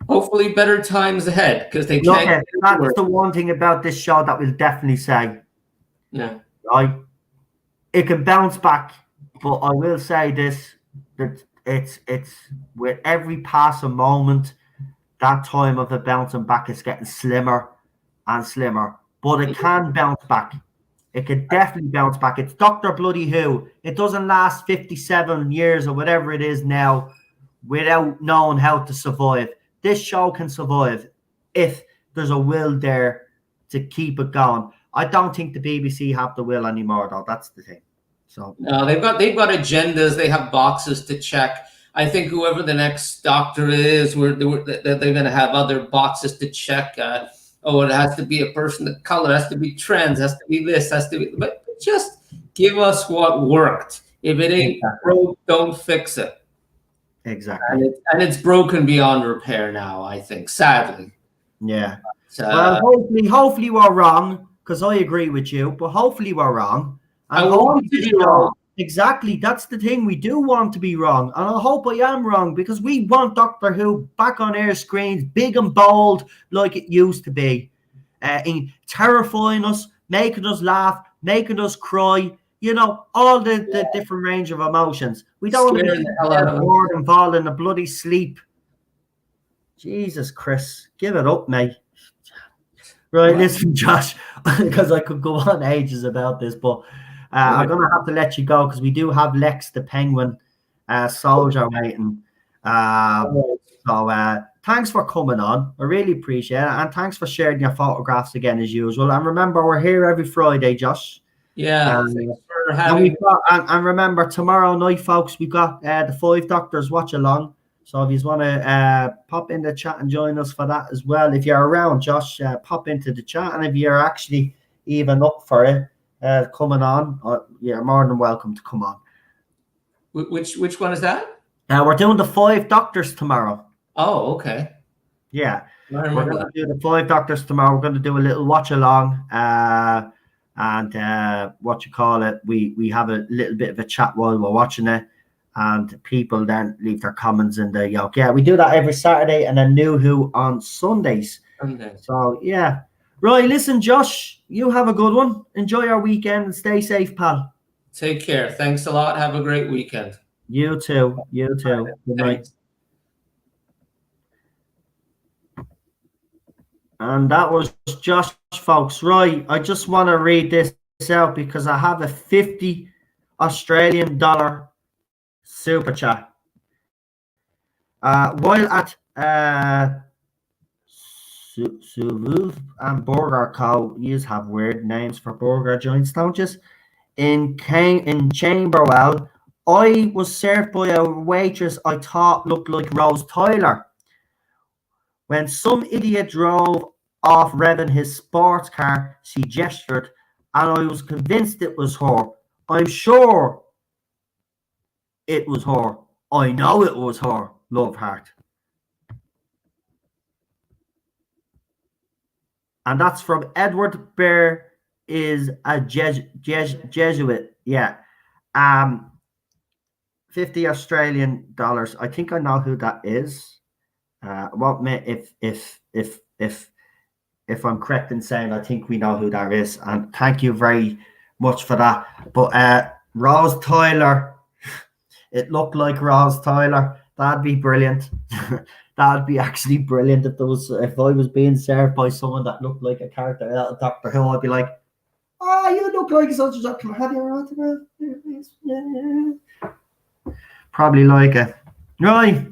hopefully better times ahead because they can't. That's the one thing about this show that we'll definitely say. Yeah, right. It can bounce back, but I will say this: that it's with every passing moment, that time of the bouncing back is getting slimmer and slimmer. But it can bounce back. It can definitely bounce back. It's Doctor Bloody Who. It doesn't last 57 years or whatever it is now without knowing how to survive. This show can survive if there's a will there to keep it going. I don't think the BBC have the will anymore, though. That's the thing. So no, they've got agendas. They have boxes to check. I think whoever the next doctor is, they're going to have other boxes to check. It has to be a person of color. It has to be trans. It has to be this. Has to be. But just give us what worked. If it ain't broke, don't fix it. Exactly. And it's broken beyond repair now, I think, sadly. Yeah. Well, hopefully we're wrong, because I agree with you, but hopefully we're wrong. I want to be wrong. Exactly. That's the thing. We do want to be wrong. And I hope I am wrong, because we want Doctor Who back on air screens, big and bold, like it used to be. Terrifying us, making us laugh, making us cry. You know, all the different range of emotions. We don't want to be bored and fall in a bloody sleep. Jesus, Chris, give it up, mate. Right, listen, Josh, because I could go on ages about this, but I'm going to have to let you go because we do have Lex the Penguin soldier waiting. So thanks for coming on. I really appreciate it. And thanks for sharing your photographs again, as usual. And remember, we're here every Friday, Josh. Yeah, thanks for having me. And remember, tomorrow night, folks, we've got the 5 Doctors watch along. So if you want to pop in the chat and join us for that as well, if you're around, Josh, pop into the chat. And if you're actually even up for it, coming on, you're more than welcome to come on. Which one is that? We're doing the 5 Doctors tomorrow. Oh, okay. Yeah, we're going to do the 5 Doctors tomorrow. We're going to do a little watch along. And what you call it, we have a little bit of a chat while we're watching it, and people then leave their comments in the yoke. Yeah, we do that every Saturday, and then New Who on Sundays. Okay. So yeah, right. Listen, Josh, you have a good one. Enjoy your weekend and stay safe, pal. Take care. Thanks a lot. Have a great weekend. You too. You too. Good night. And that was Josh, folks. Right, I just want to read this out because I have a $50 Australian Super chat. While at Suvu and Burger Co. You have weird names for burger joints, don't you? In Chamberwell, I was served by a waitress I thought looked like Rose Tyler. When some idiot drove off revving his sports car, she gestured, and I was convinced it was her. I'm sure it was her. I know it was her. Love heart. And that's from Edward Bear is a Jesuit. Yeah. 50 Australian dollars. I think I know who that is. If I'm correct in saying I think we know who that is. And thank you very much for that. But Rose Tyler, it looked like Rose Tyler. That'd be brilliant. That'd be actually brilliant if I was being served by someone that looked like a character out of Doctor Who. I'd be like, "Oh, you look like such and such. Can I have your autograph?" Yeah. Probably like it. Right.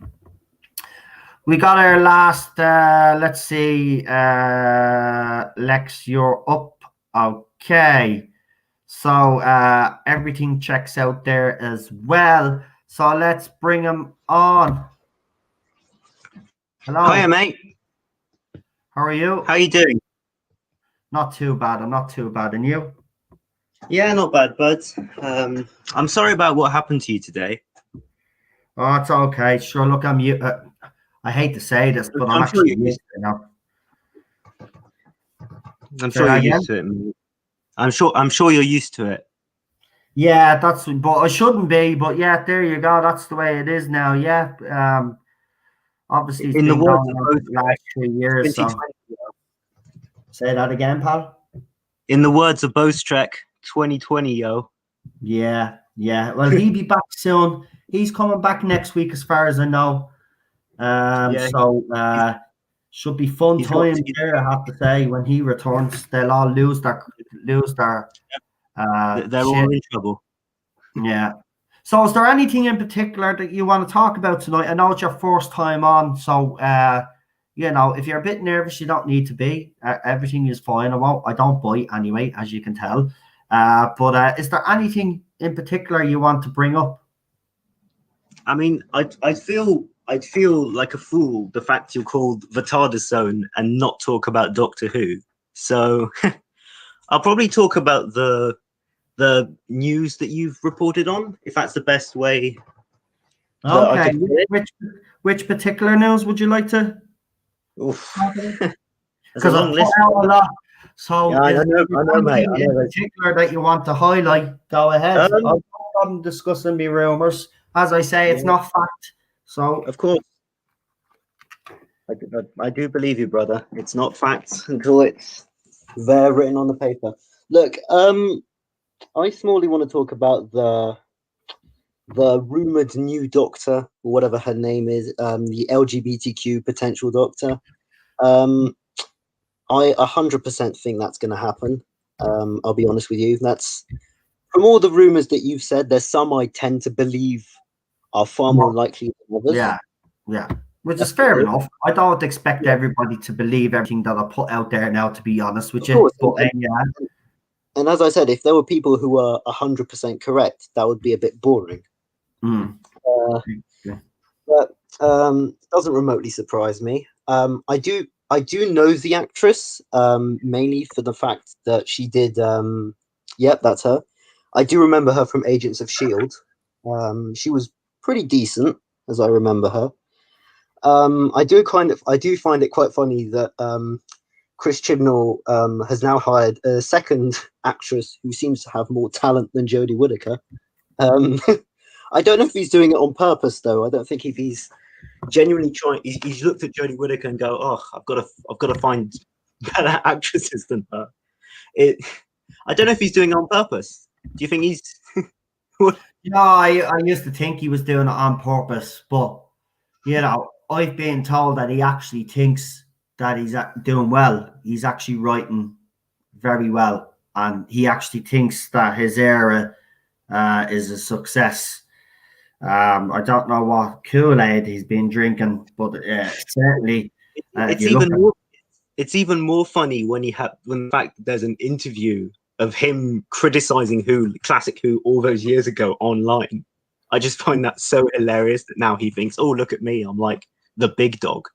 We got our last. Let's see. Lex, you're up. Okay. So everything checks out there as well. So let's bring him on. Hello. Hiya, mate. How are you? How you doing? Not too bad. I'm not too bad. And you? Yeah, not bad, bud. I'm sorry about what happened to you today. Oh, it's okay. Sure. Look, I hate to say this, but I'm actually used to it now. I'm sure you're used to it, mate. I'm sure you're used to it. Yeah, but I shouldn't be. But yeah, there you go. That's the way it is now. Yeah. Obviously, it's In the been words going of on for both the last 3 years. So. Say that again, pal. In the words of Bostrek, 2020, yo. Yeah. Well, he'll be back soon. He's coming back next week, as far as I know. Should be fun times there. I have to say, when he returns, they'll all lose their. They're all in trouble. Yeah. So, is there anything in particular that you want to talk about tonight? I know it's your first time on, so if you're a bit nervous, you don't need to be. Everything is fine. I don't bite anyway, as you can tell. But is there anything in particular you want to bring up? I mean, I'd feel like a fool the fact you're called the Tardis Zone and not talk about Doctor Who. So I'll probably talk about the news that you've reported on, if that's the best way. Okay. Which particular news would you like to? Because I've put out a lot. So yeah, I know, mate. In particular that you want to highlight, go ahead. I'm discussing the rumours. As I say, it's not fact. So of course, I do believe you, brother. It's not fact until it's there written on the paper. Look, I smallly want to talk about the rumored new doctor, or whatever her name is, the LGBTQ potential doctor. I 100% think that's going to happen. I'll be honest with you. That's from all the rumors that you've said. There's some I tend to believe are far more likely than others. Yeah. Which is fair enough. I don't expect everybody to believe everything that I put out there now, to be honest with you. And as I said, if there were people who were 100% correct, that would be a bit boring. But it doesn't remotely surprise me. I do know the actress, mainly for the fact that she did. Yep, that's her. I do remember her from Agents of S.H.I.E.L.D. She was pretty decent, as I remember her. I do find it quite funny that Chris Chibnall has now hired a second actress who seems to have more talent than Jodie Whittaker. I don't know if he's doing it on purpose, though. I don't think if he's genuinely trying. He's looked at Jodie Whittaker and go, "Oh, I've got to find better actresses than her." I don't know if he's doing it on purpose. Do you think he's? No, I used to think he was doing it on purpose, but I've been told that he actually thinks that he's doing well. He's actually writing very well, and he actually thinks that his era is a success. I don't know what Kool-Aid he's been drinking, but certainly, if you look at it's even more funny when when the fact that there's an interview of him criticizing Classic Who all those years ago online. I just find that so hilarious that now he thinks, oh, look at me, I'm like the big dog.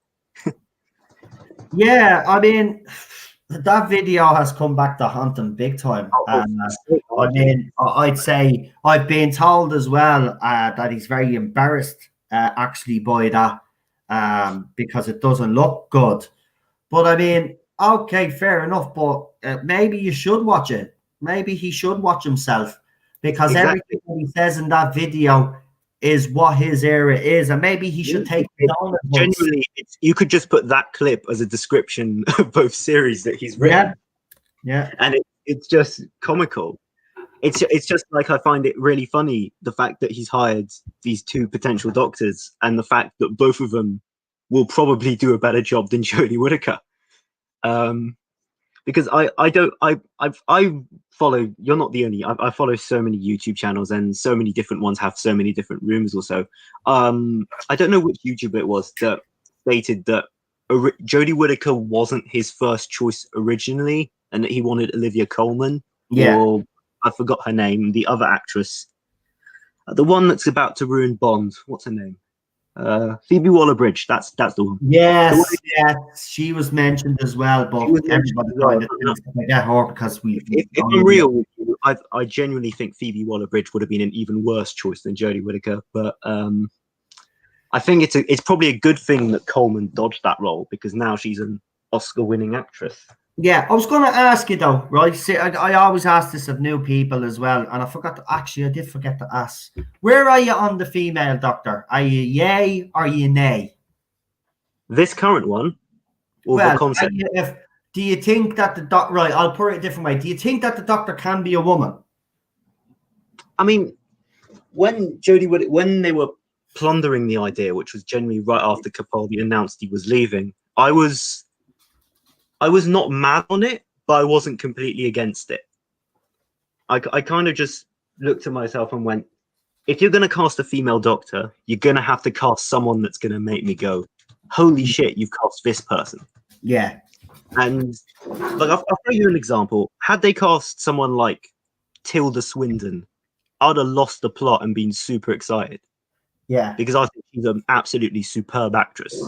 Yeah, I mean, that video has come back to haunt him big time. I mean, I'd say I've been told as well that he's very embarrassed actually by that because it doesn't look good. But I mean, okay, fair enough. But maybe you should watch it. Maybe he should watch himself because everything that he says in that video is what his era is, and maybe he should take it down. Genuinely, you could just put that clip as a description of both series that he's written. Yeah, and it's just comical. It's just like I find it really funny the fact that he's hired these two potential doctors, and the fact that both of them will probably do a better job than Jodie Whittaker. Because I follow, you're not the only, I follow so many YouTube channels, and so many different ones have so many different rumors also. I don't know which YouTuber it was that stated that Jodie Whittaker wasn't his first choice originally, and that he wanted Olivia Colman. Yeah. Or I forgot her name, the other actress. The one that's about to ruin Bond. What's her name? Phoebe Waller-Bridge. That's the one. Yes, she was mentioned as well, but everybody kind of thinks to get her because if I'm real with you, I genuinely think Phoebe Waller-Bridge would have been an even worse choice than Jodie Whittaker. But I think it's probably a good thing that Coleman dodged that role, because now she's an Oscar-winning actress. Yeah, I was going to ask you though, right? See, I always ask this of new people as well, and I did forget to ask. Where are you on the female doctor? Are you yay or are you nay? This current one, or well, the concept? Do you think that the doctor? Right, I'll put it a different way. Do you think that the doctor can be a woman? I mean, when they were plundering the idea, which was generally right after Capaldi announced he was leaving, I was not mad on it, but I wasn't completely against it. I kind of just looked at myself and went, if you're going to cast a female doctor, you're going to have to cast someone that's going to make me go, holy shit, you've cast this person. Yeah. And like, I'll throw you an example. Had they cast someone like Tilda Swinton, I'd have lost the plot and been super excited. Yeah. Because I think she's an absolutely superb actress.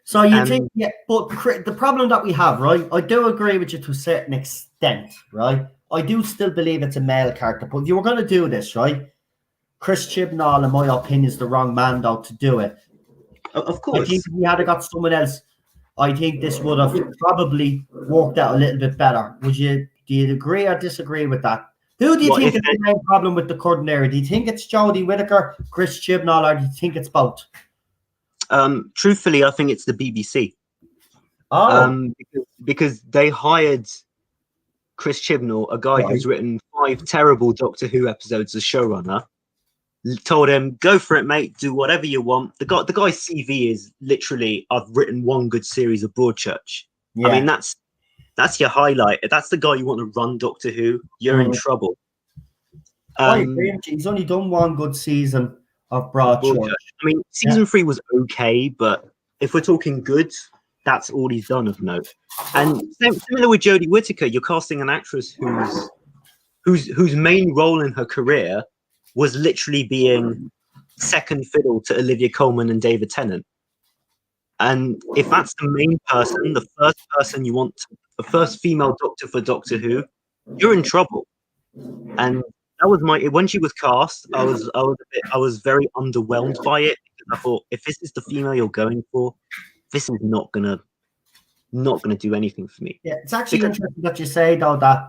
So you think, yeah, but the problem that we have, right? I do agree with you to a certain extent, right? I do still believe it's a male character, but if you were going to do this, right? Chris Chibnall, in my opinion, is the wrong man, though, to do it. Of course. I think if we had got someone else, I think this would have probably worked out a little bit better. Do you agree or disagree with that? Who do you think is the main problem with the current era? Do you think it's Jodie Whittaker, Chris Chibnall, or do you think it's both? Truthfully, I think it's the BBC. Oh. Because they hired Chris Chibnall, a guy who's written 5 terrible Doctor Who episodes as showrunner, told him, go for it, mate, do whatever you want. The guy's CV is literally, I've written 1 good series of Broadchurch. Yeah. I mean, that's your highlight. If that's the guy you want to run Doctor Who, you're in trouble. I agree. He's only done 1 good season of Broadchurch. I mean, season 3 was okay, but if we're talking good, that's all he's done of note. And similar with Jodie Whittaker, you're casting an actress whose main role in her career was literally being second fiddle to Olivia Colman and David Tennant. And if that's the main person, the first person you want, the first female doctor for Doctor Who, you're in trouble. And that was when she was cast, I was very underwhelmed by it, because I thought, if this is the female you're going for, this is not gonna do anything for me. Yeah, it's actually interesting that you say though that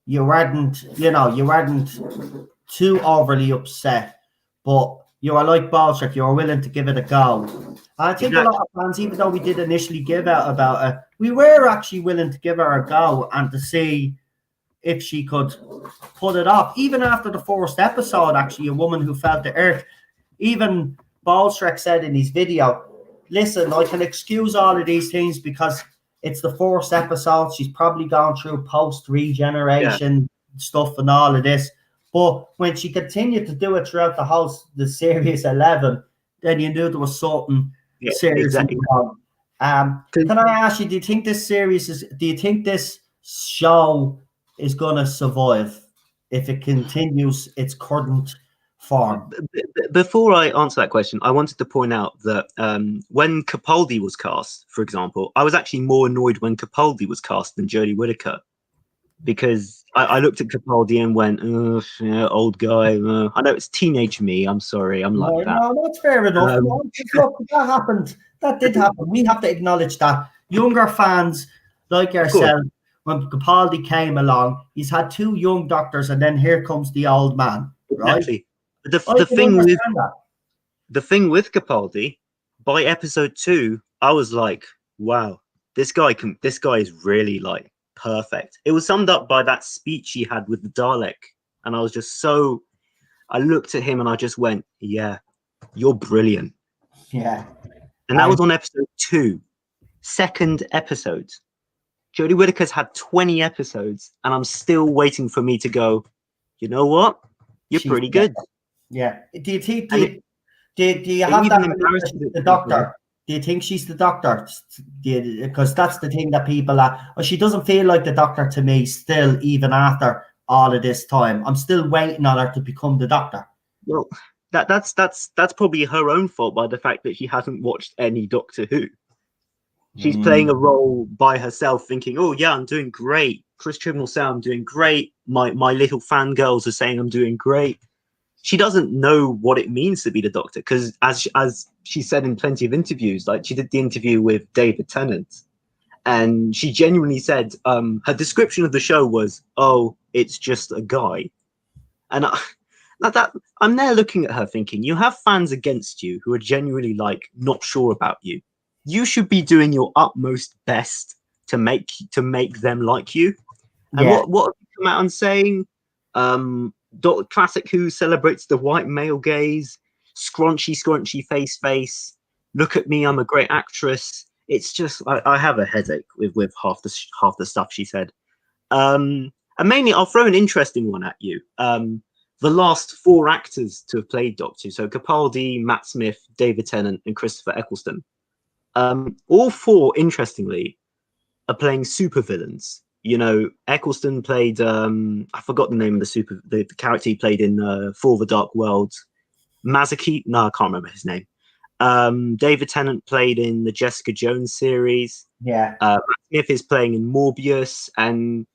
you weren't too overly upset, but you were like Balchuk, you were willing to give it a go. And I think a lot of fans, even though we did initially give out about it, we were actually willing to give her a go and to see if she could put it off. Even after the 1st episode, actually, a woman who fell to earth. Even Balshrek said in his video, listen, I can excuse all of these things because it's the 1st episode. She's probably gone through post-regeneration stuff and all of this. But when she continued to do it throughout the series 11, then you knew there was something seriously wrong. Can I ask you, do you think this show is going to survive if it continues its current form? Before I answer that question, I wanted to point out that when Capaldi was cast, for example, I was actually more annoyed when Capaldi was cast than Jodie Whittaker, because I looked at Capaldi and went, "Ugh, yeah, old guy." I know it's teenage me. I'm sorry. I'm like that. No, that's fair enough. Look, that happened. That did happen. We have to acknowledge that. Younger fans like yourself, when Capaldi came along, he's had 2 young doctors, and then here comes the old man. Right? Exactly. The thing with Capaldi, by episode 2, I was like, wow, this guy is really like perfect. It was summed up by that speech he had with the Dalek, and I was just I looked at him and I just went, yeah, you're brilliant. Yeah. And that was on episode 2, second episode. Jodie Whittaker's had 20 episodes, and I'm still waiting for me to go, you know what? You're pretty good. Yeah. Do you think? Do you have that with the Doctor? Do you think she's the Doctor? Because that's the thing that people are. Well, she doesn't feel like the Doctor to me still, even after all of this time. I'm still waiting on her to become the Doctor. Well, that's probably her own fault by the fact that she hasn't watched any Doctor Who. She's playing a role by herself, thinking, "Oh yeah, I'm doing great." Chris Trim will say I'm doing great. My little fangirls are saying I'm doing great. She doesn't know what it means to be the Doctor, because as she said in plenty of interviews, like she did the interview with David Tennant, and she genuinely said her description of the show was, "Oh, it's just a guy," and I'm there looking at her thinking, you have fans against you who are genuinely like not sure about you. You should be doing your utmost best to make them like you. And what have you come out and saying? Classic Who celebrates the white male gaze, scrunchy face. Look at me, I'm a great actress. It's just I have a headache with half the stuff she said. And mainly, I'll throw an interesting one at you. The last 4 actors to have played Doctor, so Capaldi, Matt Smith, David Tennant, and Christopher Eccleston. All 4, interestingly, are playing supervillains. You know, Eccleston played I forgot the name of the character he played in For the Dark World. Mazaki? No, I can't remember his name. David Tennant played in the Jessica Jones series. Yeah. Matt Smith is playing in Morbius, and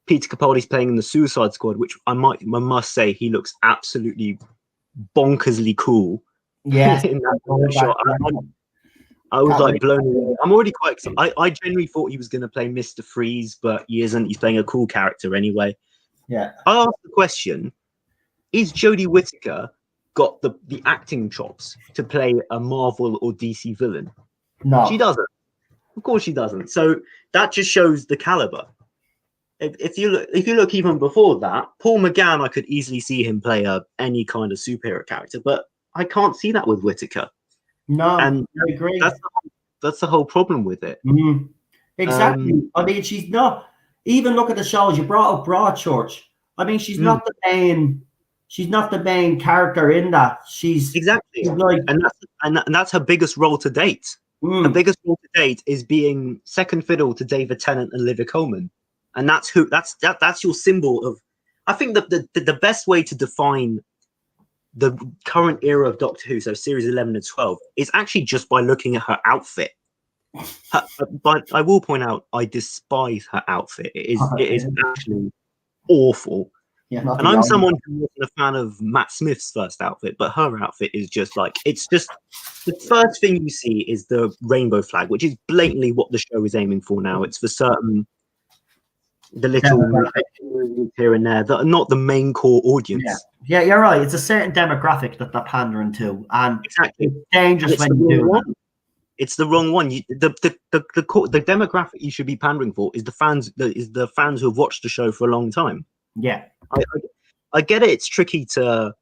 Peter Capaldi's playing in the Suicide Squad, which I must say he looks absolutely bonkersly cool. Yeah. in that shot. I was like blown away. I'm already quite excited. I genuinely thought he was going to play Mr. Freeze, but he isn't. He's playing a cool character anyway. Yeah. I asked the question, is Jodie Whittaker got the acting chops to play a Marvel or DC villain? No. She doesn't. Of course she doesn't. So that just shows the caliber. If you look even before that, Paul McGann, I could easily see him play any kind of superhero character, but I can't see that with Whittaker. No, and I agree. That's the whole problem with it. Mm-hmm. Exactly. I mean, she's not. Even look at the shows. You brought up Broadchurch. I mean, she's not the main. She's not the main character in that. She's exactly, like, and that's her biggest role to date. Her biggest role to date is being second fiddle to David Tennant and Olivia Colman, and that's your symbol of. I think that the best way to define the current era of Doctor Who, so series 11 and 12, is actually just by looking at her outfit. But I will point out, I despise her outfit. It is actually awful. Yeah, and I'm someone who wasn't a fan of Matt Smith's first outfit, but her outfit is just like, it's just, the first thing you see is the rainbow flag, which is blatantly what the show is aiming for now. It's for certain, the little here and there that are not the main core audience. Yeah, you're right. It's a certain demographic that they're pandering to, and exactly. It's dangerous when you do that. It's the wrong one. The demographic you should be pandering for is the fans. The fans who have watched the show for a long time. Yeah, I get it. It's tricky to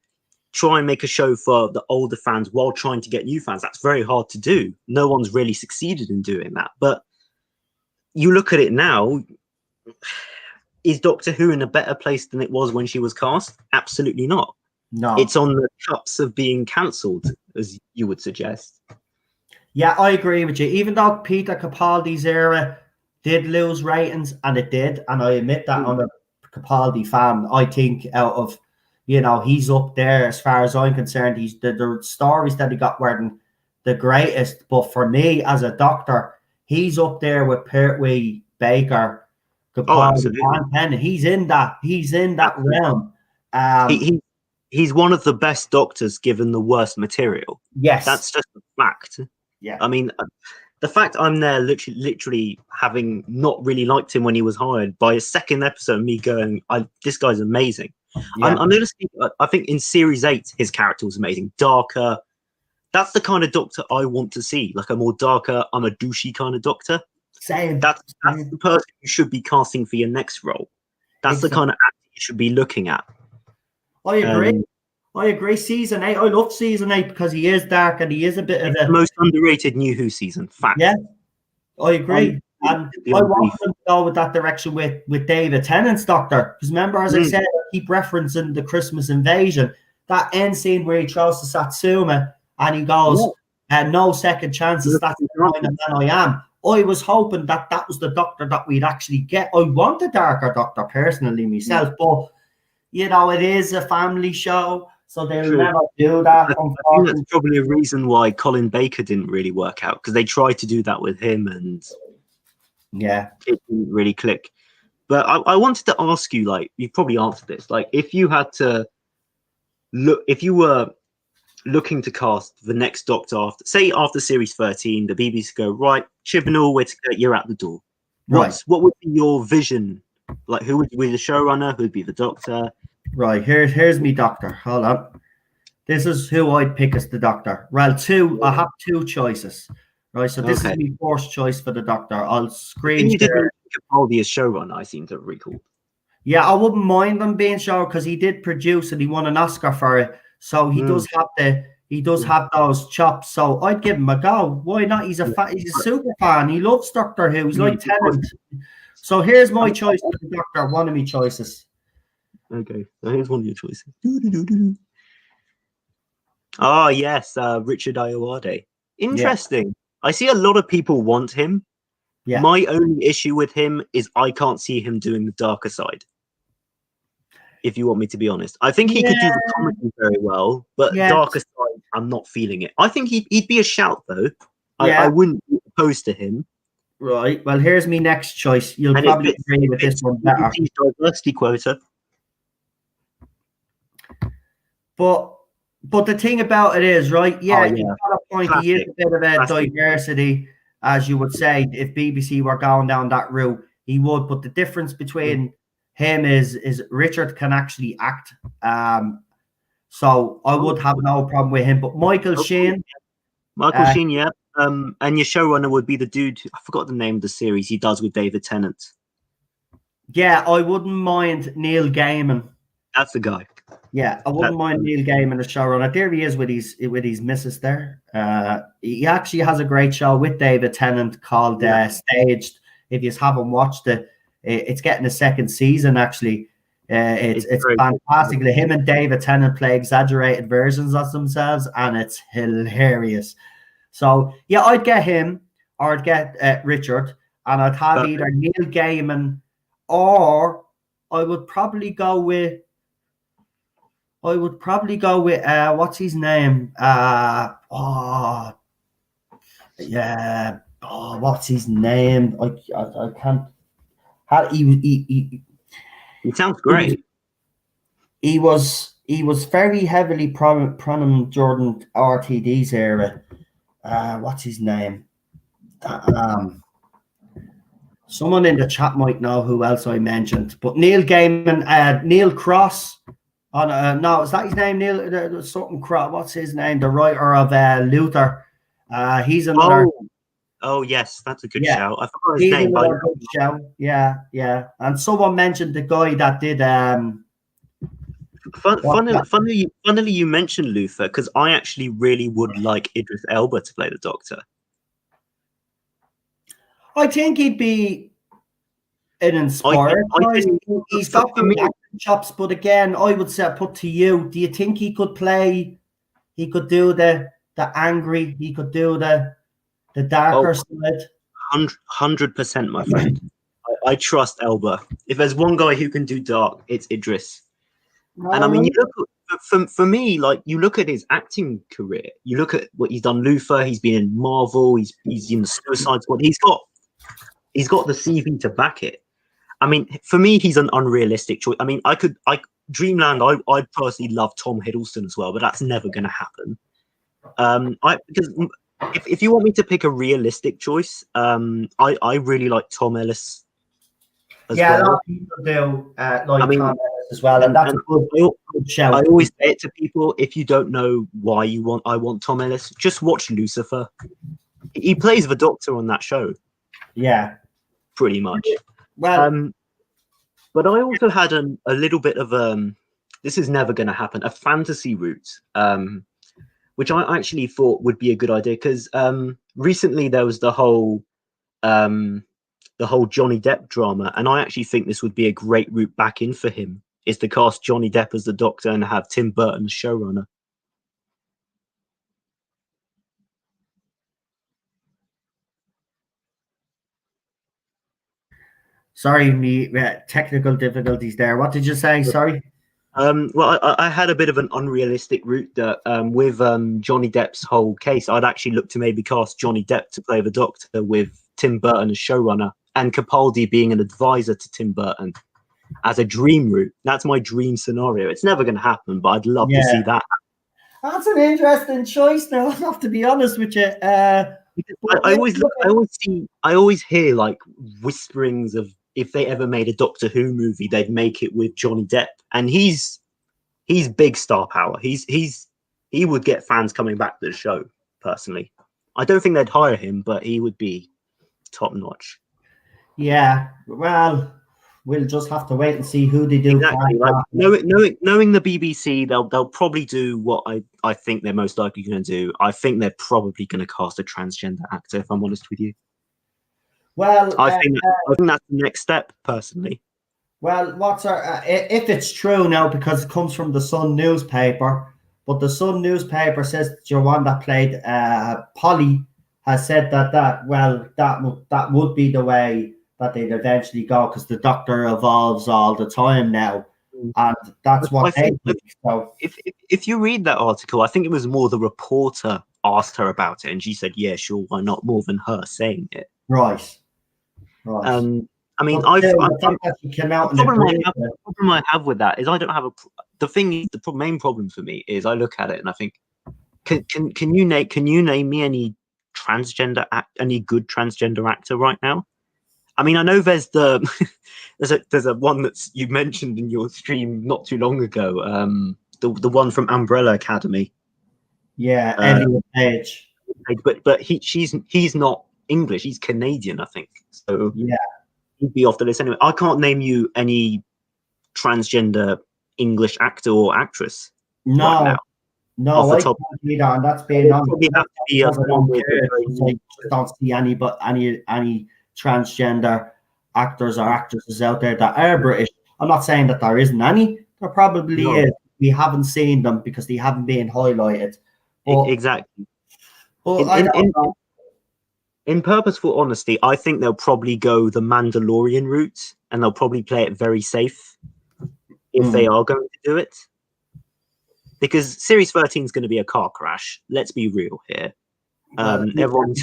try and make a show for the older fans while trying to get new fans. That's very hard to do. No one's really succeeded in doing that. But you look at it now. is Doctor Who in a better place than it was when she was cast? Absolutely not. No. It's on the cups of being cancelled, as you would suggest. Yeah, I agree with you. Even though Peter Capaldi's era did lose ratings, and it did, and I admit that I'm a Capaldi fan. I think out of, he's up there as far as I'm concerned. He's the stories that he got weren't the greatest, but for me as a Doctor, he's up there with Pertwee, Baker, Capaldi, and Tennant. He's in that realm. He's one of the best Doctors given the worst material. Yes, that's just a fact. Yeah, I mean, the fact I'm there literally having not really liked him when he was hired, by a second episode, me going, this guy's amazing. Yeah. I'm noticing, I think in Series 8, his character was amazing. Darker. That's the kind of Doctor I want to see. Like a more darker, I'm a douchey kind of Doctor. Same. That's the person you should be casting for your next role. That's the kind of actor you should be looking at. I agree. I agree. Season 8, I love Season 8 because he is dark and he is a bit of the most underrated New Who season. Fact. Yeah, I agree. And I want them to go with that direction with David Tennant's Doctor. Because remember, as I said, I keep referencing the Christmas Invasion. That end scene where he throws the Satsuma and he goes, no second chances, that's the kind of man I am. I was hoping that was the Doctor that we'd actually get. I want a darker Doctor personally myself, but, it is a family show. So they'll never do that. I think that's probably a reason why Colin Baker didn't really work out, because they tried to do that with him and it didn't really click. But I wanted to ask you, like, you probably answered this, like, if you had to look, if you were looking to cast the next Doctor after Series 13, the BBC go, right, Chibnall, Whittaker, you're out the door. Right. What would be your vision? Like, who would be the showrunner? Who would be the Doctor? Right, here's me Doctor. Hold on. This is who I'd pick as the Doctor. Well, I have two choices. Right, so this is my first choice for the Doctor. I'll screen you didn't Capaldi as showrunner, I seem to recall. Yeah, I wouldn't mind him being show because he did produce and he won an Oscar for it. So he does have those chops. So I'd give him a go. Why not? He's a super fan. He loves Doctor Who. He's like Tennant. So here's my choice for the Doctor. One of my choices. Okay, so here's one of your choices. Oh, yes, Richard Ayoade. Interesting. Yeah. I see a lot of people want him. Yeah. My only issue with him is I can't see him doing the darker side. If you want me to be honest. I think he could do the comedy very well, but darker side, I'm not feeling it. I think he'd be a shout, though. I wouldn't be opposed to him. Right. Well, here's my next choice. You'll probably agree with this one better. Diversity quota. But the thing about it is, right? Yeah, you've got a point. Classic. He is a bit of a diversity, as you would say. If BBC were going down that route, he would. But the difference between him is Richard can actually act. So I would have no problem with him. But Michael Sheen. Sheen, yeah. And your showrunner would be the dude. I forgot the name of the series he does with David Tennant. Yeah, I wouldn't mind Neil Gaiman. That's the guy. Yeah, I wouldn't mind Neil Gaiman as showrunner. There he is with his missus there. He actually has a great show with David Tennant called Staged. If you haven't watched it, it's getting a second season actually. It's fantastic. Him and David Tennant play exaggerated versions of themselves, and it's hilarious. So yeah, I'd get him or I'd get Richard, and I'd have either Neil Gaiman or I would probably go with what's his name? What's his name? I can't. He sounds great. He was very heavily prominent during RTD's era. What's his name? Someone in the chat might know who else I mentioned, but Neil Gaiman, Neil Cross. No, is that his name? Neil something Cross. What's his name? The writer of Luther. He's another. Oh yes, that's a good show. I forgot his name. Good show. Yeah. And someone mentioned the guy that did. Funnily, you mentioned Luther because I actually really would like Idris Elba to play the Doctor. I think he'd be an inspired guy. He's got for me, good acting chops, but again, I would say, put to you, do you think he could play? He could do the angry. He could do the darker side. 100%, my friend. I trust Elba. If there's one guy who can do dark, it's Idris. And I mean, you look for me, like you look at his acting career. You look at what he's done. Luther. He's been in Marvel. He's in the Suicide Squad. He's got the CV to back it. I mean, for me, he's an unrealistic choice. I mean, Dreamland. I personally love Tom Hiddleston as well, but that's never going to happen. Because if you want me to pick a realistic choice, I really like Tom Ellis. As well. A lot of people do like Tom Ellis as well, and that's a good shout. I always say it to people: if you don't know why I want Tom Ellis, just watch Lucifer. He plays the Doctor on that show. Yeah, pretty much. Well, but I also had a little bit of this is never going to happen, a fantasy route, which I actually thought would be a good idea because recently there was the whole Johnny Depp drama, and I actually think this would be a great route back in for him, is to cast Johnny Depp as the Doctor and have Tim Burton as showrunner. Sorry, me technical difficulties there. What did you say? Sorry. Well, I had a bit of an unrealistic route that with Johnny Depp's whole case, I'd actually look to maybe cast Johnny Depp to play the Doctor with Tim Burton as showrunner, and Capaldi being an advisor to Tim Burton as a dream route. That's my dream scenario. It's never going to happen, but I'd love to see that. That's an interesting choice. Now, I have to be honest with you. I always hear like whisperings of if they ever made a Doctor Who movie, they'd make it with Johnny Depp, and he's big star power. He would get fans coming back to the show. Personally, I don't think they'd hire him, but he would be top notch. Yeah, well, we'll just have to wait and see who they do. Exactly. Like, knowing the BBC, they'll probably do what I think they're most likely going to do. I think they're probably going to cast a transgender actor, if I'm honest with you. Well, I think that's the next step, personally. Well, if it's true now, because it comes from the Sun newspaper, but the Sun newspaper says that your one that played Polly has said that would be the way that they'd eventually go, because the Doctor evolves all the time now, and that's what they think. So if you read that article, I think it was more the reporter asked her about it, and she said, "Yeah, sure, why not?" More than her saying it. Right. I mean, the problem I have with that is I don't have the main problem for me is I look at it and I think, can you name me any good transgender actor right now? I mean, I know there's there's a one that's you mentioned in your stream not too long ago, the one from Umbrella Academy. Yeah, Elliot Page. But he's not English, he's Canadian, I think. So yeah, he'd be off the list anyway. I can't name you any transgender English actor or actress. No, right now, no, I can't either, and that's being honest. I don't see any transgender actors or actresses out there that are British. I'm not saying that there isn't any. There probably is. We haven't seen them because they haven't been highlighted. But, exactly. But in purposeful honesty, I think they'll probably go the Mandalorian route, and they'll probably play it very safe if they are going to do it. Because Series 13 is going to be a car crash. Let's be real here. Everyone's...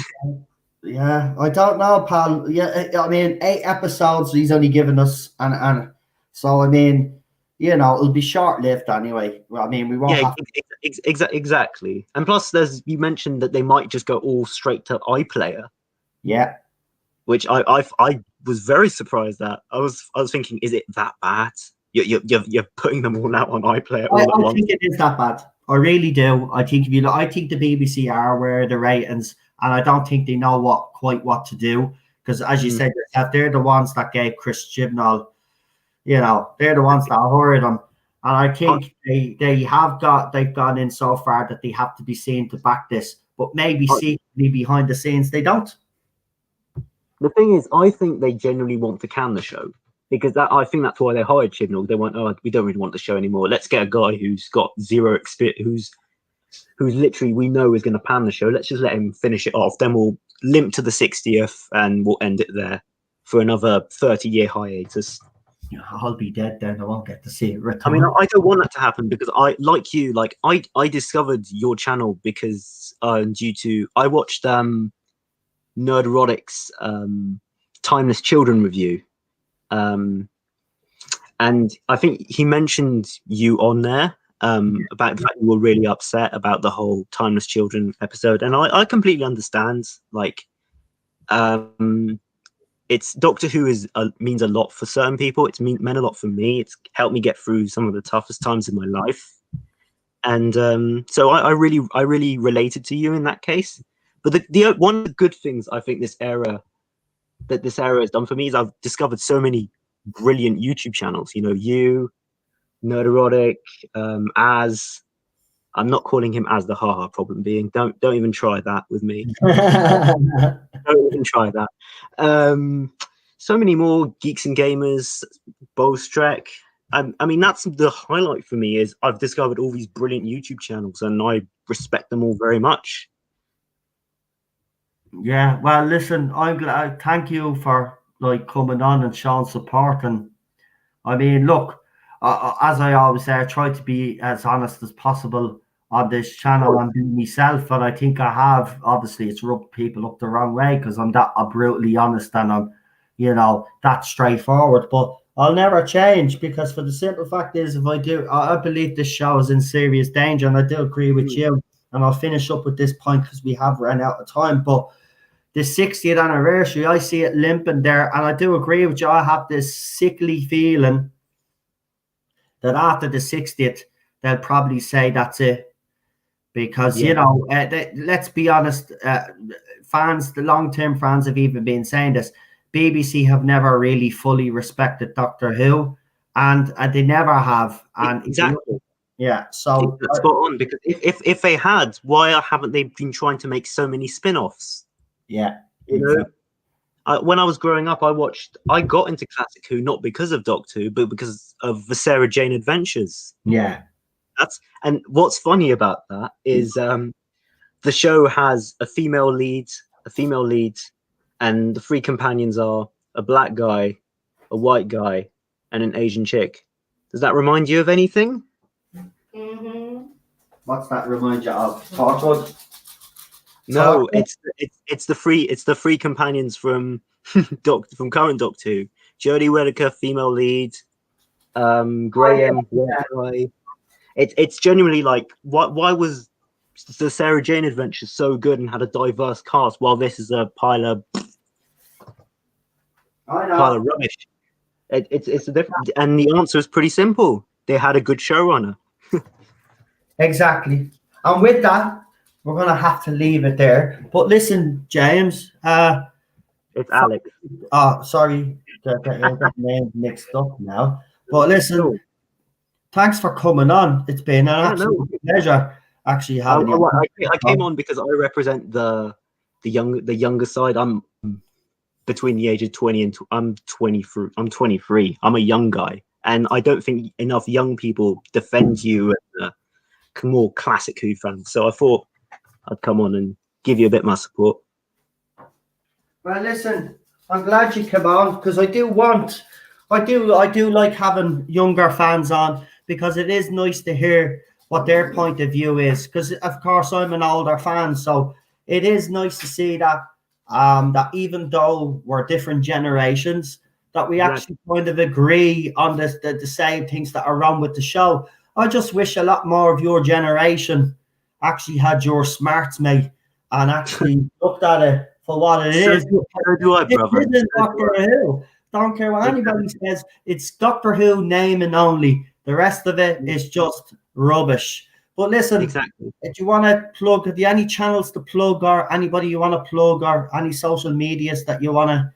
Yeah, I don't know, pal. Yeah, I mean, 8 episodes he's only given us, and so I mean, you know, it'll be short-lived anyway. I mean, we won't. Yeah, exactly. And plus, you mentioned that they might just go all straight to iPlayer. Yeah, which I was very surprised at. I was thinking, is it that bad? You're putting them all out on iPlayer all at once. I think it is that bad. I really do. I think I think the BBC are aware of the ratings, and I don't think they know quite what to do, because, as you said yourself, they're the ones that gave Chris Chibnall. You know, they're the ones that hired him, and I think they've gone in so far that they have to be seen to back this, but maybe secretly behind the scenes they don't. The thing is, I think they genuinely want to can the show because I think that's why they hired Chibnall. They went, oh, we don't really want the show anymore. Let's get a guy who's got zero experience, who's literally we know is going to pan the show. Let's just let him finish it off. Then we'll limp to the 60th and we'll end it there for another 30-year hiatus. I'll be dead then. I won't get to see it return. I mean, I don't want that to happen because I discovered your channel because due to I watched Nerderotic's Timeless Children review, and I think he mentioned you on there about the fact you were really upset about the whole Timeless Children episode, and I completely understand. Like, it's Doctor Who means a lot for certain people. It's meant a lot for me. It's helped me get through some of the toughest times in my life, and so I really related to you in that case. But the one of the good things I think this era has done for me is I've discovered so many brilliant YouTube channels. You know, you, Nerderotic, Az. I'm not calling him as the haha problem being. Don't even try that with me. Don't even try that. So many more Geeks and Gamers, Bowstrek. I mean, that's the highlight for me is I've discovered all these brilliant YouTube channels and I respect them all very much. Yeah, well, listen, I'm glad. Thank you for like coming on and showing support. And I mean, look, as I always say, I try to be as honest as possible on this channel and be myself. And I think I have. Obviously, it's rubbed people up the wrong way because I'm brutally honest and I'm, that straightforward. But I'll never change because for the simple fact is, if I do, I believe this show is in serious danger, and I do agree with you. And I'll finish up with this point because we have run out of time. But the 60th anniversary, I see it limping there, and I do agree with you. I have this sickly feeling that after the 60th, they'll probably say that's it. Because, let's be honest, fans, the long-term fans have even been saying this. BBC have never really fully respected Doctor Who, and they never have. And exactly. Yeah, so that's spot on. Because if they had, why haven't they been trying to make so many spin-offs? Yeah, exactly. When I was growing up, I got into Classic Who not because of Doctor Who, but because of the Sarah Jane Adventures. Yeah, and what's funny about that is the show has a female lead, and the three companions are a black guy, a white guy, and an Asian chick. Does that remind you of anything? Mm-hmm. What's that remind you of? Torchwood? No, it's the three companions from from current Doctor Who. Jodie Whittaker, female lead, Graham, white guy. It's genuinely like why was the Sarah Jane Adventures so good and had a diverse cast while this is a pile of rubbish? It's a different, and the answer is pretty simple. They had a good showrunner. Exactly. And with that, we're going to have to leave it there. But listen, James. It's Alex. Oh, sorry. Got the name mixed up now. But listen, thanks for coming on. It's been an absolute pleasure actually having you. I came on because I represent the younger side. I'm between the age of 20 and I'm 23. I'm 23. I'm a young guy. And I don't think enough young people defend you as a more Classic Who fan. So I thought I'd come on and give you a bit more support. Well, listen, I'm glad you came on because I do like having younger fans on because it is nice to hear what their point of view is. Because of course I'm an older fan, so it is nice to see that that even though we're different generations, that we actually kind of agree on the same things that are wrong with the show. I just wish a lot more of your generation actually had your smarts, mate, and actually looked at it for what it is. So do I, brother. It is Doctor Who. Don't care what anybody says. It's Doctor Who name and only. The rest of it is just rubbish. But listen, if you want to plug, have you any channels to plug or anybody you want to plug or any social medias that you want to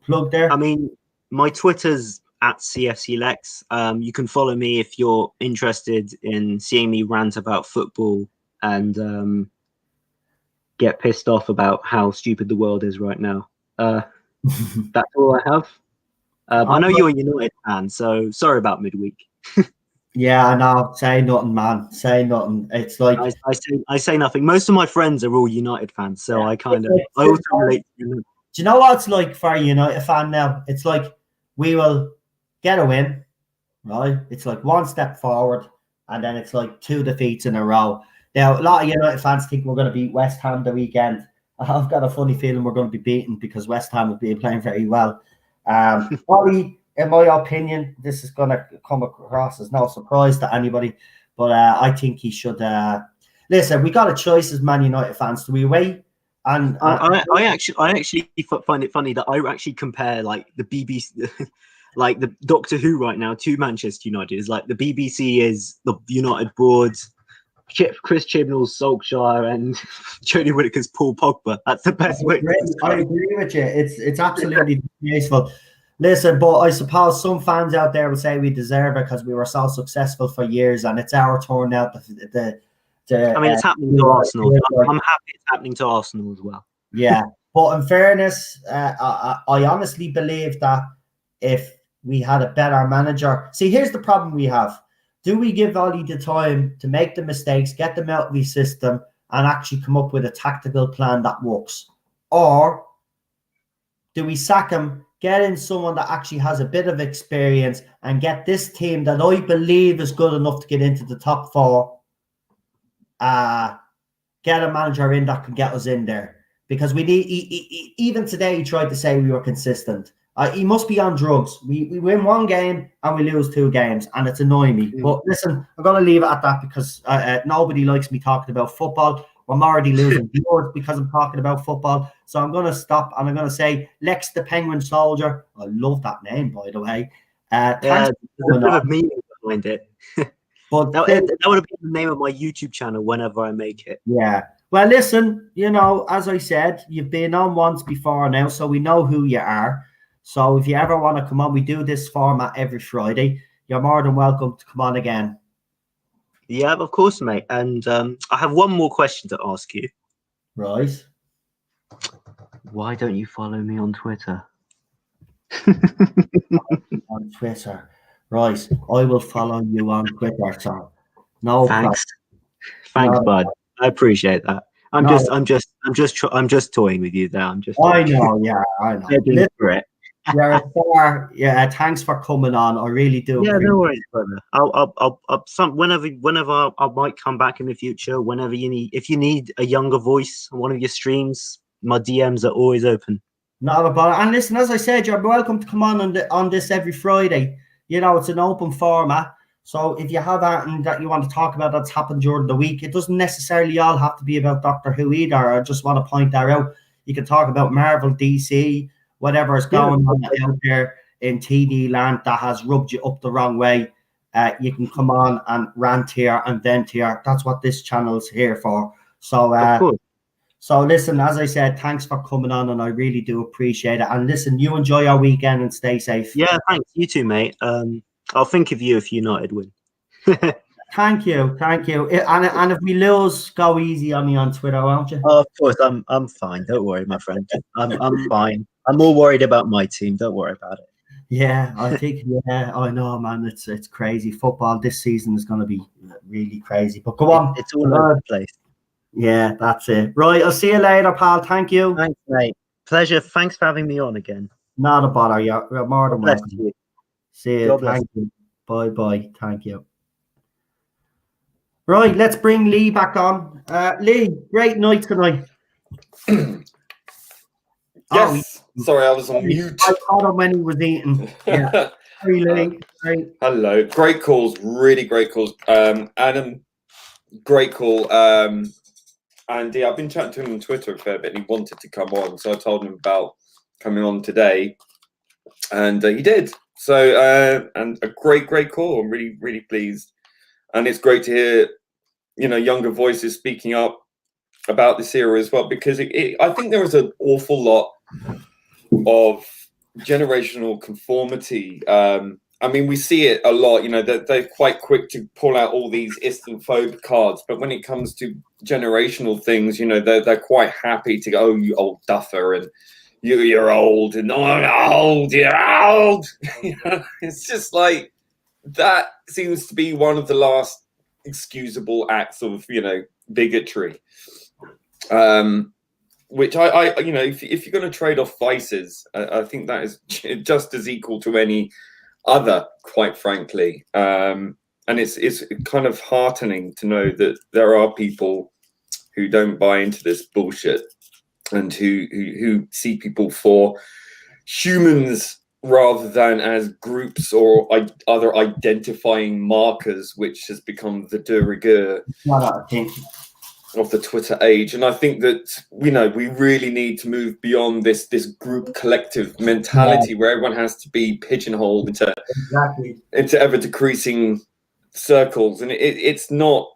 plug there? I mean, my Twitter's at CFCLex. You can follow me if you're interested in seeing me rant about football and get pissed off about how stupid the world is right now. That's all I have. I know you're a United fan, so sorry about midweek. Yeah, I know. Say nothing, man. Say nothing. It's like I say nothing. Most of my friends are all United fans, so I kind of I also relate to them. Do you know what it's like for a United fan now? It's like we will get a win, right? It's like one step forward, and then it's like 2 defeats in a row. Now, a lot of United fans think we're going to beat West Ham the weekend. I've got a funny feeling we're going to be beaten because West Ham have been playing very well. Probably, in my opinion, this is going to come across as no surprise to anybody, but I think he should. Listen, we got a choice as Man United fans. Do we wait? And I actually find it funny that I actually compare like the BBC, like the Doctor Who right now to Manchester United. Is like the BBC is the United board, Chris Chibnall's Solskjaer, and Jodie Whittaker's Paul Pogba. That's the best way. I agree with you. It's absolutely useful. Listen, but I suppose some fans out there will say we deserve it because we were so successful for years, and it's our turn now. I mean, it's happening to Arsenal. I'm happy it's happening to Arsenal as well. Yeah, but in fairness, I honestly believe that if we had a better manager, see, here's the problem we have: do we give Ollie the time to make the mistakes, get them out of the system, and actually come up with a tactical plan that works, or do we sack him, get in someone that actually has a bit of experience, and get this team that I believe is good enough to get into the top 4? Get a manager in that can get us in there, because we need. Even today, he tried to say we were consistent. He must be on drugs. We win 1 game and we lose 2 games, and it's annoying me. But listen, I'm going to leave it at that because nobody likes me talking about football. I'm already losing viewers because I'm talking about football. So I'm going to stop and I'm going to say Lex the Penguin Soldier. I love that name, by the way. Thanks there's a bit of meaning behind it. But that would have been the name of my YouTube channel whenever I make it. Yeah. Well, listen, as I said, you've been on once before now, so we know who you are. So if you ever want to come on, we do this format every Friday. You're more than welcome to come on again. Yeah, of course, mate. And I have one more question to ask you. Right. Why don't you follow me on Twitter? On Twitter. Right. I will follow you on Twitter, sir. No Thanks. Problem. Thanks, bud. I appreciate that. I'm just toying with you there. I know, yeah, I know. Thanks for coming on. I really do. Yeah, no worries, brother. I'll whenever I might come back in the future. Whenever if you need a younger voice on one of your streams, my DMs are always open. Not about it. And listen, as I said, you're welcome to come on this every Friday. It's an open format. So if you have anything that you want to talk about that's happened during the week, it doesn't necessarily all have to be about Doctor Who either. I just want to point that out. You can talk about Marvel, DC, whatever is going on out there in TV land that has rubbed you up the wrong way. You can come on and rant here and vent here. That's what this channel is here for. So listen, as I said, thanks for coming on, and I really do appreciate it. And listen, you enjoy your weekend and stay safe. Yeah, thanks. You too, mate. I'll think of you if United win. Thank you. And if we lose, go easy on me on Twitter, won't you? Oh, of course, I'm fine. Don't worry, my friend. I'm fine. I'm more worried about my team. Don't worry about it. Yeah, I think. Yeah, I know, man. It's crazy. Football this season is going to be really crazy. But go on. It's all over the place. Yeah, that's it. Right, I'll see you later, pal. Thank you. Thanks, mate. Pleasure. Thanks for having me on again. Not a bother. You're more than welcome. See you. Thank you. Bye. Thank you. Right, let's bring Lee back on. Lee, great night tonight. Yes. Sorry, I was on mute. I caught him when he was eating. Yeah. Hey, Lee. Hello. Great calls. Really great calls. Adam, great call. And yeah, I've been chatting to him on Twitter a fair bit, and he wanted to come on, so I told him about coming on today, and he did. So, and a great call. I'm really, really pleased, and it's great to hear, younger voices speaking up about this era as well, because I think there is an awful lot of generational conformity. I mean, we see it a lot, they're quite quick to pull out all these Islamophobe cards. But when it comes to generational things, they're quite happy to go, oh, you old duffer. And, you're old, and oh, I'm old, you're old. It's just like that seems to be one of the last excusable acts of bigotry. Which I if you're going to trade off vices, I think that is just as equal to any other, quite frankly. And it's kind of heartening to know that there are people who don't buy into this bullshit and who see people for humans rather than as groups or other identifying markers, which has become the de rigueur of the Twitter age. And I think that we really need to move beyond this group collective mentality where everyone has to be pigeonholed into ever decreasing circles, and it's not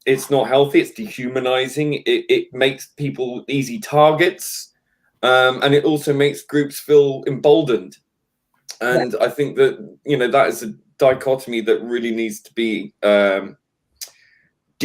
healthy. It's dehumanizing. It makes people easy targets, and it also makes groups feel emboldened. And I think that that is a dichotomy that really needs to be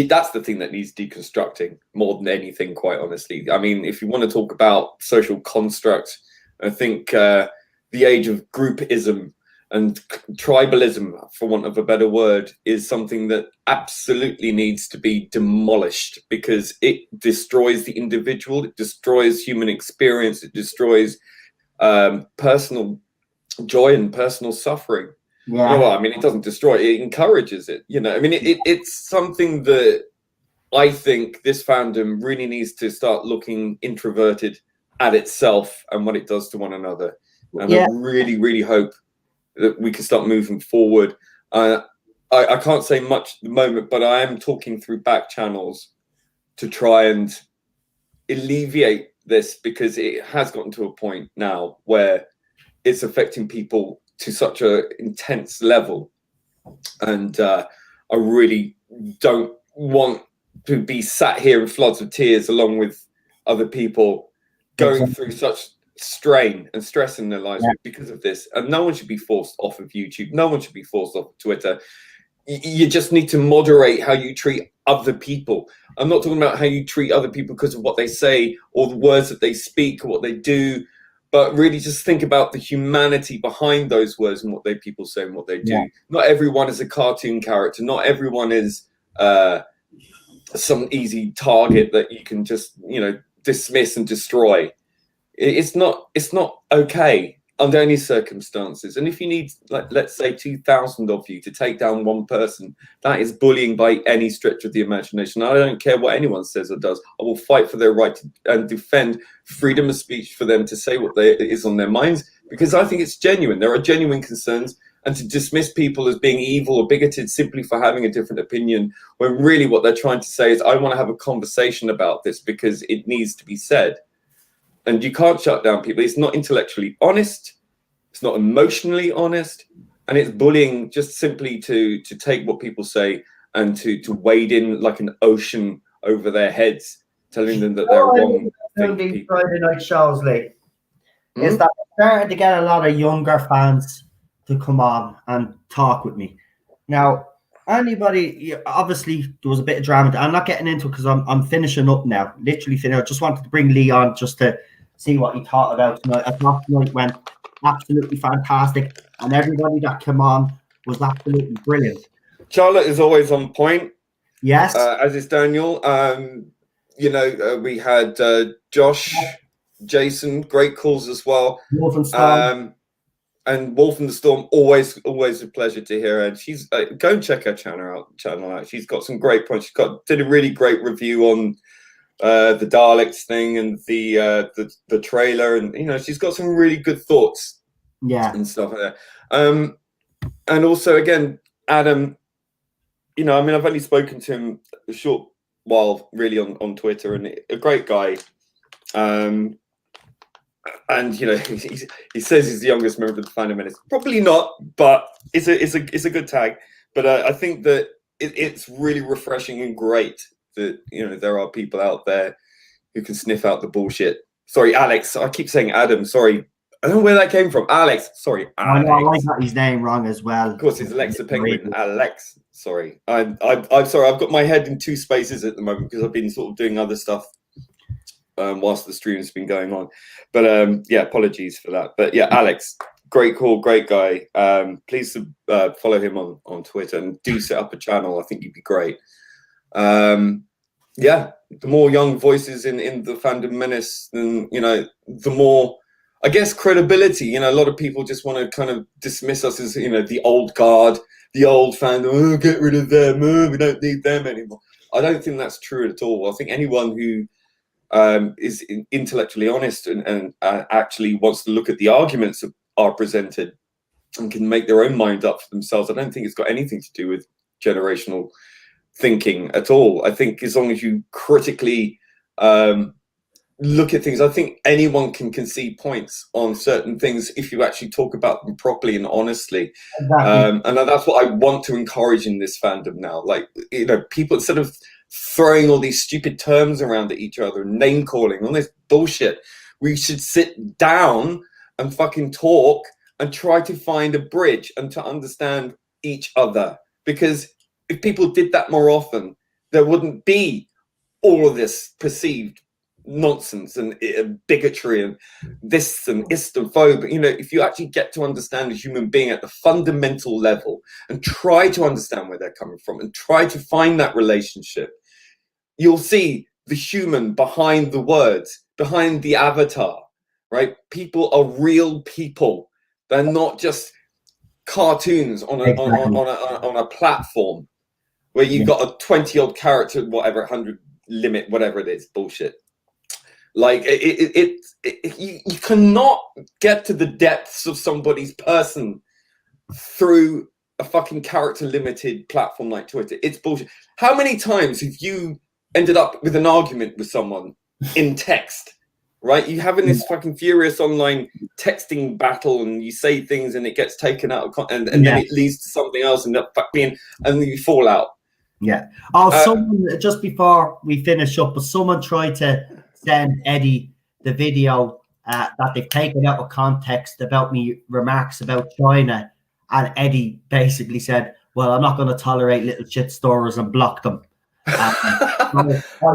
that's the thing that needs deconstructing more than anything, quite honestly. I mean, if you want to talk about social construct, I think the age of groupism and tribalism, for want of a better word, is something that absolutely needs to be demolished, because it destroys the individual, it destroys human experience, it destroys personal joy and personal suffering. It doesn't destroy it, it encourages it. It's something that I think this fandom really needs to start looking introverted at itself and what it does to one another. And I really, really hope that we can start moving forward. I can't say much at the moment, but I am talking through back channels to try and alleviate this, because it has gotten to a point now where it's affecting people to such an intense level, and I really don't want to be sat here in floods of tears along with other people going through such strain and stress in their lives because of this. And no one should be forced off of YouTube. No one should be forced off of Twitter. You just need to moderate how you treat other people. I'm not talking about how you treat other people because of what they say or the words that they speak or what they do, but really just think about the humanity behind those words and what people say and what they do. Not everyone is a cartoon character. Not everyone is some easy target that you can just dismiss and destroy. It's not okay under any circumstances. And if you need, let's say, 2,000 of you to take down one person, that is bullying by any stretch of the imagination. I don't care what anyone says or does. I will fight for their right to, and defend freedom of speech for them to say what is on their minds, because I think it's genuine. There are genuine concerns. And to dismiss people as being evil or bigoted simply for having a different opinion, when really what they're trying to say is, I want to have a conversation about this because it needs to be said. And you can't shut down people. It's not intellectually honest. It's not emotionally honest. And it's bullying just simply to take what people say and to wade in like an ocean over their heads, telling them that they're wrong. These Friday night shows, Lee, is that I'm starting to get a lot of younger fans to come on and talk with me. Now, anybody, obviously there was a bit of drama. I'm not getting into it because I'm finishing up now. Literally finished. I just wanted to bring Lee on just to see what he thought about tonight. I thought tonight went absolutely fantastic, and everybody that came on was absolutely brilliant. Charlotte is always on point. Yes. As is Daniel. We had Josh, Jason, great calls as well. Wolf and Storm. And Wolf and the Storm, always a pleasure to hear her. She's go and check her channel out. She's got some great points. She did a really great review on the Daleks thing and the trailer, and she's got some really good thoughts. And stuff like that. And also again, Adam, I've only spoken to him a short while really on Twitter, and a great guy. And he says he's the youngest member of the fandom, and it's probably not, but it's a good tag. But I think that it's really refreshing and great that there are people out there who can sniff out the bullshit. Sorry, Alex. I keep saying Adam. Sorry, I don't know where that came from. Alex. Sorry, Alex. I got his name wrong as well. Of course, it's Lex the Penguin. Alex. Sorry, I'm sorry. I've got my head in two spaces at the moment because I've been sort of doing other stuff whilst the stream's been going on. But yeah, apologies for that. But yeah, Alex, great call, great guy. Please follow him on Twitter and do set up a channel. I think you'd be great. Yeah, the more young voices in the fandom menace, then, you know, the more, I guess, credibility. You know, a lot of people just want to kind of dismiss us as, you know, the old guard, the old fandom. Oh, get rid of them. Oh, we don't need them anymore. I don't think that's true at all. I think anyone who is intellectually honest and actually wants to look at the arguments that are presented and can make their own mind up for themselves, I don't think it's got anything to do with generational thinking at all. I think as long as you critically look at things, I think anyone can concede points on certain things if you actually talk about them properly and honestly. Exactly. And that's what I want to encourage in this fandom now. Like, you know, people, instead of throwing all these stupid terms around at each other, name calling, all this bullshit, we should sit down and fucking talk and try to find a bridge and to understand each other. Because if people did that more often, there wouldn't be all of this perceived nonsense and bigotry and this and Islamophobia. You know, if you actually get to understand a human being at the fundamental level and try to understand where they're coming from and try to find that relationship, you'll see the human behind the words, behind the avatar, right? People are real people. They're not just cartoons on a platform where you've got a 20-odd character, whatever, 100 limit, whatever it is, bullshit. Like, you cannot get to the depths of somebody's person through a fucking character limited platform like Twitter. It's bullshit. How many times have you ended up with an argument with someone in text, right? You having this fucking furious online texting battle and you say things and it gets taken out of context and then it leads to something else and and you fall out. Yeah. Oh, someone, just before we finish up, but someone tried to send Eddie the video that they've taken out of context about me remarks about China, and Eddie basically said, well, I'm not going to tolerate little shit stirrers, and block them. I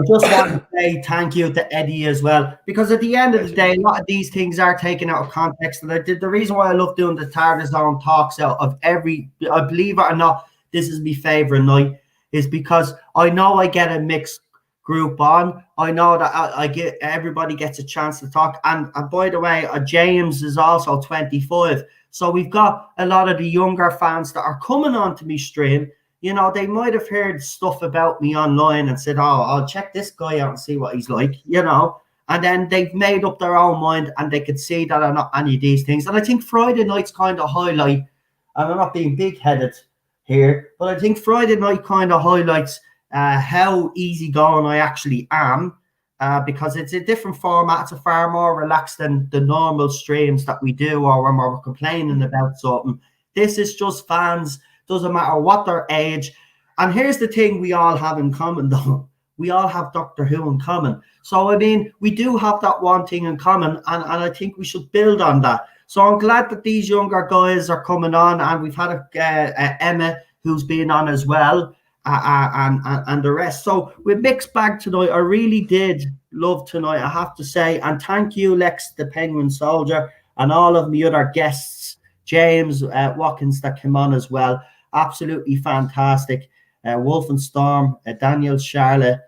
just want to say thank you to Eddie as well, because at the end of the day, a lot of these things are taken out of context, and the reason why I love doing the Tardis Zone talks out of every, I believe it or not, this is my favorite night, is because I know I get a mixed group on. I know that I get, everybody gets a chance to talk. And by the way, James is also 25. So we've got a lot of the younger fans that are coming on to me stream. You know, they might have heard stuff about me online and said, oh, I'll check this guy out and see what he's like, you know. And then they've made up their own mind and they could see that I'm not any of these things. And I think Friday night's kind of highlight, and I'm not being big-headed here, but I think Friday night kind of highlights how easygoing I actually am, because it's a different format. It's a far more relaxed than the normal streams that we do, or when we're complaining about something. This is just fans, doesn't matter what their age. And here's the thing we all have in common, though. We all have Doctor Who in common. So, I mean, we do have that one thing in common, and I think we should build on that. So I'm glad that these younger guys are coming on, and we've had Emma who's been on as well, and the rest. So with mixed bag tonight, I really did love tonight, I have to say, and thank you, Lex the Penguin Soldier, and all of my other guests, James Watkins that came on as well. Absolutely fantastic. Wolf and Storm, Daniel, Charlotte,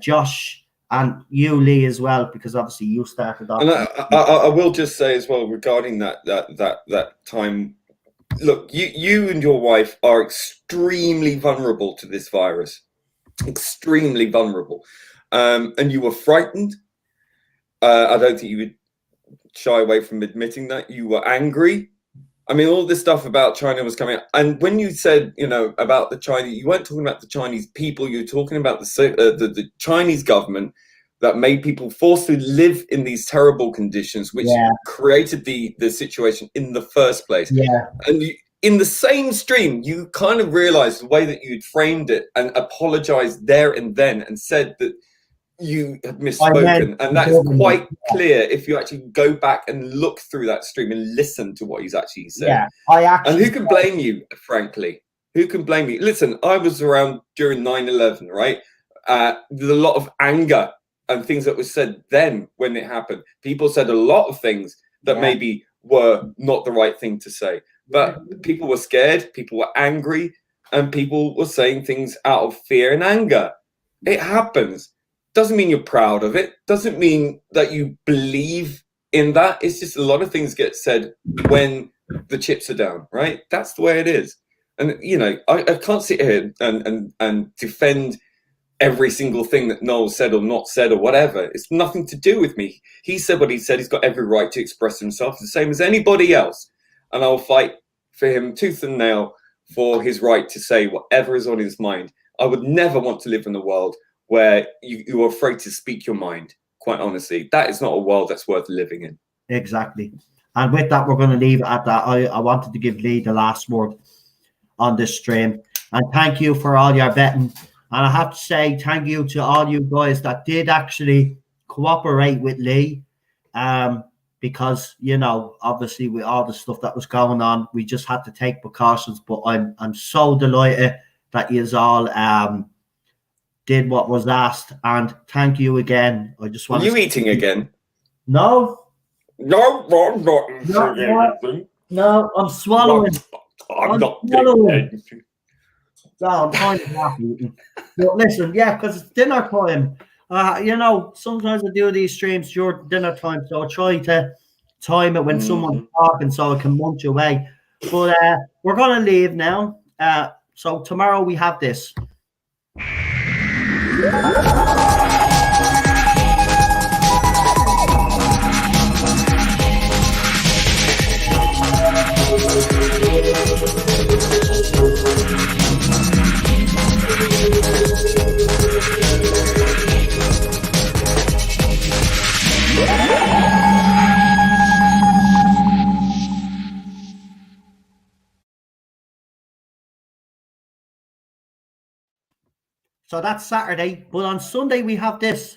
Josh, and you, Lee, as well, because obviously you started off. And I will just say as well regarding that time. Look, you and your wife are extremely vulnerable to this virus, extremely vulnerable, and you were frightened. I don't think you would shy away from admitting that. You were angry. I mean, all this stuff about China was coming out. And when you said, you know, about the Chinese, you weren't talking about the Chinese people. You were talking about the Chinese government that made people forced to live in these terrible conditions, which created the situation in the first place. Yeah. And in the same stream, you kind of realized the way that you'd framed it and apologized there and then and said that you had misspoken, and that is quite clear if you actually go back and look through that stream and listen to what he's actually said. Yeah, and who can blame you, frankly? Who can blame you? Listen, I was around during 9/11, right? There's a lot of anger and things that were said then when it happened. People said a lot of things that maybe were not the right thing to say, but people were scared, people were angry, and people were saying things out of fear and anger. It happens. Doesn't mean you're proud of it. Doesn't mean that you believe in that. It's just a lot of things get said when the chips are down, right? That's the way it is. And, you know, I can't sit here and defend every single thing that Noel said or not said or whatever. It's nothing to do with me. He said what he said. He's got every right to express himself the same as anybody else. And I'll fight for him tooth and nail for his right to say whatever is on his mind. I would never want to live in a world where you are afraid to speak your mind, quite honestly. That is not a world that's worth living in. Exactly. And with that, we're going to leave it at that. I wanted to give Lee the last word on this stream. And thank you for all your betting. And I have to say thank you to all you guys that did actually cooperate with Lee. Because, you know, obviously with all the stuff that was going on, we just had to take precautions. But I'm so delighted that you all did what was asked. And thank you again. I just want Are you eating again? No. No, I'm not eating anything. No, I'm swallowing. I'm not swallowing anything. No, I'm trying to not eating. But listen, yeah, because it's dinner time. You know, sometimes I do these streams during dinner time, so I try to time it when someone's talking so I can munch away. But we're going to leave now. So tomorrow we have this. So that's Saturday, but on Sunday we have this.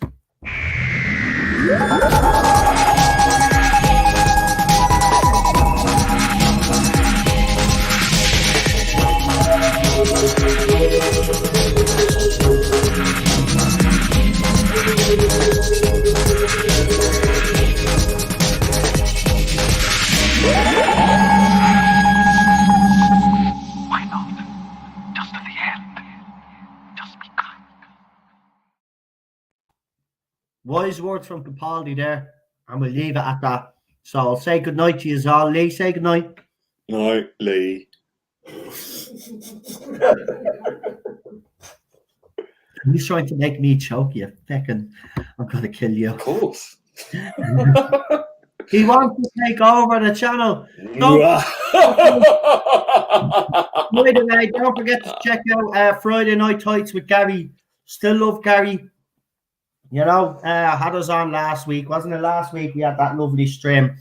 Wise words from Capaldi there, and we'll leave it at that. So I'll say good night to you all. Lee, say good night. Night, Lee. He's trying to make me choke you. Feckin', I'm going to kill you. Of course. He wants to take over the channel. By the way, don't forget to check out Friday Night Tights with Gary. Still love Gary. You know, had us on last week. Wasn't it last week? We had that lovely stream.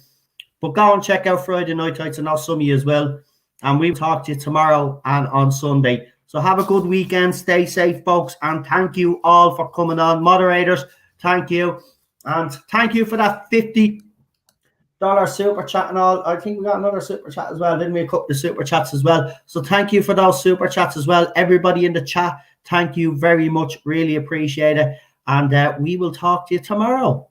But go and check out Friday Night Tights, and I'll some of you as well. And we'll talk to you tomorrow and on Sunday. So have a good weekend. Stay safe, folks. And thank you all for coming on. Moderators, thank you. And thank you for that $50 super chat and all. I think we got another super chat as well. Didn't we? A couple of super chats as well. So thank you for those super chats as well. Everybody in the chat, thank you very much. Really appreciate it. And we will talk to you tomorrow.